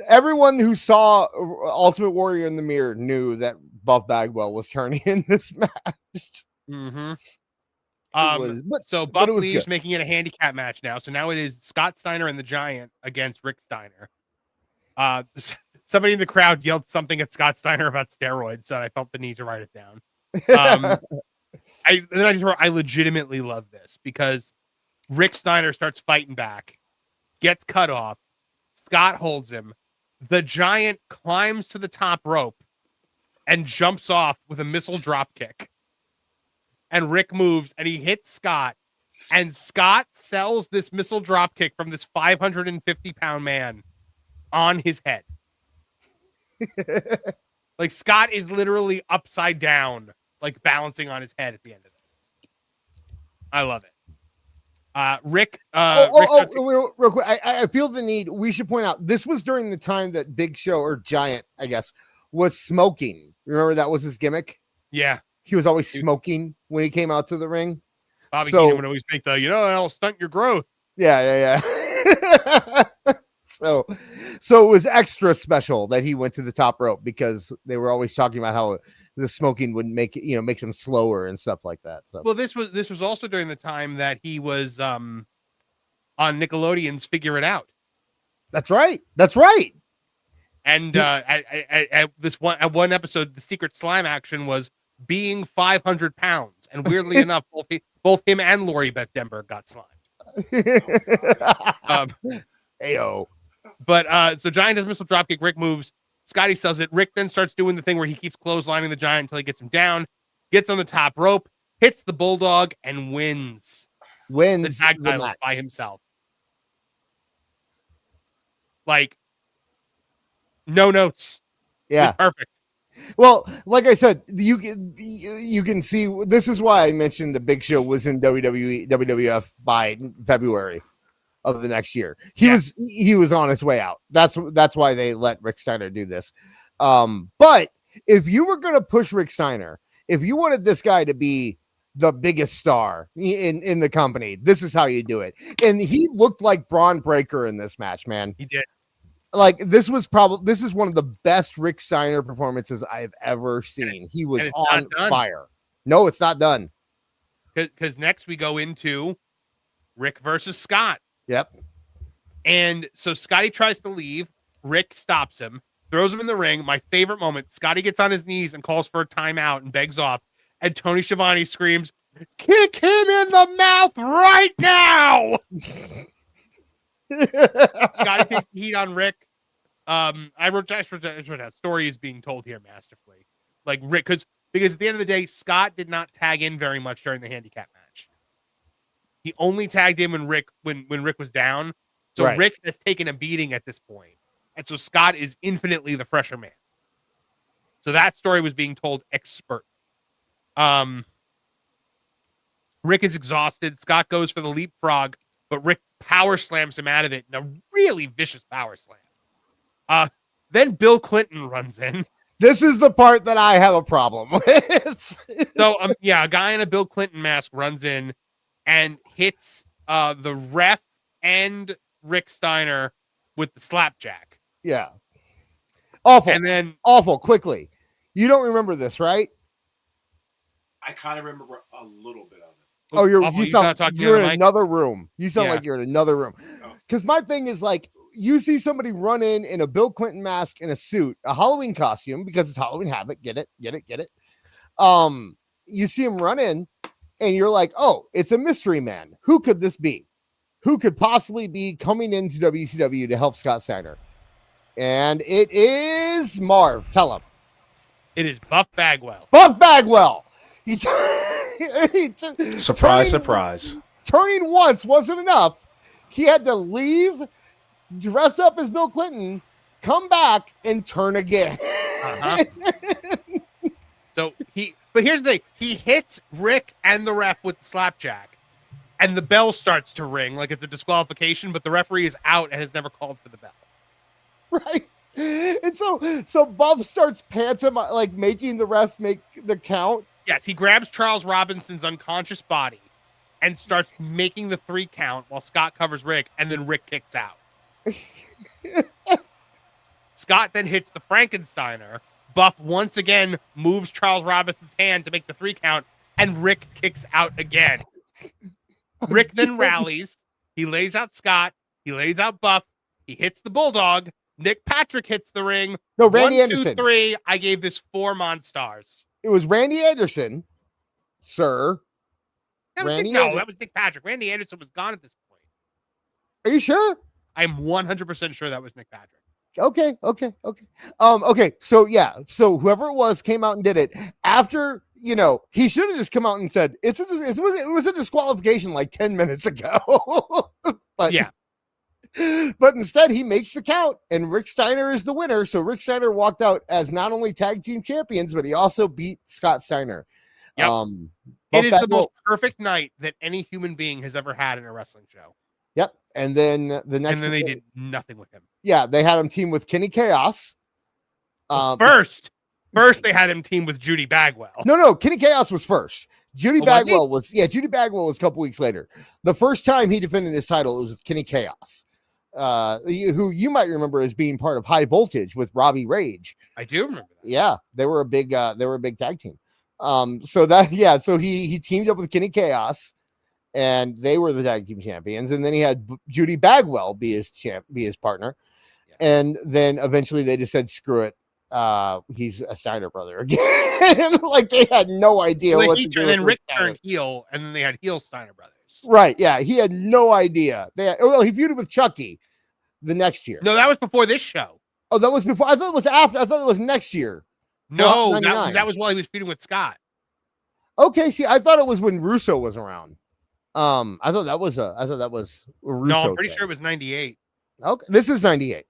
Everyone who saw Ultimate Warrior in the mirror knew that Buff Bagwell was turning in this match. Mm-hmm. So Buff leaves, good, making it a handicap match now. So now it is Scott Steiner and the Giant against Rick Steiner. Somebody in the crowd yelled something at Scott Steiner about steroids, so I felt the need to write it down. I legitimately love this because Rick Steiner starts fighting back, gets cut off. Scott holds him. The Giant climbs to the top rope and jumps off with a missile drop kick. And Rick moves and he hits Scott. And Scott sells this missile drop kick from this 550-pound man on his head. Like Scott is literally upside down, like balancing on his head at the end of this. I love it. Rick. Real quick. I feel the need. We should point out this was during the time that Big Show or Giant, I guess, was smoking. Remember that was his gimmick? Yeah. He was always smoking when he came out to the ring. Bobby Heenan would always make the, that'll stunt your growth. Yeah. So it was extra special that he went to the top rope because they were always talking about how the smoking would make him slower and stuff like that. So, well, this was also during the time that he was on Nickelodeon's Figure It Out. That's right. And at one episode, the secret slime action was being 500 pounds. And weirdly enough, both him and Lori Beth Denberg got slimed. Ayo. But so Giant does missile dropkick. Rick moves. Scotty sells it. Rick then starts doing the thing where he keeps clotheslining the Giant until he gets him down, gets on the top rope, hits the Bulldog, and wins the tag title by himself. Like, no notes. Yeah. It's perfect. Well, like I said, you can see, this is why I mentioned the Big Show was in WWF by February of the next year. He was on his way out. That's why they let Rick Steiner do this. But if you were going to push Rick Steiner, if you wanted this guy to be the biggest star in the company, this is how you do it. And he looked like Braun Breaker in this match, man. He did. Like, this is one of the best Rick Steiner performances I've ever seen. He was on fire. No, it's not done. Because next we go into Rick versus Scott. Yep. And so Scotty tries to leave. Rick stops him, throws him in the ring. My favorite moment, Scotty gets on his knees and calls for a timeout and begs off. And Tony Schiavone screams, "Kick him in the mouth right now!" Scotty takes the heat on Rick. I wrote that story is being told here masterfully. Like Rick, because at the end of the day, Scott did not tag in very much during the handicap match. He only tagged in when Rick was down. So right. Rick has taken a beating at this point. And so Scott is infinitely the fresher man. So that story was being told expert. Rick is exhausted. Scott goes for the leapfrog, but Rick power slams him out of it in a really vicious power slam. Then Bill Clinton runs in. This is the part that I have a problem with. So, a guy in a Bill Clinton mask runs in and hits the ref and Rick Steiner with the slapjack. Yeah. Awful. And then awful. Quickly. You don't remember this, right? I kind of remember a little bit of it. Oh, you're in another room. You sound like you're in another room. Because my thing is, like, you see somebody run in a Bill Clinton mask and a suit, a Halloween costume, because it's Halloween Havoc. Get it. You see him run in and you're like, oh, it's a mystery man. Who could this be? Who could possibly be coming into WCW to help Scott Steiner? And it is Marv. Tell him. It is Buff Bagwell. Buff Bagwell. Surprise. Turning once wasn't enough. He had to leave, dress up as Bill Clinton, come back, and turn again. But here's the thing. He hits Rick and the ref with the slapjack, and the bell starts to ring like it's a disqualification, but the referee is out and has never called for the bell. Right. And so Buff starts pantomiming, like making the ref make the count. Yes, he grabs Charles Robinson's unconscious body and starts making the 3 count while Scott covers Rick, and then Rick kicks out. Scott then hits the Frankensteiner. Buff once again moves Charles Robinson's hand to make the 3 count, and Rick kicks out again. Rick then rallies. He lays out Scott. He lays out Buff. He hits the Bulldog. Nick Patrick hits the ring. No, Randy 1, Anderson. 2, 3. I gave this 4 Monstars. It was Randy Anderson, sir. That was Nick Patrick. Randy Anderson was gone at this point. Are you sure? I'm 100% sure that was Nick Patrick. Okay. So whoever it was came out and did it after, he should have just come out and said it was a disqualification like 10 minutes ago. But instead he makes the count and Rick Steiner is the winner. So Rick Steiner walked out as not only tag team champions, but he also beat Scott Steiner. Yep. It is the most perfect night that any human being has ever had in a wrestling show. Yep. And then they did nothing with him. Yeah, they had him team with Kenny Chaos. First they had him team with Judy Bagwell. No, Kenny Chaos was first. Judy Bagwell was a couple weeks later. The first time he defended his title, it was with Kenny Chaos. Who you might remember as being part of High Voltage with Robbie Rage. I do remember that. Yeah, they were a big tag team. So he teamed up with Kenny Chaos, and they were the tag team champions. And then he had Judy Bagwell be his partner. Yeah. And then eventually they just said, screw it. he's a Steiner brother again. Like they had no idea Well, what to do. And then with Rick Steiner. turned heel, and then they had heel Steiner brothers. Right? Yeah, he had no idea. Well, he feuded with Chucky the next year. No, that was before this show. Oh, that was before. I thought it was after. I thought it was next year. No, that was while he was feuding with Scott. Okay, see, I thought it was when Russo was around. I thought that was Russo. No, I'm pretty sure it was 98. Okay, this is 98.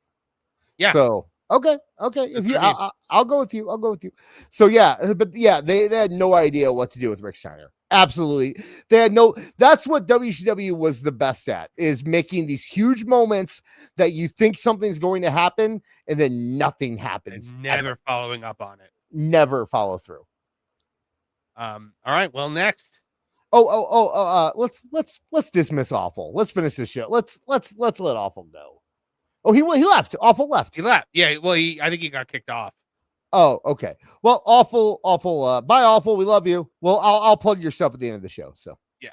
Yeah. So okay. If you, I'll go with you. I'll go with you. So yeah, but yeah, they had no idea what to do with Rick Steiner. Absolutely, they had no. That's what WCW was the best at, is making these huge moments that you think something's going to happen, and then nothing happens. And never following up on it. Never follow through. All right. Well, next. Let's dismiss Awful. Let's finish this show. Let's let Awful go. Oh, he left. Awful left. He left. Yeah. Well, I think he got kicked off. Oh, okay. Well, Awful. Bye, Awful. We love you. Well, I'll plug your stuff at the end of the show. So yeah.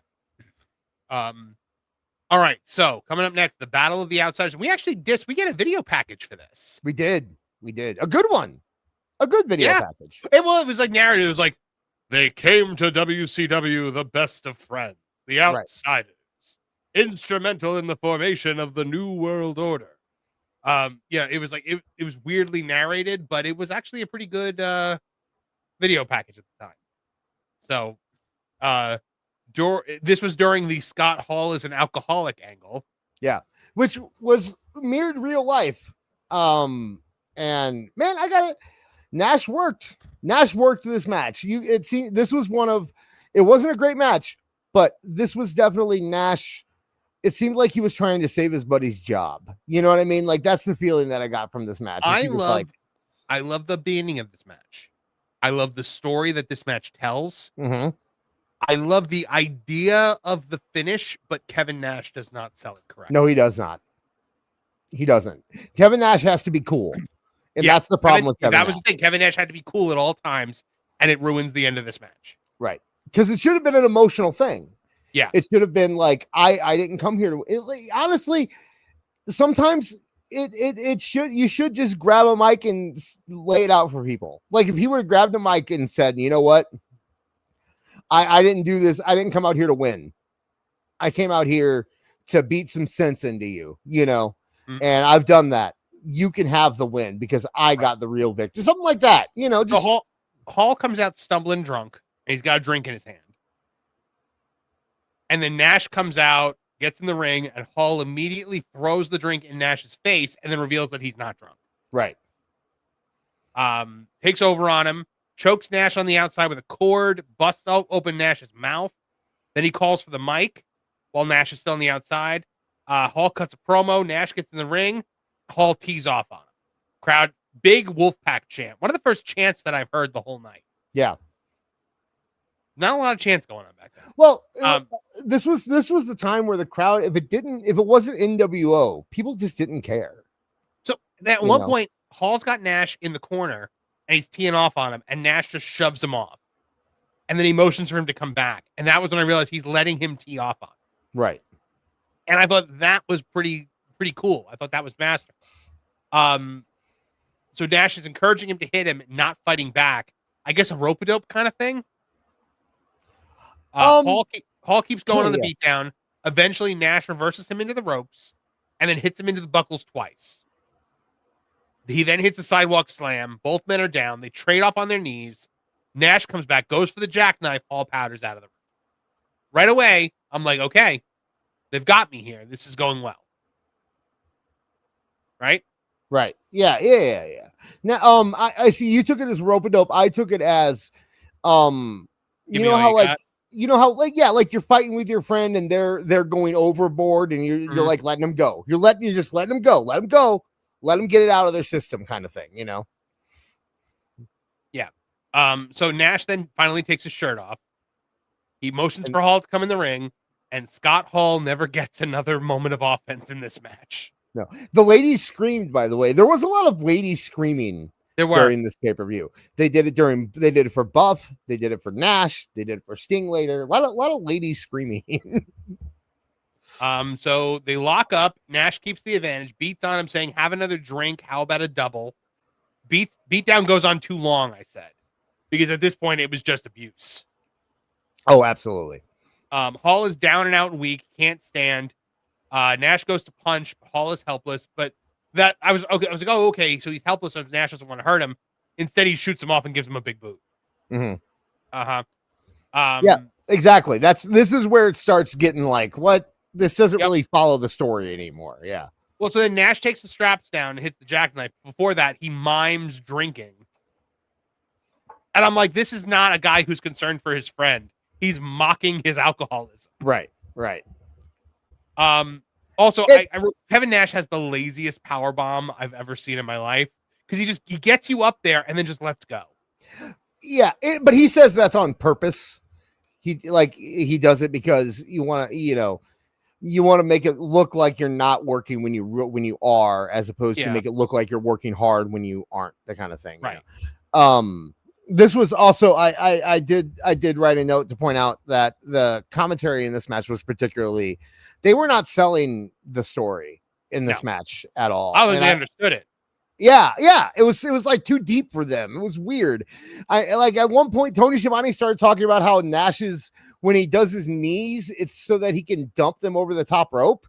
All right. So coming up next, the Battle of the Outsiders. We actually we get a video package for this. We did a good one, a good video package. It was like narrative. It was like, they came to WCW, the best of friends, the Outsiders, instrumental in the formation of the New World Order. It was like it was weirdly narrated, but it was actually a pretty good video package at the time. So, this was during the Scott Hall is an alcoholic angle. Yeah, which was mirrored real life. And man, I got it. Nash worked this match. This was it wasn't a great match, but this was definitely Nash. It seemed like he was trying to save his buddy's job. You know what I mean? Like that's the feeling that I got from this match. I love the beginning of this match. I love the story that this match tells. Mm-hmm. I love the idea of the finish, but Kevin Nash does not sell it correctly. No, he does not. He doesn't. Kevin Nash has to be cool. And that's the problem with Kevin Nash. That was the thing. Kevin Nash had to be cool at all times, and it ruins the end of this match. Right. Because it should have been an emotional thing. Yeah. It should have been like, I didn't come here honestly, sometimes you should just grab a mic and lay it out for people. Like if he would have grabbed a mic and said, you know what? I didn't do this. I didn't come out here to win. I came out here to beat some sense into you, and I've done that. You can have the win because I got the real victory. Something like that, just Hall comes out stumbling drunk and he's got a drink in his hand. And then Nash comes out, gets in the ring, and Hall immediately throws the drink in Nash's face and then reveals that he's not drunk. Right. Takes over on him, chokes Nash on the outside with a cord, busts open Nash's mouth. Then he calls for the mic while Nash is still on the outside. Hall cuts a promo. Nash gets in the ring. Hall tees off on him. Crowd, big Wolfpack chant. One of the first chants that I've heard the whole night. Yeah. Not a lot of chants going on back then. Well, this was the time where the crowd, if it wasn't NWO, people just didn't care. So at one point, Hall's got Nash in the corner and he's teeing off on him, and Nash just shoves him off. And then he motions for him to come back. And that was when I realized he's letting him tee off on him. Right. And I thought that was pretty cool. I thought that was masterful. So Nash is encouraging him to hit him, not fighting back. I guess a rope-a-dope kind of thing. Hall keeps going on the beatdown. Eventually, Nash reverses him into the ropes and then hits him into the buckles twice. He then hits a sidewalk slam. Both men are down. They trade off on their knees. Nash comes back, goes for the jackknife. Hall powders out of the ring. Right away, I'm like, okay, they've got me here. This is going well. Right? Right. Yeah. Now, I see you took it as rope-a-dope. I took it as, like you're fighting with your friend and they're going overboard and you're like letting them go. You're just letting them go. Let them go. Let them get it out of their system, kind of thing. Yeah. So Nash then finally takes his shirt off. He motions for Hall to come in the ring, and Scott Hall never gets another moment of offense in this match. No, the ladies screamed. By the way, there was a lot of ladies screaming. During this pay-per-view. They did it for Buff, they did it for Nash, they did it for Sting later. A lot of ladies screaming. So they lock up. Nash keeps the advantage, beats on him, saying, have another drink. How about a double? beatdown goes on too long, I said. Because at this point, it was just abuse. Oh, absolutely. Hall is down and out and weak, can't stand. Nash goes to punch. Hall is helpless, but that I was like, oh, okay, so he's helpless, so Nash doesn't want to hurt him. Instead, he shoots him off and gives him a big boot. Mm-hmm. Yeah, exactly. This is where it starts getting like, what? This doesn't really follow the story anymore. Yeah. Well, so then Nash takes the straps down and hits the jackknife. Before that, he mimes drinking. And I'm like, this is not a guy who's concerned for his friend. He's mocking his alcoholism. Right. Also, Kevin Nash has the laziest power bomb I've ever seen in my life because he gets you up there and then just lets go. Yeah, but he says that's on purpose. He does it because you want to make it look like you're not working when you are, as opposed to make it look like you're working hard when you aren't, that kind of thing. Right. This was also I did write a note to point out that the commentary in this match was particularly, they were not selling the story in this match at all. I don't think they understood it. Yeah. It was like too deep for them. It was weird. I like at one point Tony Schiavone started talking about how Nash's, when he does his knees, it's so that he can dump them over the top rope.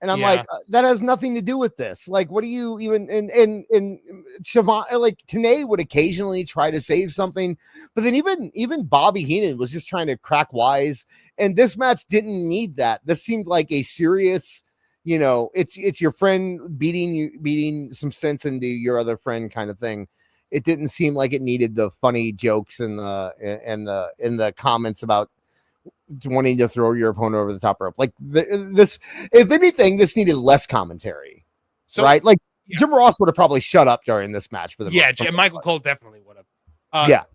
And I'm like, that has nothing to do with this. Like, what do you even, and Schiavone, like Tenay would occasionally try to save something, but then even Bobby Heenan was just trying to crack wise. And this match didn't need that. This seemed like a serious, it's your friend beating some sense into your other friend kind of thing. It didn't seem like it needed the funny jokes and the comments about wanting to throw your opponent over the top rope. Like this, if anything, this needed less commentary, right? Like Jim Ross would have probably shut up during this match for the Michael Cole definitely would have.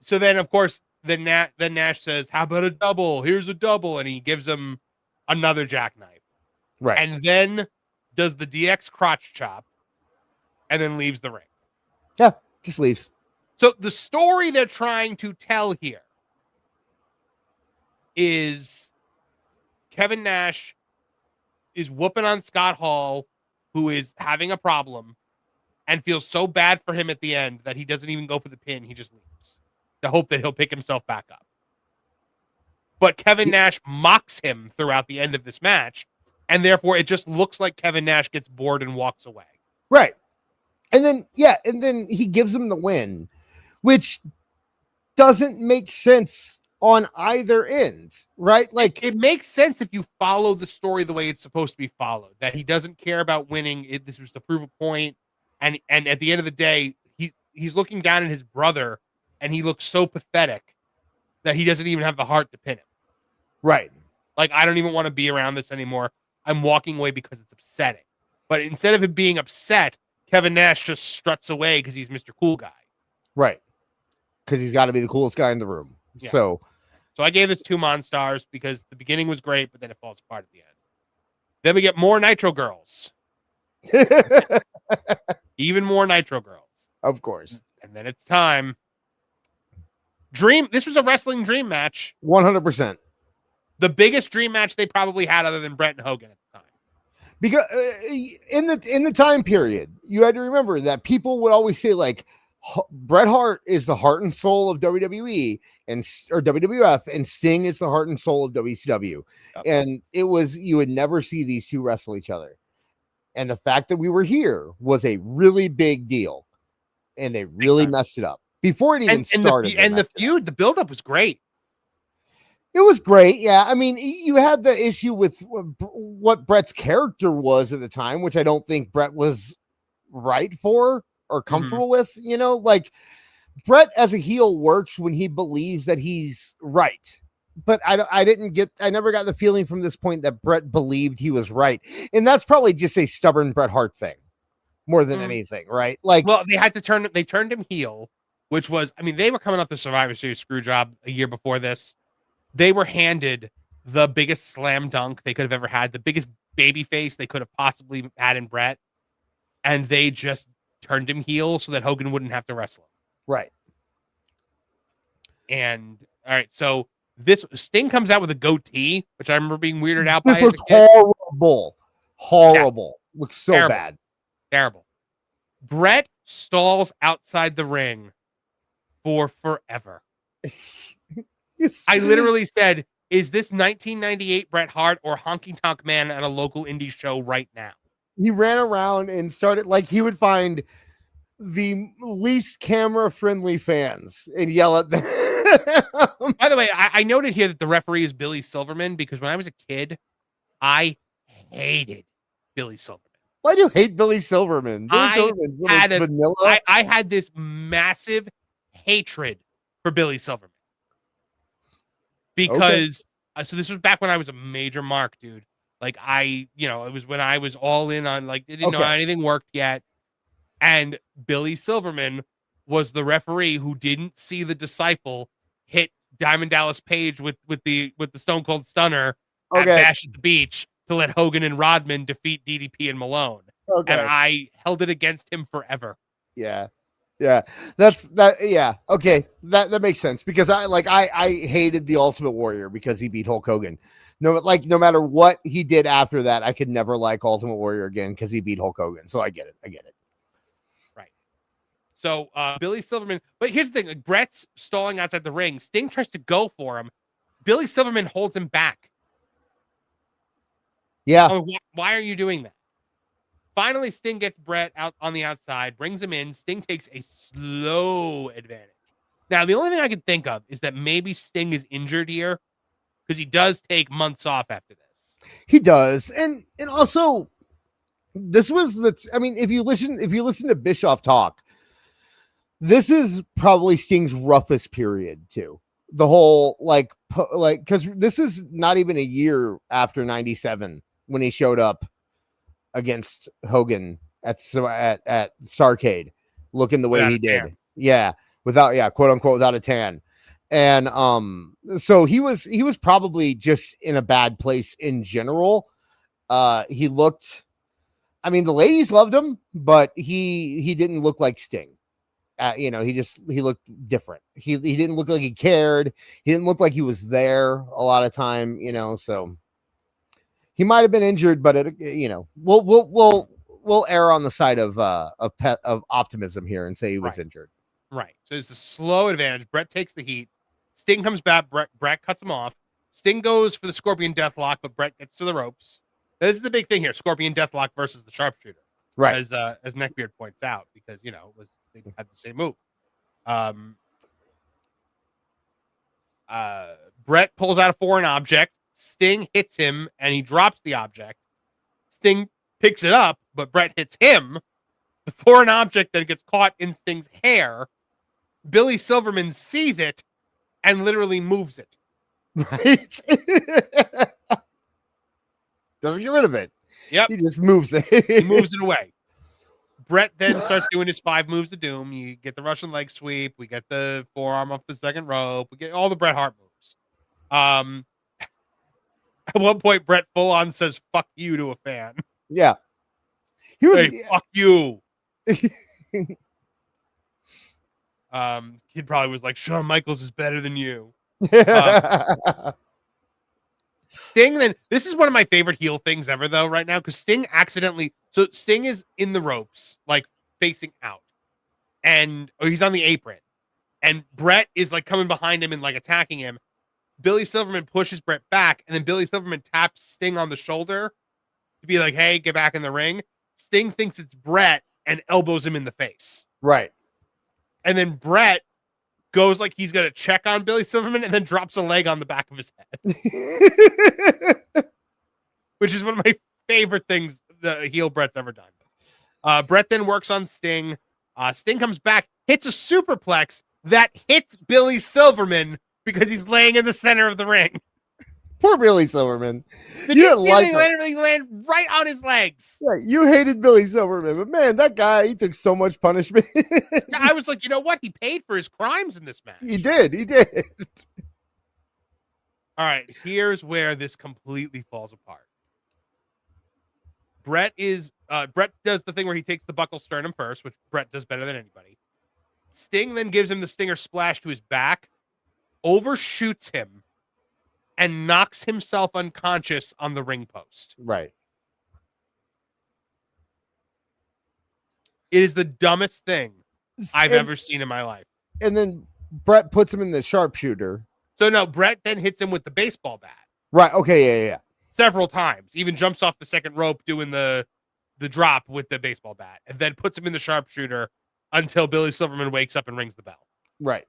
So then, of course, then Nash says, "How about a double? Here's a double," and he gives him another jackknife. Right. And then does the DX crotch chop and then leaves the ring. Yeah, just leaves. So the story they're trying to tell here is Kevin Nash is whooping on Scott Hall, who is having a problem, and feels so bad for him at the end that he doesn't even go for the pin. He just leaves to hope that he'll pick himself back up. But Kevin Nash mocks him throughout the end of this match, and therefore it just looks like Kevin Nash gets bored and walks away. Right. And then he gives him the win, which doesn't make sense on either end, right? Like, it makes sense if you follow the story the way it's supposed to be followed, that he doesn't care about winning. This was to prove a point. And at the end of the day, he's looking down at his brother, and he looks so pathetic that he doesn't even have the heart to pin him. Right. Like, I don't even want to be around this anymore. I'm walking away because it's upsetting. But instead of him being upset, Kevin Nash just struts away because he's Mr. Cool Guy. Right. Because he's got to be the coolest guy in the room. Yeah. So I gave this 2 Monstars because the beginning was great, but then it falls apart at the end. Then we get more Nitro Girls. Even more Nitro Girls. Of course. And then it's time. This was a wrestling dream match. 100%. The biggest dream match they probably had other than Bret and Hogan at the time. Because in the time period, you had to remember that people would always say, like, Bret Hart is the heart and soul of WWE or WWF, and Sting is the heart and soul of WCW. Yep. And you would never see these two wrestle each other. And the fact that we were here was a really big deal, and they really messed it up before it even started. The feud, the buildup was great. It was great. Yeah. I mean, you had the issue with what Bret's character was at the time, which I don't think Bret was right for or comfortable with, like Bret as a heel works when he believes that he's right. But I never got the feeling from this point that Bret believed he was right. And that's probably just a stubborn Bret Hart thing more than anything. Right. Like, well, they turned him heel, which was, I mean, they were coming off the Survivor Series screw job a year before this. They were handed the biggest slam dunk they could have ever had, the biggest baby face they could have possibly had in Bret. And they just turned him heel so that Hogan wouldn't have to wrestle him. Right. And all right, so this Sting comes out with a goatee, which I remember being weirded out by. This was horrible. Horrible. Yeah. Looks so bad. Terrible. Bret stalls outside the ring for forever. I literally said, is this 1998 Bret Hart or Honky Tonk Man at a local indie show right now? He ran around and started, like, he would find the least camera-friendly fans and yell at them. By the way, I noted here that the referee is Billy Silverman because when I was a kid, I hated Billy Silverman. Why do you hate Billy Silverman? Billy Silverman's vanilla. I had this massive hatred for Billy Silverman because so this was back when I was a major mark, dude. Like it was when I was all in on, like, didn't know how anything worked yet. And Billy Silverman was the referee who didn't see the Disciple hit Diamond Dallas Page with the Stone Cold Stunner at Bash at the Beach to let Hogan and Rodman defeat DDP and Malone. And I held it against him forever. Yeah. That's that. Yeah. Okay. That makes sense because I hated the Ultimate Warrior because he beat Hulk Hogan. No matter what he did after that, I could never like Ultimate Warrior again because he beat Hulk Hogan. So I get it. Right. So Billy Silverman, but here's the thing: like, Bret's stalling outside the ring. Sting tries to go for him. Billy Silverman holds him back. Yeah. Oh, why are you doing that? Finally, Sting gets Bret out on the outside, brings him in. Sting takes a slow advantage. Now, the only thing I can think of is that maybe Sting is injured here because he does take months off after this. He does, and also this was if you listen to Bischoff talk, this is probably Sting's roughest period too. The whole because this is not even a year after '97 when he showed up against Hogan at Starrcade, looking the way Without he a did. tan. Yeah, quote unquote without a tan. And so he was probably just in a bad place in general. He looked, the ladies loved him, but he didn't look like Sting. He looked different. He didn't look like he cared. He didn't look like he was there a lot of time, so he might have been injured, but we'll err on the side of optimism here and say he was injured. Right. So it's a slow advantage. Bret takes the heat. Sting comes back. Bret cuts him off. Sting goes for the Scorpion Deathlock, but Bret gets to the ropes. This is the big thing here: Scorpion Deathlock versus the Sharpshooter. Right. As Neckbeard points out, because they had the same move. Bret pulls out a foreign object. Sting hits him, and he drops the object. Sting picks it up, but Bret hits him. The foreign object then gets caught in Sting's hair. Billy Silverman sees it and literally moves it. Right. Doesn't get rid of it. Yep. He just moves it. He moves it away. Bret then starts doing his 5 moves of doom. You get the Russian leg sweep. We get the forearm off the second rope. We get all the Bret Hart moves. At one point, Bret full on says "fuck you" to a fan. Yeah. He was fuck you. Kid probably was like, Shawn Michaels is better than you. Sting, then, this is one of my favorite heel things ever, though, right now, because Sting Sting is in the ropes, like, facing out, or he's on the apron, and Bret is, like, coming behind him and, like, attacking him. Billy Silverman pushes Bret back, and then Billy Silverman taps Sting on the shoulder to be like, hey, get back in the ring. Sting thinks it's Bret and elbows him in the face. Right. And then Bret goes like he's going to check on Billy Silverman and then drops a leg on the back of his head. Which is one of my favorite things the heel Bret's ever done. Bret then works on Sting. Sting comes back, hits a superplex that hits Billy Silverman because he's laying in the center of the ring. Poor Billy Silverman. You didn't like him. Literally land right on his legs. Yeah, you hated Billy Silverman, but man, that guy, he took so much punishment. I was like, you know what? He paid for his crimes in this match. He did. All right, here's where this completely falls apart. Bret does the thing where he takes the buckle sternum first, which Bret does better than anybody. Sting then gives him the Stinger splash to his back, overshoots him, and knocks himself unconscious on the ring post. Right. It is the dumbest thing I've ever seen in my life. And then Bret puts him in the sharpshooter. So no, Bret then hits him with the baseball bat. Right. Okay. Yeah. Several times. Even jumps off the second rope doing the drop with the baseball bat, and then puts him in the sharpshooter until Billy Silverman wakes up and rings the bell. Right.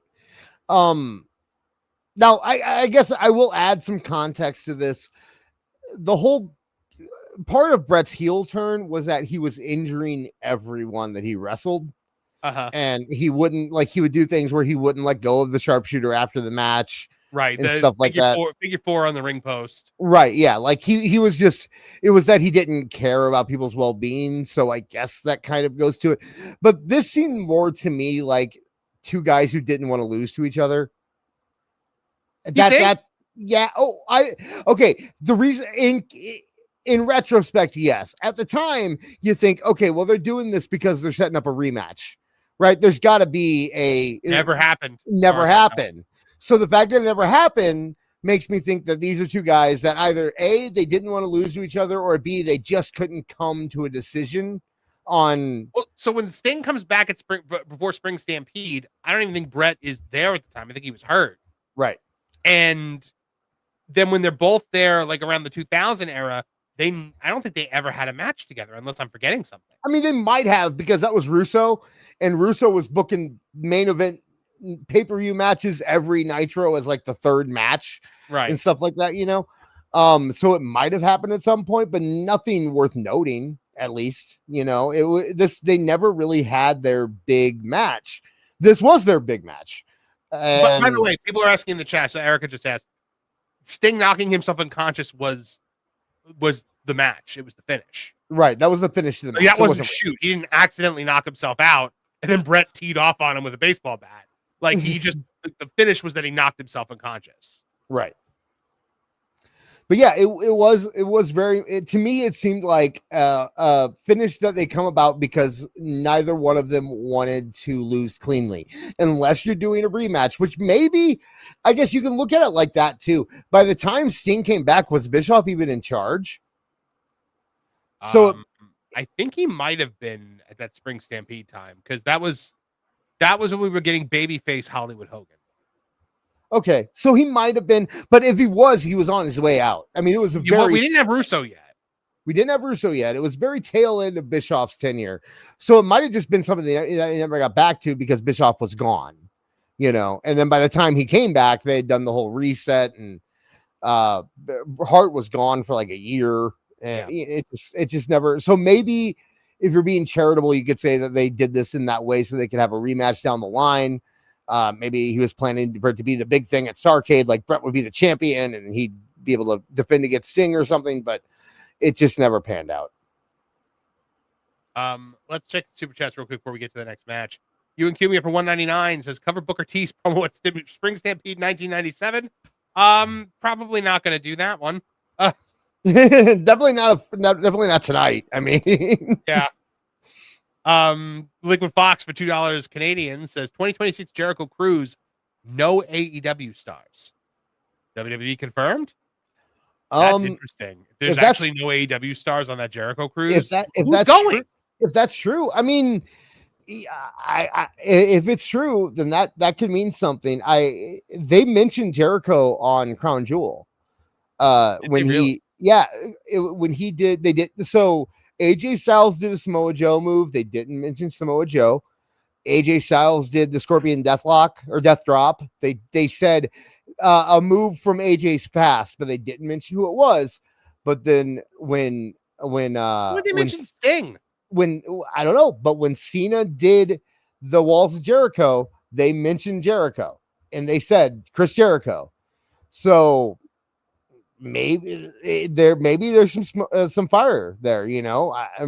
Now I guess I will add some context to this. The whole part of Bret's heel turn was that he was injuring everyone that he wrestled. And he would do things where he wouldn't let go of the sharpshooter after the match. Right. And stuff like that. Figure four on the ring post. Right. Yeah. Like he was just, it was that he didn't care about people's well-being. So I guess that kind of goes to it. But this seemed more to me like two guys who didn't want to lose to each other. Yeah. Oh, okay. The reason in retrospect, yes. At the time, you think, okay, well, they're doing this because they're setting up a rematch, right? There's got to be never happened. So the fact that it never happened makes me think that these are two guys that either A, they didn't want to lose to each other, or B, they just couldn't come to a decision on. Well, so when Sting comes back at before Spring Stampede, I don't even think Bret is there at the time. I think he was hurt. Right. And then when they're both there, like around the 2000 era, I don't think they ever had a match together, unless I'm forgetting something. I mean, they might have, because that was Russo, and Russo was booking main event pay-per-view matches every Nitro as like the third match, right, and stuff like that, so it might have happened at some point, but nothing worth noting, at least. They never really had their big match. This was their big match. But by the way, people are asking in the chat, so Erica just asked, Sting knocking himself unconscious was the match. It was the finish. Right, that was the finish to the match. That wasn't a shoot. He didn't accidentally knock himself out, and then Bret teed off on him with a baseball bat. Like, he just, the finish was that he knocked himself unconscious. Right. But yeah, it was very, to me, it seemed like a finish that they come about because neither one of them wanted to lose cleanly, unless you're doing a rematch, which maybe, I guess you can look at it like that too. By the time Sting came back, was Bischoff even in charge? So I think he might have been at that Spring Stampede time, because that was when we were getting babyface Hollywood Hogan. Okay, so he might have been, but if he was on his way out. I mean, it was we didn't have Russo yet. It was very tail end of Bischoff's tenure. So it might have just been something that he never got back to because Bischoff was gone, and then by the time he came back, they had done the whole reset, and Hart was gone for like a year, and it just never. So maybe if you're being charitable, you could say that they did this in that way so they could have a rematch down the line. Maybe he was planning for it to be the big thing at Starrcade, like Bret would be the champion and he'd be able to defend against Sting or something, but it just never panned out. Let's check the super chats real quick before we get to the next match. You and Cumia for 199 says cover Booker T's promo at Spring Stampede 1997. Probably not going to do that one. Definitely not tonight. I mean, yeah. Liquid Fox for $2 Canadian says 2026 Jericho Cruise, no AEW stars. WWE confirmed. That's interesting. There's actually no AEW stars on that Jericho Cruise. If that's true, I mean, if it's true, then that could mean something. They mentioned Jericho on Crown Jewel when he did. So AJ Styles did a Samoa Joe move. They didn't mention Samoa Joe. AJ Styles did the Scorpion Deathlock or Death Drop. They said a move from AJ's past, but they didn't mention who it was. But then when they mention Sting? When I don't know, but when Cena did the Walls of Jericho, they mentioned Jericho and they said Chris Jericho. So maybe there's some fire there, I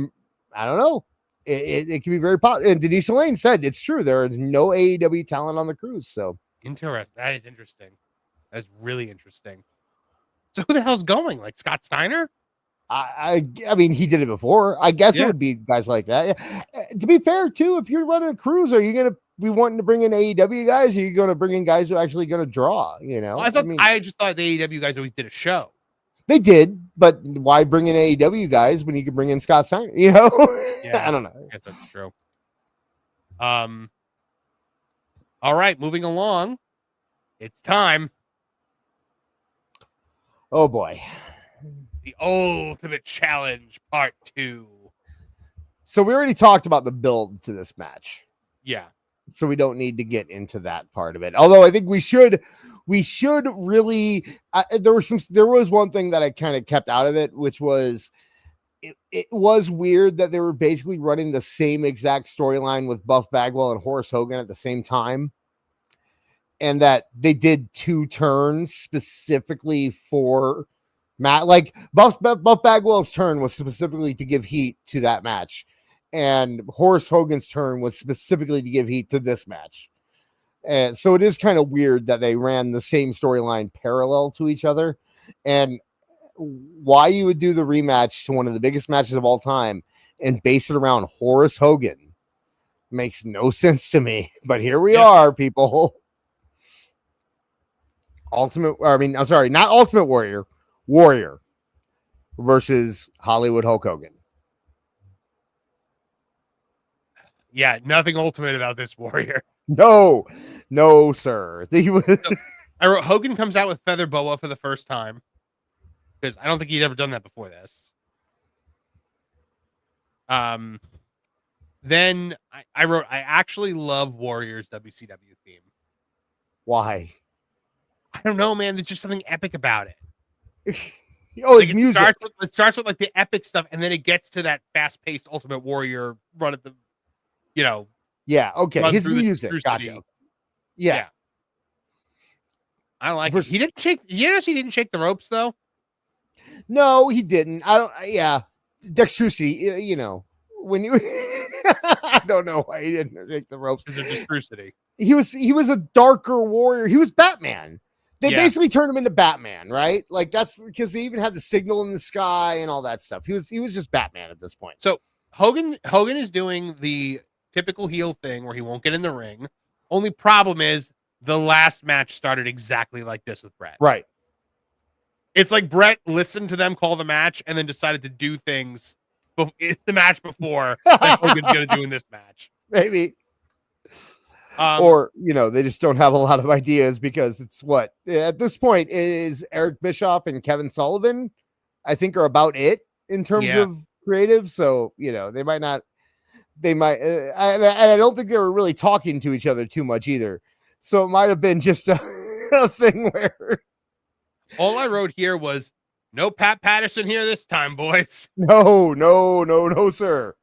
don't know. It can be very positive. And Denise Lane said it's true. There is no AEW talent on the cruise. So interesting. That is interesting. That is really interesting. So who the hell's going? Like Scott Steiner? I mean, he did it before. I guess it would be guys like that. To be fair, too, if you're running a cruise, are you going to be wanting to bring in AEW guys? Or are you going to bring in guys who are actually going to draw? I just thought the AEW guys always did a show. They did, but why bring in AEW guys when you could bring in Scott Steiner? Yeah, I don't know. I guess that's true. All right, moving along. It's time. Oh boy. The Ultimate Challenge Part 2. So we already talked about the build to this match. Yeah. So we don't need to get into that part of it. Although I think we should really, there was one thing that I kind of kept out of it, which was it was weird that they were basically running the same exact storyline with Buff Bagwell and Horace Hogan at the same time. And that they did 2 turns specifically for Matt. Like Buff Bagwell's turn was specifically to give heat to that match. And Horace Hogan's turn was specifically to give heat to this match. And so it is kind of weird that they ran the same storyline parallel to each other. And why you would do the rematch to one of the biggest matches of all time and base it around Horace Hogan makes no sense to me. But here we are, people. Not Ultimate Warrior. Warrior versus Hollywood Hulk Hogan. Yeah, nothing ultimate about this Warrior. No, sir. I wrote Hogan comes out with Feather Boa for the first time because I don't think he'd ever done that before this. Then I wrote I actually love Warrior's WCW theme. Why? I don't know, man. There's just something epic about it. It's music. It starts with like the epic stuff, and then it gets to that fast-paced Ultimate Warrior run at the, Yeah. Okay. His music. Gotcha. Yeah. I like it. He didn't shake. You notice he didn't shake the ropes though. No, he didn't. Dexterity. When you, I don't know why he didn't shake the ropes. Because of dexterity. He was a darker warrior. He was Batman. They basically turned him into Batman, right? Like that's because they even had the signal in the sky and all that stuff. He was just Batman at this point. So Hogan is doing the typical heel thing where he won't get in the ring. Only problem is the last match started exactly like this with Bret. Right. It's like Bret listened to them call the match and then decided to do things in the match before that Hogan's going to do in this match. Maybe. Or, they just don't have a lot of ideas because it's at this point it is Eric Bischoff and Kevin Sullivan, I think, are about it in terms of creative. So, they might not, and I don't think they were really talking to each other too much either. So it might have been just a thing where all I wrote here was no Pat Patterson here this time, boys. No, sir.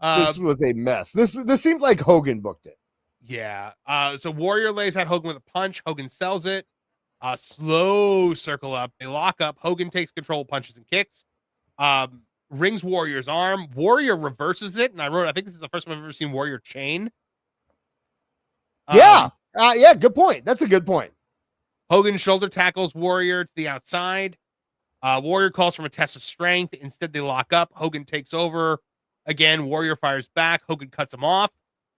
This was a mess. This seemed like Hogan booked it. Yeah. So Warrior lays out Hogan with a punch. Hogan sells it. Slow circle up. They lock up. Hogan takes control, punches and kicks. Rings Warrior's arm. Warrior reverses it. And I think this is the first time I've ever seen Warrior chain. Yeah. Good point. That's a good point. Hogan shoulder tackles Warrior to the outside. Warrior calls from a test of strength. Instead, they lock up. Hogan takes over. Again, Warrior fires back. Hogan cuts him off.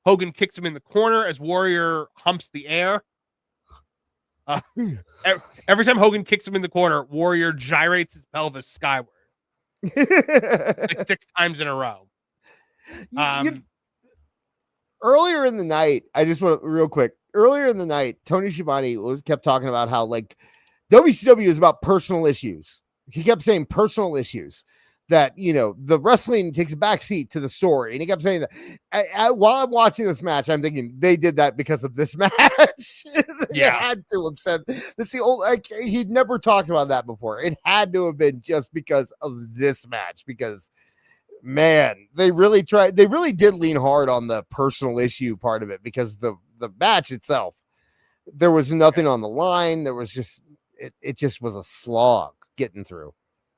Hogan kicks him in the corner as Warrior humps the air. Every time Hogan kicks him in the corner, Warrior gyrates his pelvis skyward. Like 6 times in a row. Earlier in the night, I just want to real quick. Earlier in the night, Tony Schiavone kept talking about how like WCW is about personal issues. He kept saying personal issues that, the wrestling takes a backseat to the story. And he kept saying that while I'm watching this match, I'm thinking they did that because of this match. They had to have said that's the old, he'd never talked about that before. It had to have been just because of this match, because man, they really did lean hard on the personal issue part of it, because the match itself, there was nothing on the line. There was just, it just was a slog getting through.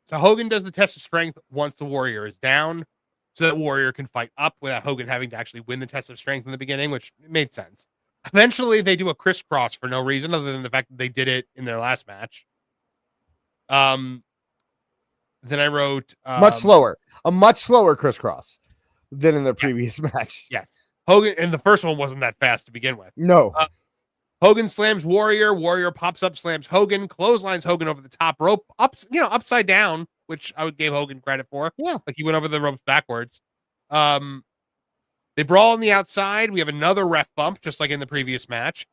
So Hogan does the test of strength once the Warrior is down, so that Warrior can fight up without Hogan having to actually win the test of strength in the beginning, which made sense. Eventually, they do a crisscross for no reason other than the fact that they did it in their last match. Then I wrote a much slower crisscross than in the previous match. Yes, Hogan, and the first one wasn't that fast to begin with. No. Hogan slams Warrior. Warrior pops up, slams Hogan, clotheslines Hogan over the top rope, upside down, which I would give Hogan credit for. Yeah, like he went over the ropes backwards. They brawl on the outside. We have another ref bump, just like in the previous match.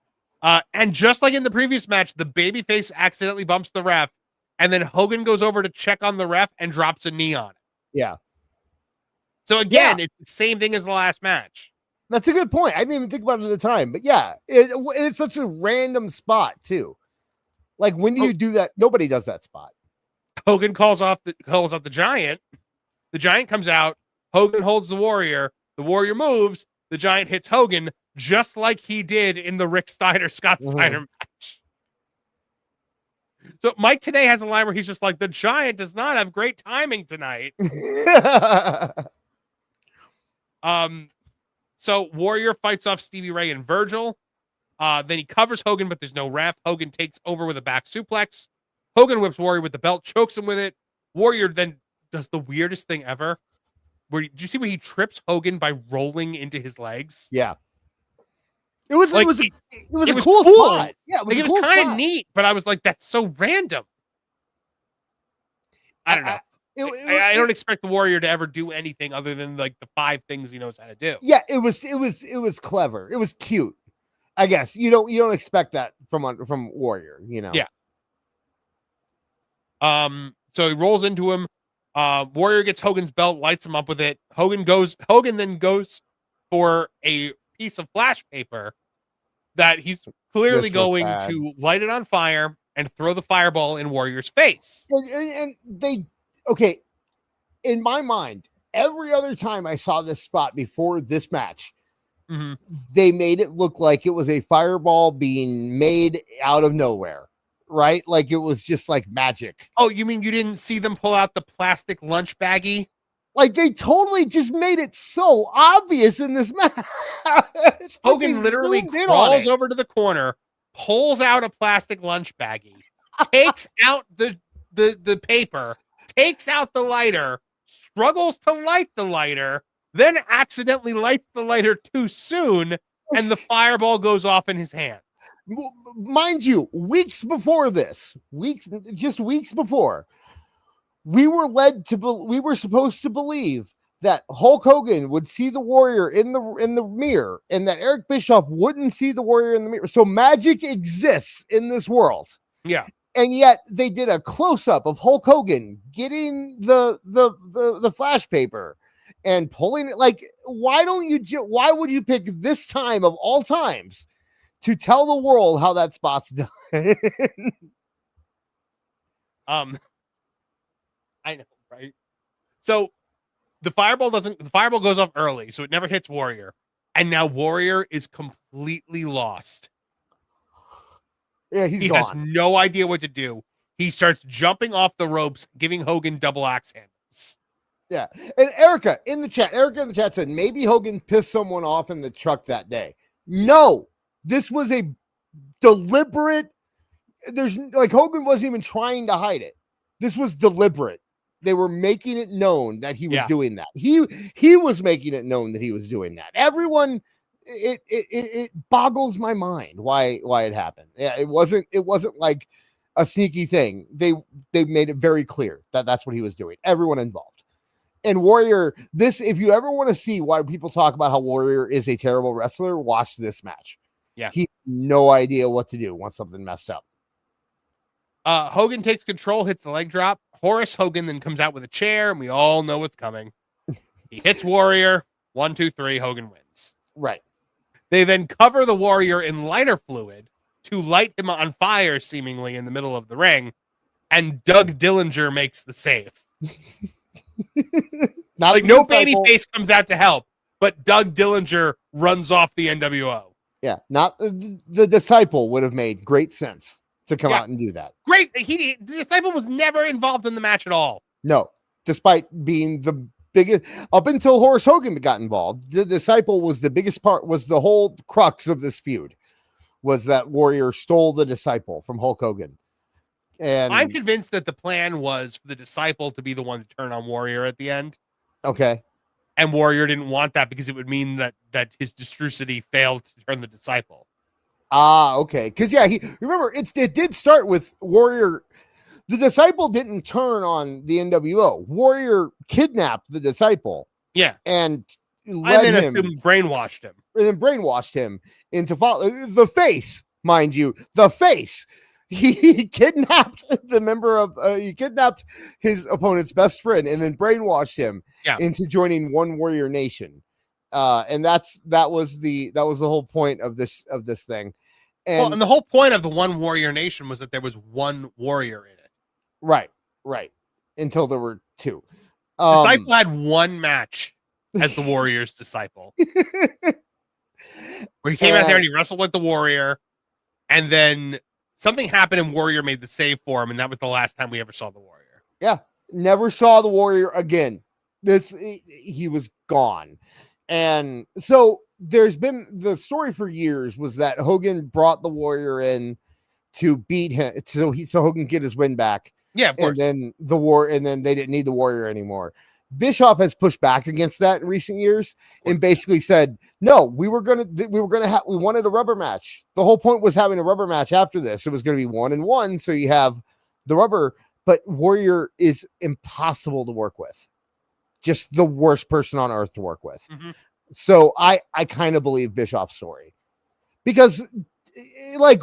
And just like in the previous match, the babyface accidentally bumps the ref, and then Hogan goes over to check on the ref and drops a knee on it. Yeah. So again, it's the same thing as the last match. That's a good point. I didn't even think about it at the time, but yeah, it's such a random spot too. Like when do you do that? Nobody does that spot. Hogan calls out the Giant. The Giant comes out. Hogan holds the Warrior. The Warrior moves. The Giant hits Hogan just like he did in the Rick Steiner-Scott Steiner match. So Mike today has a line where he's just like, the Giant does not have great timing tonight. So Warrior fights off Stevie Ray and Virgil. Then he covers Hogan, but there's no ref. Hogan takes over with a back suplex. Hogan whips Warrior with the belt, chokes him with it. Warrior then does the weirdest thing ever. Did you see where he trips Hogan by rolling into his legs? Yeah. It was a cool spot. Yeah, it was kind of neat, but I was like, that's so random. I don't know. I don't expect the Warrior to ever do anything other than like the 5 things he knows how to do. Yeah, it was clever. It was cute. I guess you don't expect that from Warrior, you know. Yeah. So he rolls into him. Warrior gets Hogan's belt, lights him up with it. Hogan then goes for a piece of flash paper that he's clearly going to light it on fire and throw the fireball in Warrior's face. And in my mind, every other time I saw this spot before this match, they made it look like it was a fireball being made out of nowhere, right? Like it was just like magic. Oh, you mean you didn't see them pull out the plastic lunch baggie? Like they totally just made it so obvious in this match. Hogan literally crawls over to the corner, pulls out a plastic lunch baggie, takes out the paper, takes out the lighter, struggles to light the lighter, then accidentally lights the lighter too soon, and the fireball goes off in his hand. Mind you, weeks before this, weeks before, we were supposed to believe that Hulk Hogan would see the Warrior in the mirror, and that Eric Bischoff wouldn't see the Warrior in the mirror. So magic exists in this world. Yeah. And yet they did a close-up of Hulk Hogan getting the flash paper and pulling it. Like, why would you pick this time of all times to tell the world how that spot's done? I know, right? So the fireball goes off early, so it never hits Warrior. And now Warrior is completely lost. Yeah, he has no idea what to do. He starts jumping off the ropes, giving Hogan double axe handles. Yeah. And Erica in the chat said maybe Hogan pissed someone off in the truck that day. No, this was a deliberate. Hogan wasn't even trying to hide it. This was deliberate. They were making it known that he was doing that. He was making it known that he was doing that. Everyone, it boggles my mind why it happened. Yeah, it wasn't like a sneaky thing. They made it very clear that that's what he was doing. Everyone involved. And Warrior, if you ever want to see why people talk about how Warrior is a terrible wrestler, watch this match. Yeah, he had no idea what to do once something messed up. Hogan takes control, hits the leg drop. Horace Hogan then comes out with a chair, and we all know what's coming. He hits Warrior. 1, 2, 3. Hogan wins. Right. They then cover the Warrior in lighter fluid to light him on fire, seemingly in the middle of the ring. And Doug Dillinger makes the save. Not like no babyface comes out to help, but Doug Dillinger runs off the NWO. Yeah, not the Disciple would have made great sense to come out and do that. Great. The Disciple was never involved in the match at all. No, despite being the biggest up until Horace Hogan got involved. The Disciple was the biggest part, was the whole crux of this feud, was that Warrior stole the Disciple from Hulk Hogan. And I'm convinced that the plan was for the Disciple to be the one to turn on Warrior at the end. Okay. And Warrior didn't want that because it would mean that his Destrucity failed to turn the Disciple. Ah, okay. Because remember it did start with Warrior. The Disciple didn't turn on the NWO. Warrior kidnapped the Disciple. Yeah. And led him, brainwashed him, and then brainwashed him into the face, mind you, the face. He kidnapped he kidnapped his opponent's best friend and then brainwashed him into joining One Warrior Nation. And that was the whole point of this thing. And the whole point of the One Warrior Nation was that there was one warrior in it. Right. Until there were two. Disciple had one match as the Warrior's disciple. Where he came out there and he wrestled like the Warrior, and then something happened and Warrior made the save for him, and that was the last time we ever saw the Warrior. Yeah. Never saw the Warrior again. He was gone. And so there's been the story for years was that Hogan brought the Warrior in to beat him so Hogan could get his win back. Yeah, of course. And then they didn't need the Warrior anymore. Bischoff has pushed back against that in recent years and basically said, no, we wanted a rubber match. The whole point was having a rubber match after this. It was going to be 1-1. So you have the rubber, but Warrior is impossible to work with. Just the worst person on earth to work with. Mm-hmm. So I kind of believe Bischoff's story because like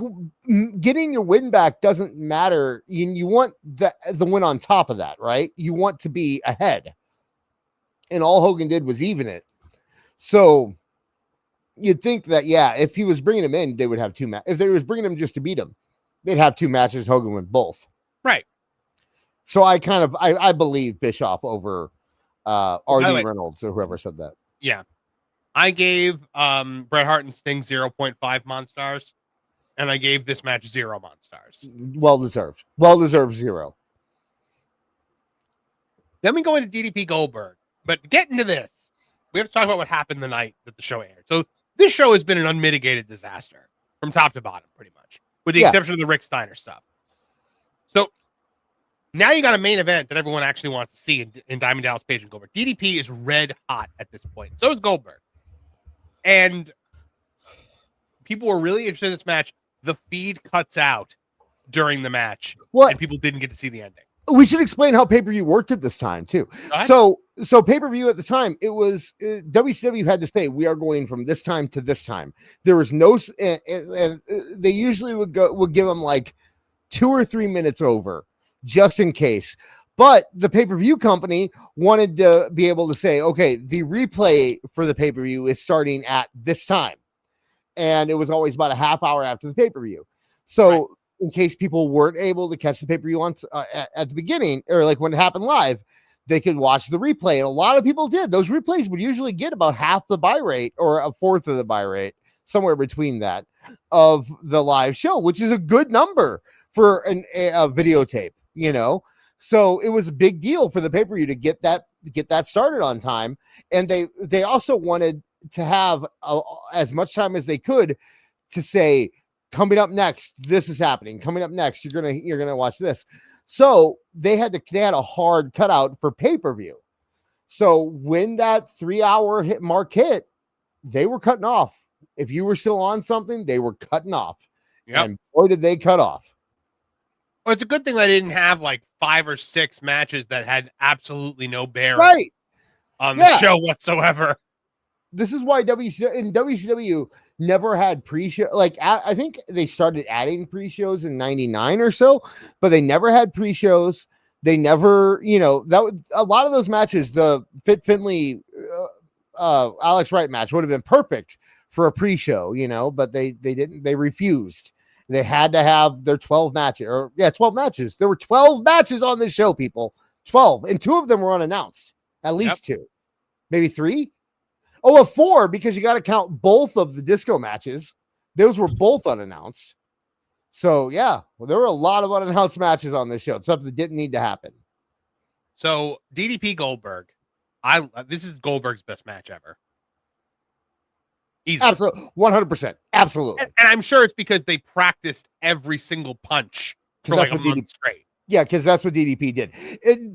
getting your win back doesn't matter. You want the win on top of that, right? You want to be ahead. And all Hogan did was even it. So you'd think that, if he was bringing him in, they would have two matches. If they was bringing him just to beat him, they'd have two matches. Hogan win both. Right. So I believe Bischoff over R.D. Reynolds or whoever said that. Yeah. I gave Bret Hart and Sting 0.5 Monstars, and I gave this match 0 Monstars. Well deserved 0. Then we go into DDP Goldberg. But to get into this, we have to talk about what happened the night that the show aired. So this show has been an unmitigated disaster from top to bottom, pretty much, with the exception of the Rick Steiner stuff. So now you got a main event that everyone actually wants to see in Diamond Dallas Page and Goldberg. DDP is red hot at this point. So is Goldberg. And people were really interested in this match. The feed cuts out during the match. And people didn't get to see the ending. We should explain how pay-per-view worked at this time too. So pay-per-view at the time, it was WCW had to say we are going from this time to this time. There was no, and they usually would give them like 2 or 3 minutes over just in case. But the pay-per-view company wanted to be able to say, okay, the replay for the pay-per-view is starting at this time, and it was always about a half hour after the pay-per-view. So in case people weren't able to catch the pay-per-view on at the beginning or like when it happened live, they could watch the replay. And a lot of people did. Those replays would usually get about half the buy rate or a fourth of the buy rate, somewhere between that of the live show, which is a good number for a videotape, So it was a big deal for the pay-per-view to get that started on time. And they also wanted to have as much time as they could to say, coming up next, this is happening. Coming up next, you're gonna watch this. So they had a hard cutout for pay-per-view. So when that 3-hour mark hit, they were cutting off. If you were still on something, they were cutting off. Yep. And boy, did they cut off. Well, it's a good thing they didn't have like 5 or 6 matches that had absolutely no bearing on the show whatsoever. This is why WCW never had pre-show. Like I think they started adding pre-shows in '99 or so, but they never had pre-shows. They never, a lot of those matches, the Fit Finley, Alex Wright match would have been perfect for a pre-show, but they didn't. They refused. They had to have their 12 matches. 12 matches. There were 12 matches on this show, people. 12, and 2 of them were unannounced. At least 2, maybe 3. Oh, 4, because you got to count both of the disco matches. Those were both unannounced. So, there were a lot of unannounced matches on this show. Stuff that didn't need to happen. So, DDP Goldberg. This is Goldberg's best match ever. Easily. Absolutely. 100%. Absolutely. And I'm sure it's because they practiced every single punch for like a month straight. Yeah, because that's what DDP did.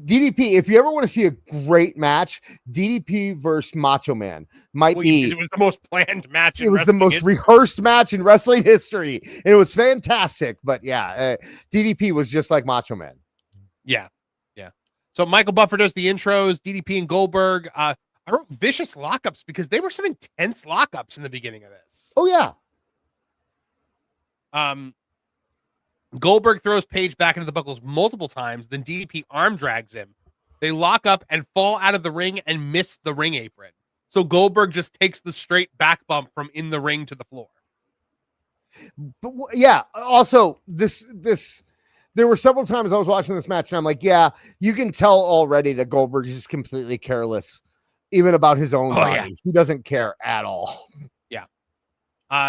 DDP, if you ever want to see a great match, DDP versus Macho Man might be. It was the most planned match. It was the most rehearsed match in wrestling history. And it was fantastic. But DDP was just like Macho Man. Yeah. So Michael Buffer does the intros, DDP and Goldberg. I wrote vicious lockups because they were some intense lockups in the beginning of this. Oh yeah. Goldberg throws Page back into the buckles multiple times. Then DDP arm drags him. They lock up and fall out of the ring and miss the ring apron. So Goldberg just takes the straight back bump from in the ring to the floor. But yeah, also this there were several times I was watching this match and I'm like, yeah, you can tell already that Goldberg is just completely careless, even about his own body. Yeah. He doesn't care at all. Yeah.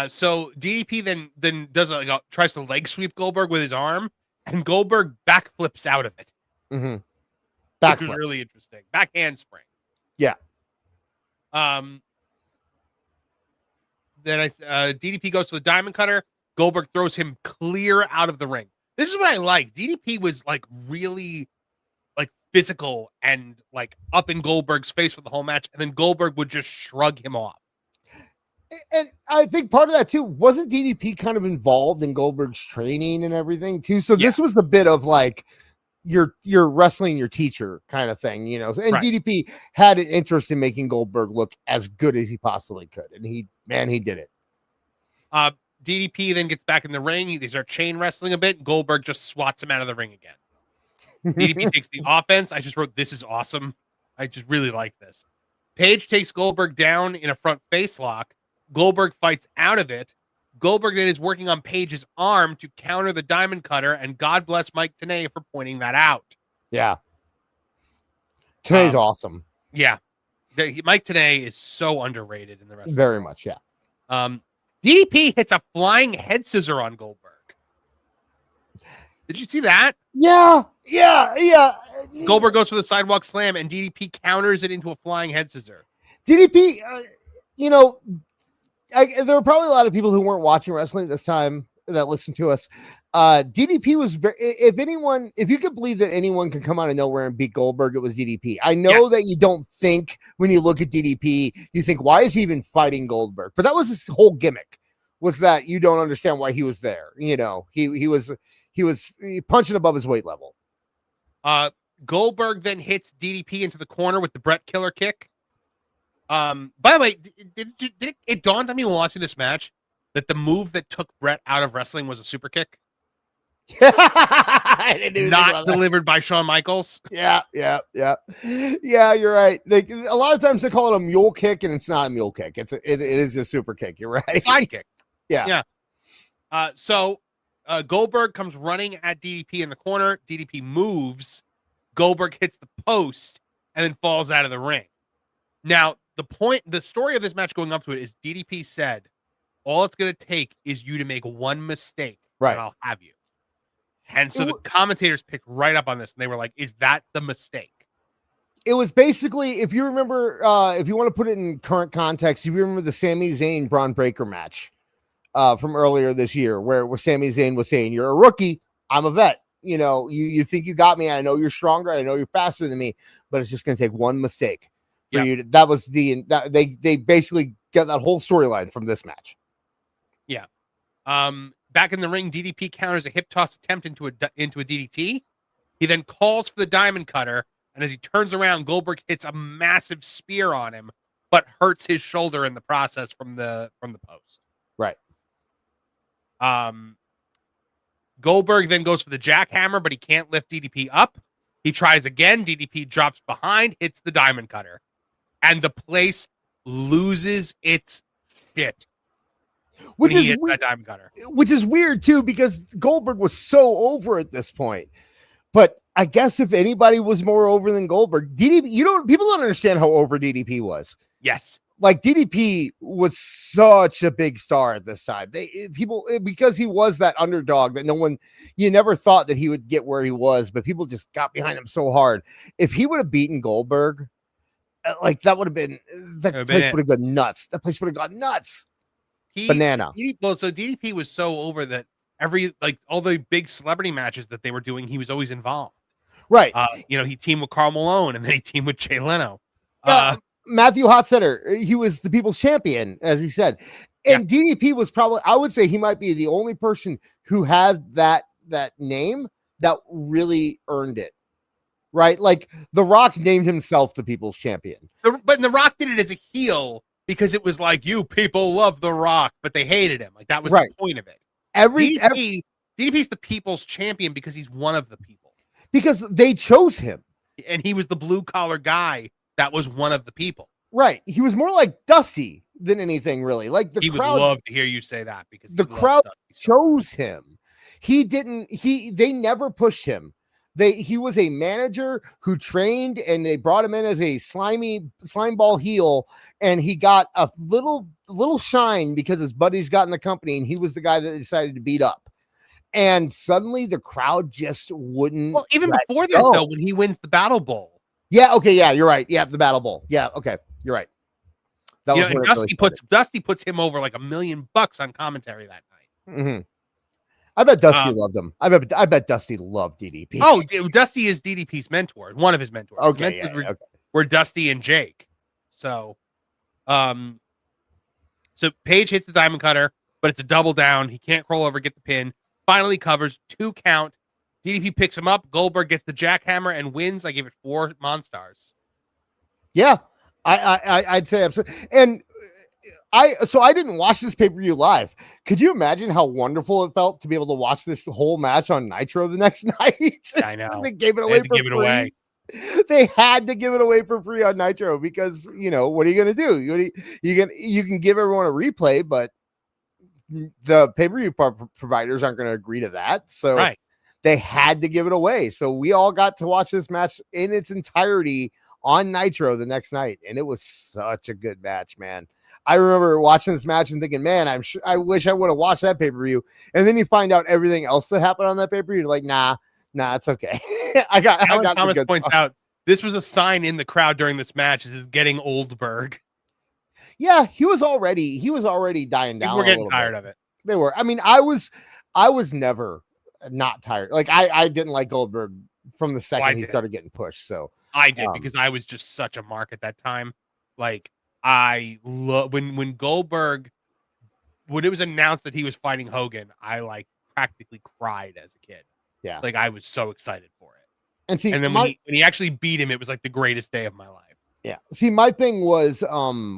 So DDP then does tries to leg sweep Goldberg with his arm, and Goldberg backflips out of it. Mm-hmm. Which was really interesting. Back handspring. Yeah. Then DDP goes to the diamond cutter. Goldberg throws him clear out of the ring. This is what I like. DDP was like really like physical and like up in Goldberg's face for the whole match, and then Goldberg would just shrug him off. And I think part of that too, wasn't DDP kind of involved in Goldberg's training and everything too? So this was a bit of like you're wrestling your teacher kind of thing, you know. And right. DDP had an interest in making Goldberg look as good as he possibly could, and he did it. DDP then gets back in the ring. They start chain wrestling a bit. Goldberg just swats him out of the ring again. DDP takes the offense. I just wrote, this is awesome. I just really like this. Page takes Goldberg down in a front face lock. Goldberg fights out of it. Goldberg then is working on Page's arm to counter the diamond cutter, and God bless Mike Tenay for pointing that out. Yeah. Tenay's awesome. Yeah. Mike Tenay is so underrated in the rest. Very much, yeah. DDP hits a flying head scissor on Goldberg. Did you see that? Yeah. Goldberg goes for the sidewalk slam, and DDP counters it into a flying head scissor. DDP, there were probably a lot of people who weren't watching wrestling at this time that listened to us. DDP was very, if you could believe that anyone could come out of nowhere and beat Goldberg, it was DDP. I know that you don't think when you look at DDP, you think, why is he even fighting Goldberg? But that was his whole gimmick, was that you don't understand why he was there. You know, he was punching above his weight level. Goldberg then hits DDP into the corner with the Bret Killer kick. By the way, it dawned on me while watching this match that the move that took Bret out of wrestling was a super kick. Not delivered by Shawn Michaels. Yeah, you're right. A lot of times they call it a mule kick, and it's not a mule kick. It is a super kick. You're right. Side kick. Yeah. So Goldberg comes running at DDP in the corner. DDP moves. Goldberg hits the post and then falls out of the ring. Now, the story of this match going up to it is DDP said, all it's going to take is you to make one mistake, right? And I'll have you. And so the commentators picked right up on this, and they were like, is that the mistake? It was basically, if you remember, if you want to put it in current context, if you remember the Sami Zayn Braun Breaker match from earlier this year, where Sami Zayn was saying, you're a rookie, I'm a vet. You know, you think you got me. I know you're stronger. I know you're faster than me, but it's just going to take one mistake for you. That was they basically get that whole storyline from this match. Yeah. Back in the ring, DDP counters a hip toss attempt into a DDT. He then calls for the diamond cutter, and as he turns around, Goldberg hits a massive spear on him, but hurts his shoulder in the process from the post. Right. Goldberg then goes for the jackhammer, but he can't lift DDP up. He tries again. DDP drops behind, hits the diamond cutter, and the place loses its shit. Which is weird, that diamond cutter. Which is weird too, because Goldberg was so over at this point. But I guess if anybody was more over than Goldberg, DDP, people don't understand how over DDP was. Yes. Like DDP was such a big star at this time. Because he was that underdog that you never thought that he would get where he was, but people just got behind him so hard. If he would have beaten Goldberg, like that would have been, that place would have gone nuts. That place would have gone nuts. Banana. So DDP was so over that all the big celebrity matches that they were doing, he was always involved. Right. He teamed with Karl Malone, and then he teamed with Jay Leno. Matthew Hotsetter, he was the people's champion, as he said. And DDP was probably, I would say he might be the only person who had that name that really earned it. right? Like The Rock named himself the People's Champion. But The Rock did it as a heel because it was like, you people love The Rock, but they hated him. Like that was the point of it. DDP's the People's Champion because he's one of the people. Because they chose him. And he was the blue collar guy that was one of the people. Right. He was more like Dusty than anything, really. Like the crowd would love to hear you say that because the crowd chose him. They never pushed him. He was a manager who trained, and they brought him in as a slime ball heel, and he got a little shine because his buddies got in the company, and he was the guy that decided to beat up. And suddenly the crowd just wouldn't. Well, even before that, though, when he wins the Battle Bowl. Yeah. Okay. Yeah, you're right. Yeah, the Battle Bowl. Yeah. Okay, you're right. That was Dusty puts him over like $1 million on commentary that night. Mm-hmm. I bet Dusty loved him. I bet Dusty loved DDP. Oh, Dusty is DDP's mentor, one of his mentors. Okay. His mentors were Dusty and Jake. So, so Page hits the Diamond Cutter, but it's a double down. He can't crawl over, get the pin. Finally covers 2 count. DDP picks him up. Goldberg gets the jackhammer and wins. I give it 4 Monstars. Yeah, I'd say absolutely. And I didn't watch this pay-per-view live. Could you imagine how wonderful it felt to be able to watch this whole match on Nitro the next night? I know. They gave it away for free. They had to give it away for free on Nitro because, what are you going to do? You can give everyone a replay, but the pay-per-view providers aren't going to agree to that. So they had to give it away. So we all got to watch this match in its entirety on Nitro the next night. And it was such a good match, man. I remember watching this match and thinking, man, I wish I would have watched that pay-per-view. And then you find out everything else that happened on that pay-per-view. You're like, nah, it's okay. Thomas points out this was a sign in the crowd during this match. This is getting Goldberg. Yeah, he was already dying down. We're getting tired of it. They were. I mean, I was never not tired. Like I didn't like Goldberg from the second he started getting pushed. So I did because I was just such a mark at that time. Like I love when Goldberg, when it was announced that he was fighting Hogan, I like practically cried as a kid. Yeah, like I was so excited for it. And then when he actually beat him, it was like the greatest day of my life. Yeah. See, my thing was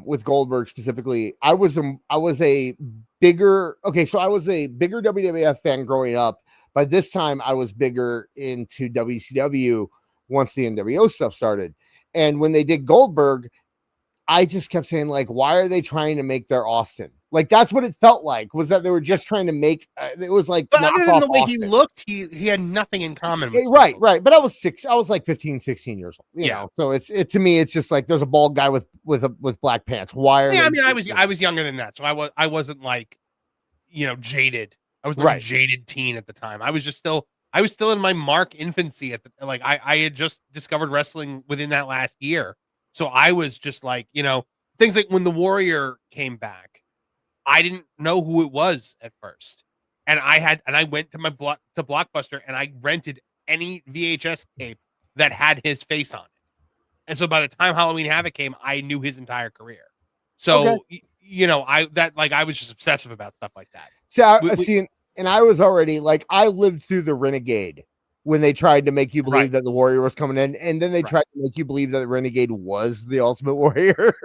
with Goldberg specifically, I was a bigger WWF fan growing up. By this time, I was bigger into WCW once the NWO stuff started. And when they did Goldberg, I just kept saying, like, why are they trying to make their Austin? Like, that's what it felt like, was that they were just trying to make it was like, but other than the way he looked, he had nothing in common with right. But I was like 15, 16 years old, you know. So to me, it's just like there's a bald guy with black pants. Why are I mean, I was younger than that, so I wasn't like, jaded. I was like a jaded teen at the time. I was still in my Mark infancy I had just discovered wrestling within that last year. So I was just like, things like when the Warrior came back, I didn't know who it was at first. And I went to to Blockbuster and I rented any VHS tape that had his face on it. And so by the time Halloween Havoc came, I knew his entire career. So, I was just obsessive about stuff like that. And I was already like, I lived through the Renegade when they tried to make you believe that the Warrior was coming in, and then they tried to make you believe that the Renegade was the Ultimate Warrior.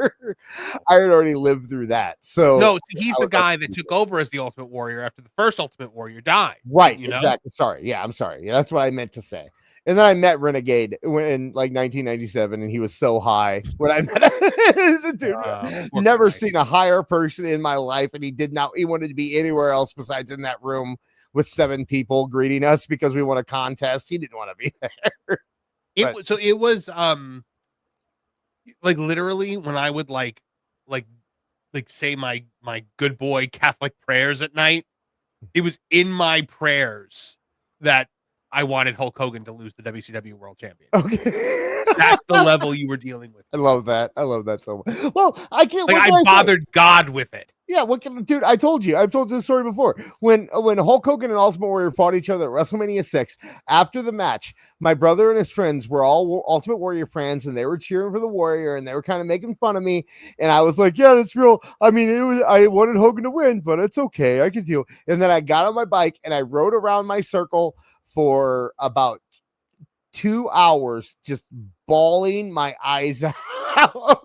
I had already lived through that. So no, he's the guy that took over as the Ultimate Warrior after the first Ultimate Warrior died. Right, exactly. Sorry. Yeah, I'm sorry. Yeah, that's what I meant to say. And then I met Renegade in like 1997, and he was so high when I met him. Dude, never seen a higher person in my life, and he wanted to be anywhere else besides in that room with 7 people greeting us because we won a contest. He didn't want to be there. It was like literally when I would like say my good boy Catholic prayers at night, it was in my prayers that I wanted Hulk Hogan to lose the WCW World Championship. Okay. That's the level you were dealing with. I love that so much. Well, I can't. I bothered God with it. Yeah, dude? I've told you this story before. When Hulk Hogan and Ultimate Warrior fought each other at WrestleMania 6, after the match, my brother and his friends were all Ultimate Warrior fans, and they were cheering for the Warrior, and they were kind of making fun of me. And I was like, "Yeah, that's real. I mean, I wanted Hogan to win, but it's okay. I can deal." And then I got on my bike and I rode around my circle for about 2 hours just bawling my eyes out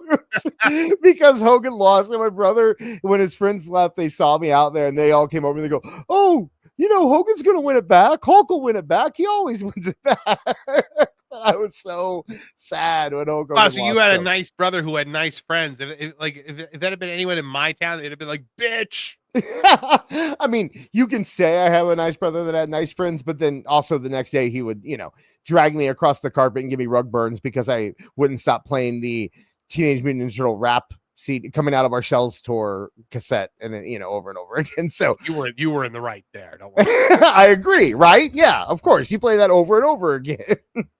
because Hogan lost. And my brother, when his friends left, they saw me out there and they all came over and they go, "Oh, Hogan's going to win it back. Hulk will win it back. He always wins it back." I was so sad when Hogan so you had a nice brother who had nice friends. If that had been anyone in my town, it'd have been like, bitch. I mean, you can say I have a nice brother that had nice friends, but then also the next day he would, drag me across the carpet and give me rug burns because I wouldn't stop playing the Teenage Mutant Ninja Turtle rap CD coming out of our Shells tour cassette, and over and over again. So you were in the right there. Don't worry. I agree, right? Yeah, of course. You play that over and over again.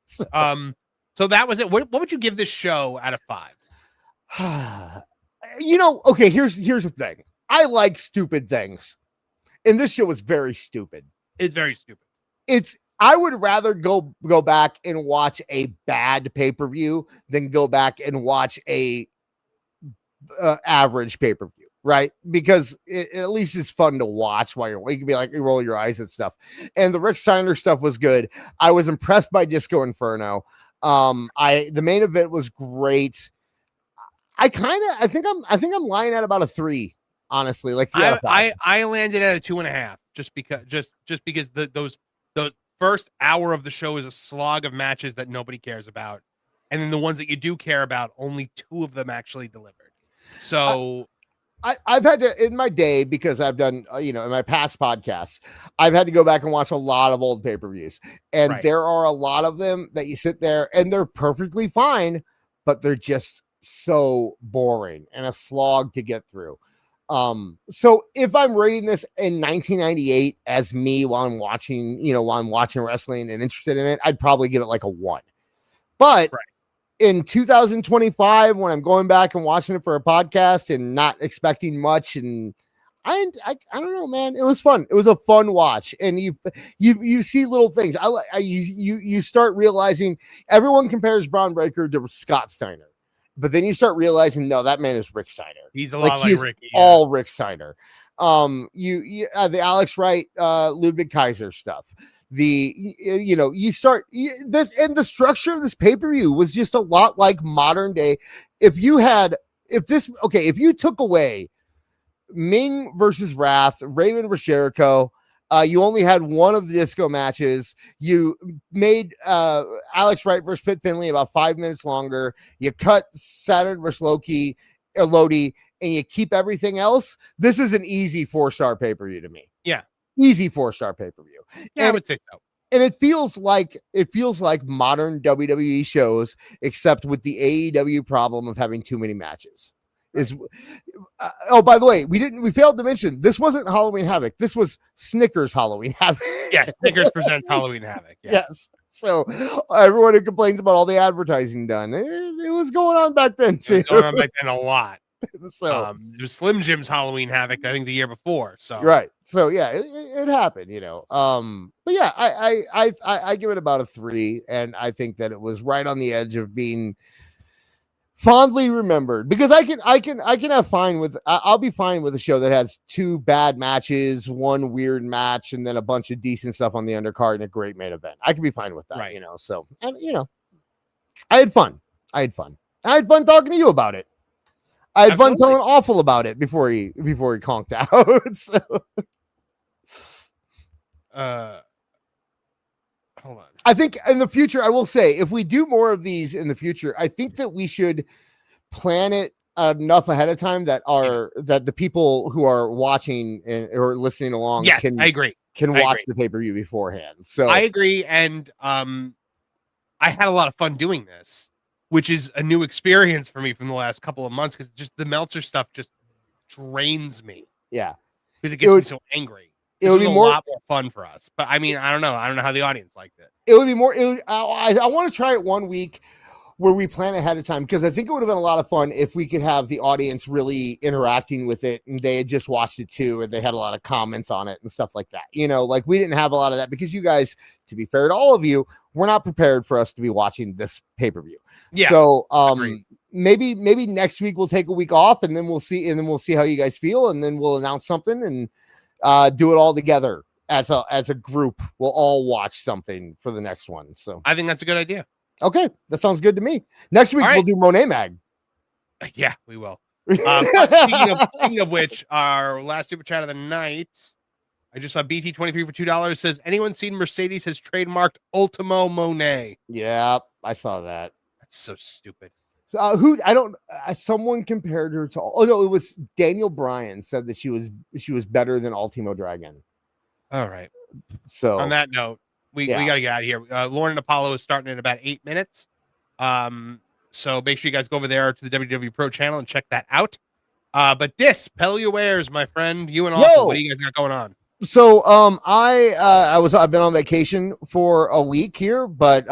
So that was it. What would you give this show out of 5? Okay, here's the thing. I like stupid things, and this show was very stupid. It's very stupid. I would rather go back and watch a bad pay-per-view than go back and watch a average pay-per-view, right? Because it at least it's fun to watch while you can be like, you roll your eyes at stuff. And the Rick Steiner stuff was good. I was impressed by Disco Inferno. The main event was great. I think I'm lying at about a 3, honestly. Like 3 out of 5. I landed at a 2.5 just because those first hour of the show is a slog of matches that nobody cares about, and then the ones that you do care about, only 2 of them actually delivered. So I've had to, in my day, because I've done, in my past podcasts, I've had to go back and watch a lot of old pay-per-views, and there are a lot of them that you sit there and they're perfectly fine, but they're just so boring and a slog to get through. So if I'm rating this in 1998 as me while I'm watching wrestling and interested in it, I'd probably give it like a 1. But in 2025, when I'm going back and watching it for a podcast and not expecting much, and I don't know, man, it was fun. It was a fun watch, and you see little things. You start realizing everyone compares Braun Breaker to Scott Steiner. But then you start realizing, no, that man is Rick Steiner. He's a lot like Ricky. Yeah. All Rick Steiner. The Alex Wright, Ludwig Kaiser stuff. You start this, and the structure of this pay-per-view was just a lot like modern day. If you took away Ming versus Wrath, Raven versus Jericho, you only had one of the disco matches. You made Alex Wright versus Pit Finlay about 5 minutes longer. You cut Saturn versus Lodi, and you keep everything else. This is an easy 4-star pay-per-view to me. Yeah, easy 4-star pay-per-view. Yeah, I would say so. And it feels like modern WWE shows, except with the AEW problem of having too many matches. By the way, we failed to mention this wasn't Halloween Havoc. This was Snickers Halloween Havoc. Yes, Snickers presents Halloween Havoc. Yeah. Yes. So everyone who complains about all the advertising done, it was going on back then too. It was going on back then a lot. So it was Slim Jim's Halloween Havoc, I think, the year before. So right. So yeah, it happened, But yeah, I give it about a 3, and I think that it was right on the edge of being fondly remembered, because I'll be fine with a show that has 2 bad matches, 1 weird match, and then a bunch of decent stuff on the undercard and a great main event. I can be fine with that, right. So, and I had fun. I had fun talking to you about it. I had fun telling Awful about it before he conked out. So. Hold on. I think in the future, I will say, if we do more of these in the future, I think that we should plan it enough ahead of time that the people who are watching or listening along I agree. Can watch the pay-per-view beforehand. So I agree. And I had a lot of fun doing this, which is a new experience for me from the last couple of months, because just the Meltzer stuff just drains me. Yeah. Because it gets me so angry. It would be a lot more fun for us, but I mean, I don't know how the audience liked it. It would be more. I want to try it one week where we plan ahead of time, because I think it would have been a lot of fun if we could have the audience really interacting with it, and they had just watched it too, and they had a lot of comments on it and stuff like that. Like we didn't have a lot of that because you guys, to be fair to all of you, were not prepared for us to be watching this pay-per-view. Yeah. So maybe next week we'll take a week off, and then we'll see how you guys feel, and then we'll announce something and do it all together as a group, we'll all watch something for the next one. So I think that's a good idea. Okay, that sounds good to me. Next week we'll do Monet Mag. Yeah, we will. Speaking of which, our last super chat of the night, I just saw BT23 for $2 says, anyone seen Mercedes has trademarked Ultimo Monet? Yeah, I saw that. That's so stupid. Someone compared her to, oh no, it was Daniel Bryan said that she was better than Ultimo Dragon. All right. So on that note, we got to get out of here. Lauren and Apollo is starting in about 8 minutes. So make sure you guys go over there to the WW Pro channel and check that out. But pedal your wares, my friend. You and Awful, what do you guys got going on? So I've been on vacation for a week here, but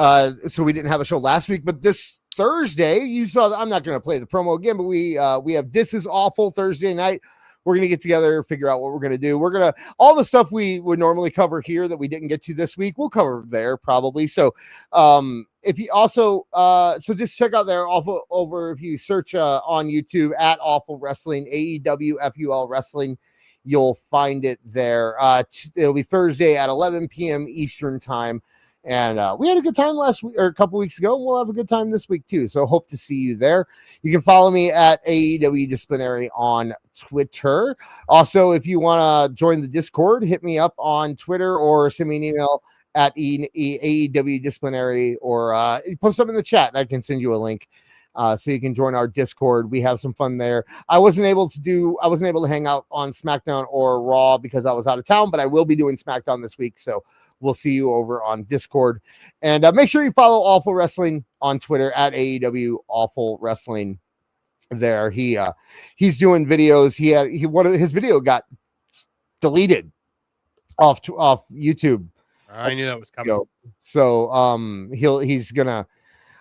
so we didn't have a show last week. But this Thursday, you saw. I'm not going to play the promo again, but we have This Is Awful Thursday night. We're going to get together, figure out what we're going to do. We're going to, all the stuff we would normally cover here that we didn't get to this week, we'll cover there probably. So if you also, so just check out there over, if you search on YouTube at Awful Wrestling, AEW FUL Wrestling, you'll find it there. It'll be Thursday at 11 p.m. Eastern time. And we had a good time last week or a couple weeks ago. And we'll have a good time this week too. So hope to see you there. You can follow me at AEW Disciplinary on Twitter. Also, if you want to join the Discord, hit me up on Twitter or send me an email at AEW Disciplinary or post something in the chat and I can send you a link. So you can join our Discord. We have some fun there. I wasn't able to hang out on SmackDown or Raw because I was out of town, but I will be doing SmackDown this week. So we'll see you over on Discord. And make sure you follow Awful Wrestling on Twitter at AEW Awful Wrestling. There, he's doing videos. One of his video got deleted off YouTube. I knew that was coming. So he's gonna.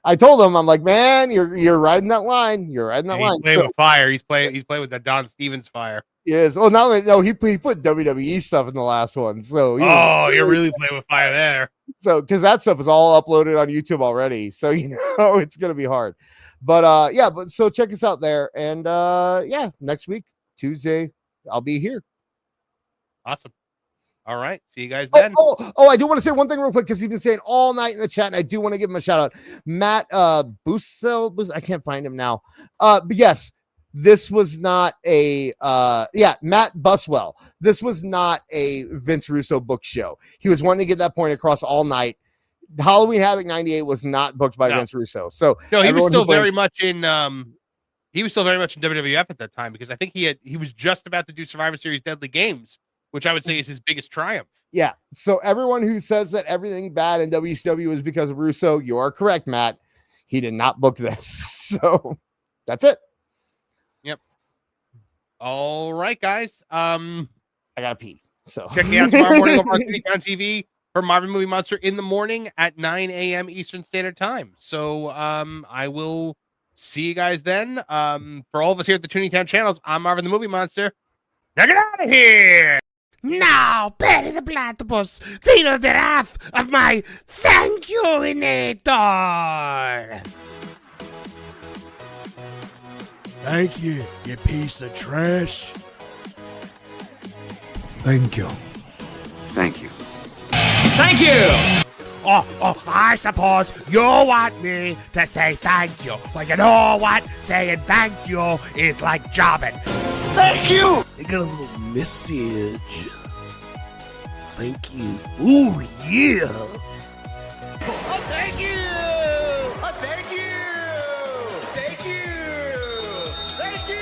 I told him, I'm like, man, you're riding that line. You're riding that line. He's playing with fire. He's playing with the Don Stevens fire. Yes. Well, no, he put WWE stuff in the last one. So you're really playing with fire there. So because that stuff is all uploaded on YouTube already. So it's gonna be hard. But so check us out there. And next week, Tuesday, I'll be here. Awesome. All right. See you guys then. I do want to say one thing real quick because he's been saying all night in the chat, and I do want to give him a shout out. Matt Bussell, I can't find him now. But yes, this was not a Matt Buswell. This was not a Vince Russo book show. He was wanting to get that point across all night. Halloween Havoc 98 was not booked by Vince Russo. So he was still very much in WWF at that time because I think he was just about to do Survivor Series Deadly Games, which I would say is his biggest triumph. Yeah. So everyone who says that everything bad in WCW is because of Russo, you are correct, Matt. He did not book this. So that's it. Yep. All right, guys. I gotta pee. So check me out tomorrow morning over on Tooney Talk TV for Marvin Movie Monster in the morning at 9 a.m. Eastern Standard Time. So I will see you guys then. For all of us here at the Tooney Town channels, I'm Marvin the Movie Monster. Now get out of here! Now, Betty the Platypus, feel the wrath of my thank you-inator! Thank you, you piece of trash. Thank you. Thank you. Thank you! Oh, I suppose you want me to say thank you. Well, you know what? Saying thank you is like jobbing. Thank you! I got a little message. Thank you. Ooh, yeah! Oh, thank you! Oh, thank you! Thank you! Thank you!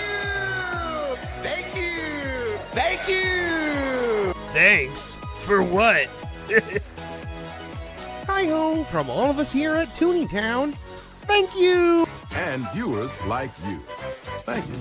Thank you! Thank you! Thanks? For what? Hi-ho from all of us here at Tooney Town. Thank you! And viewers like you. Thank you.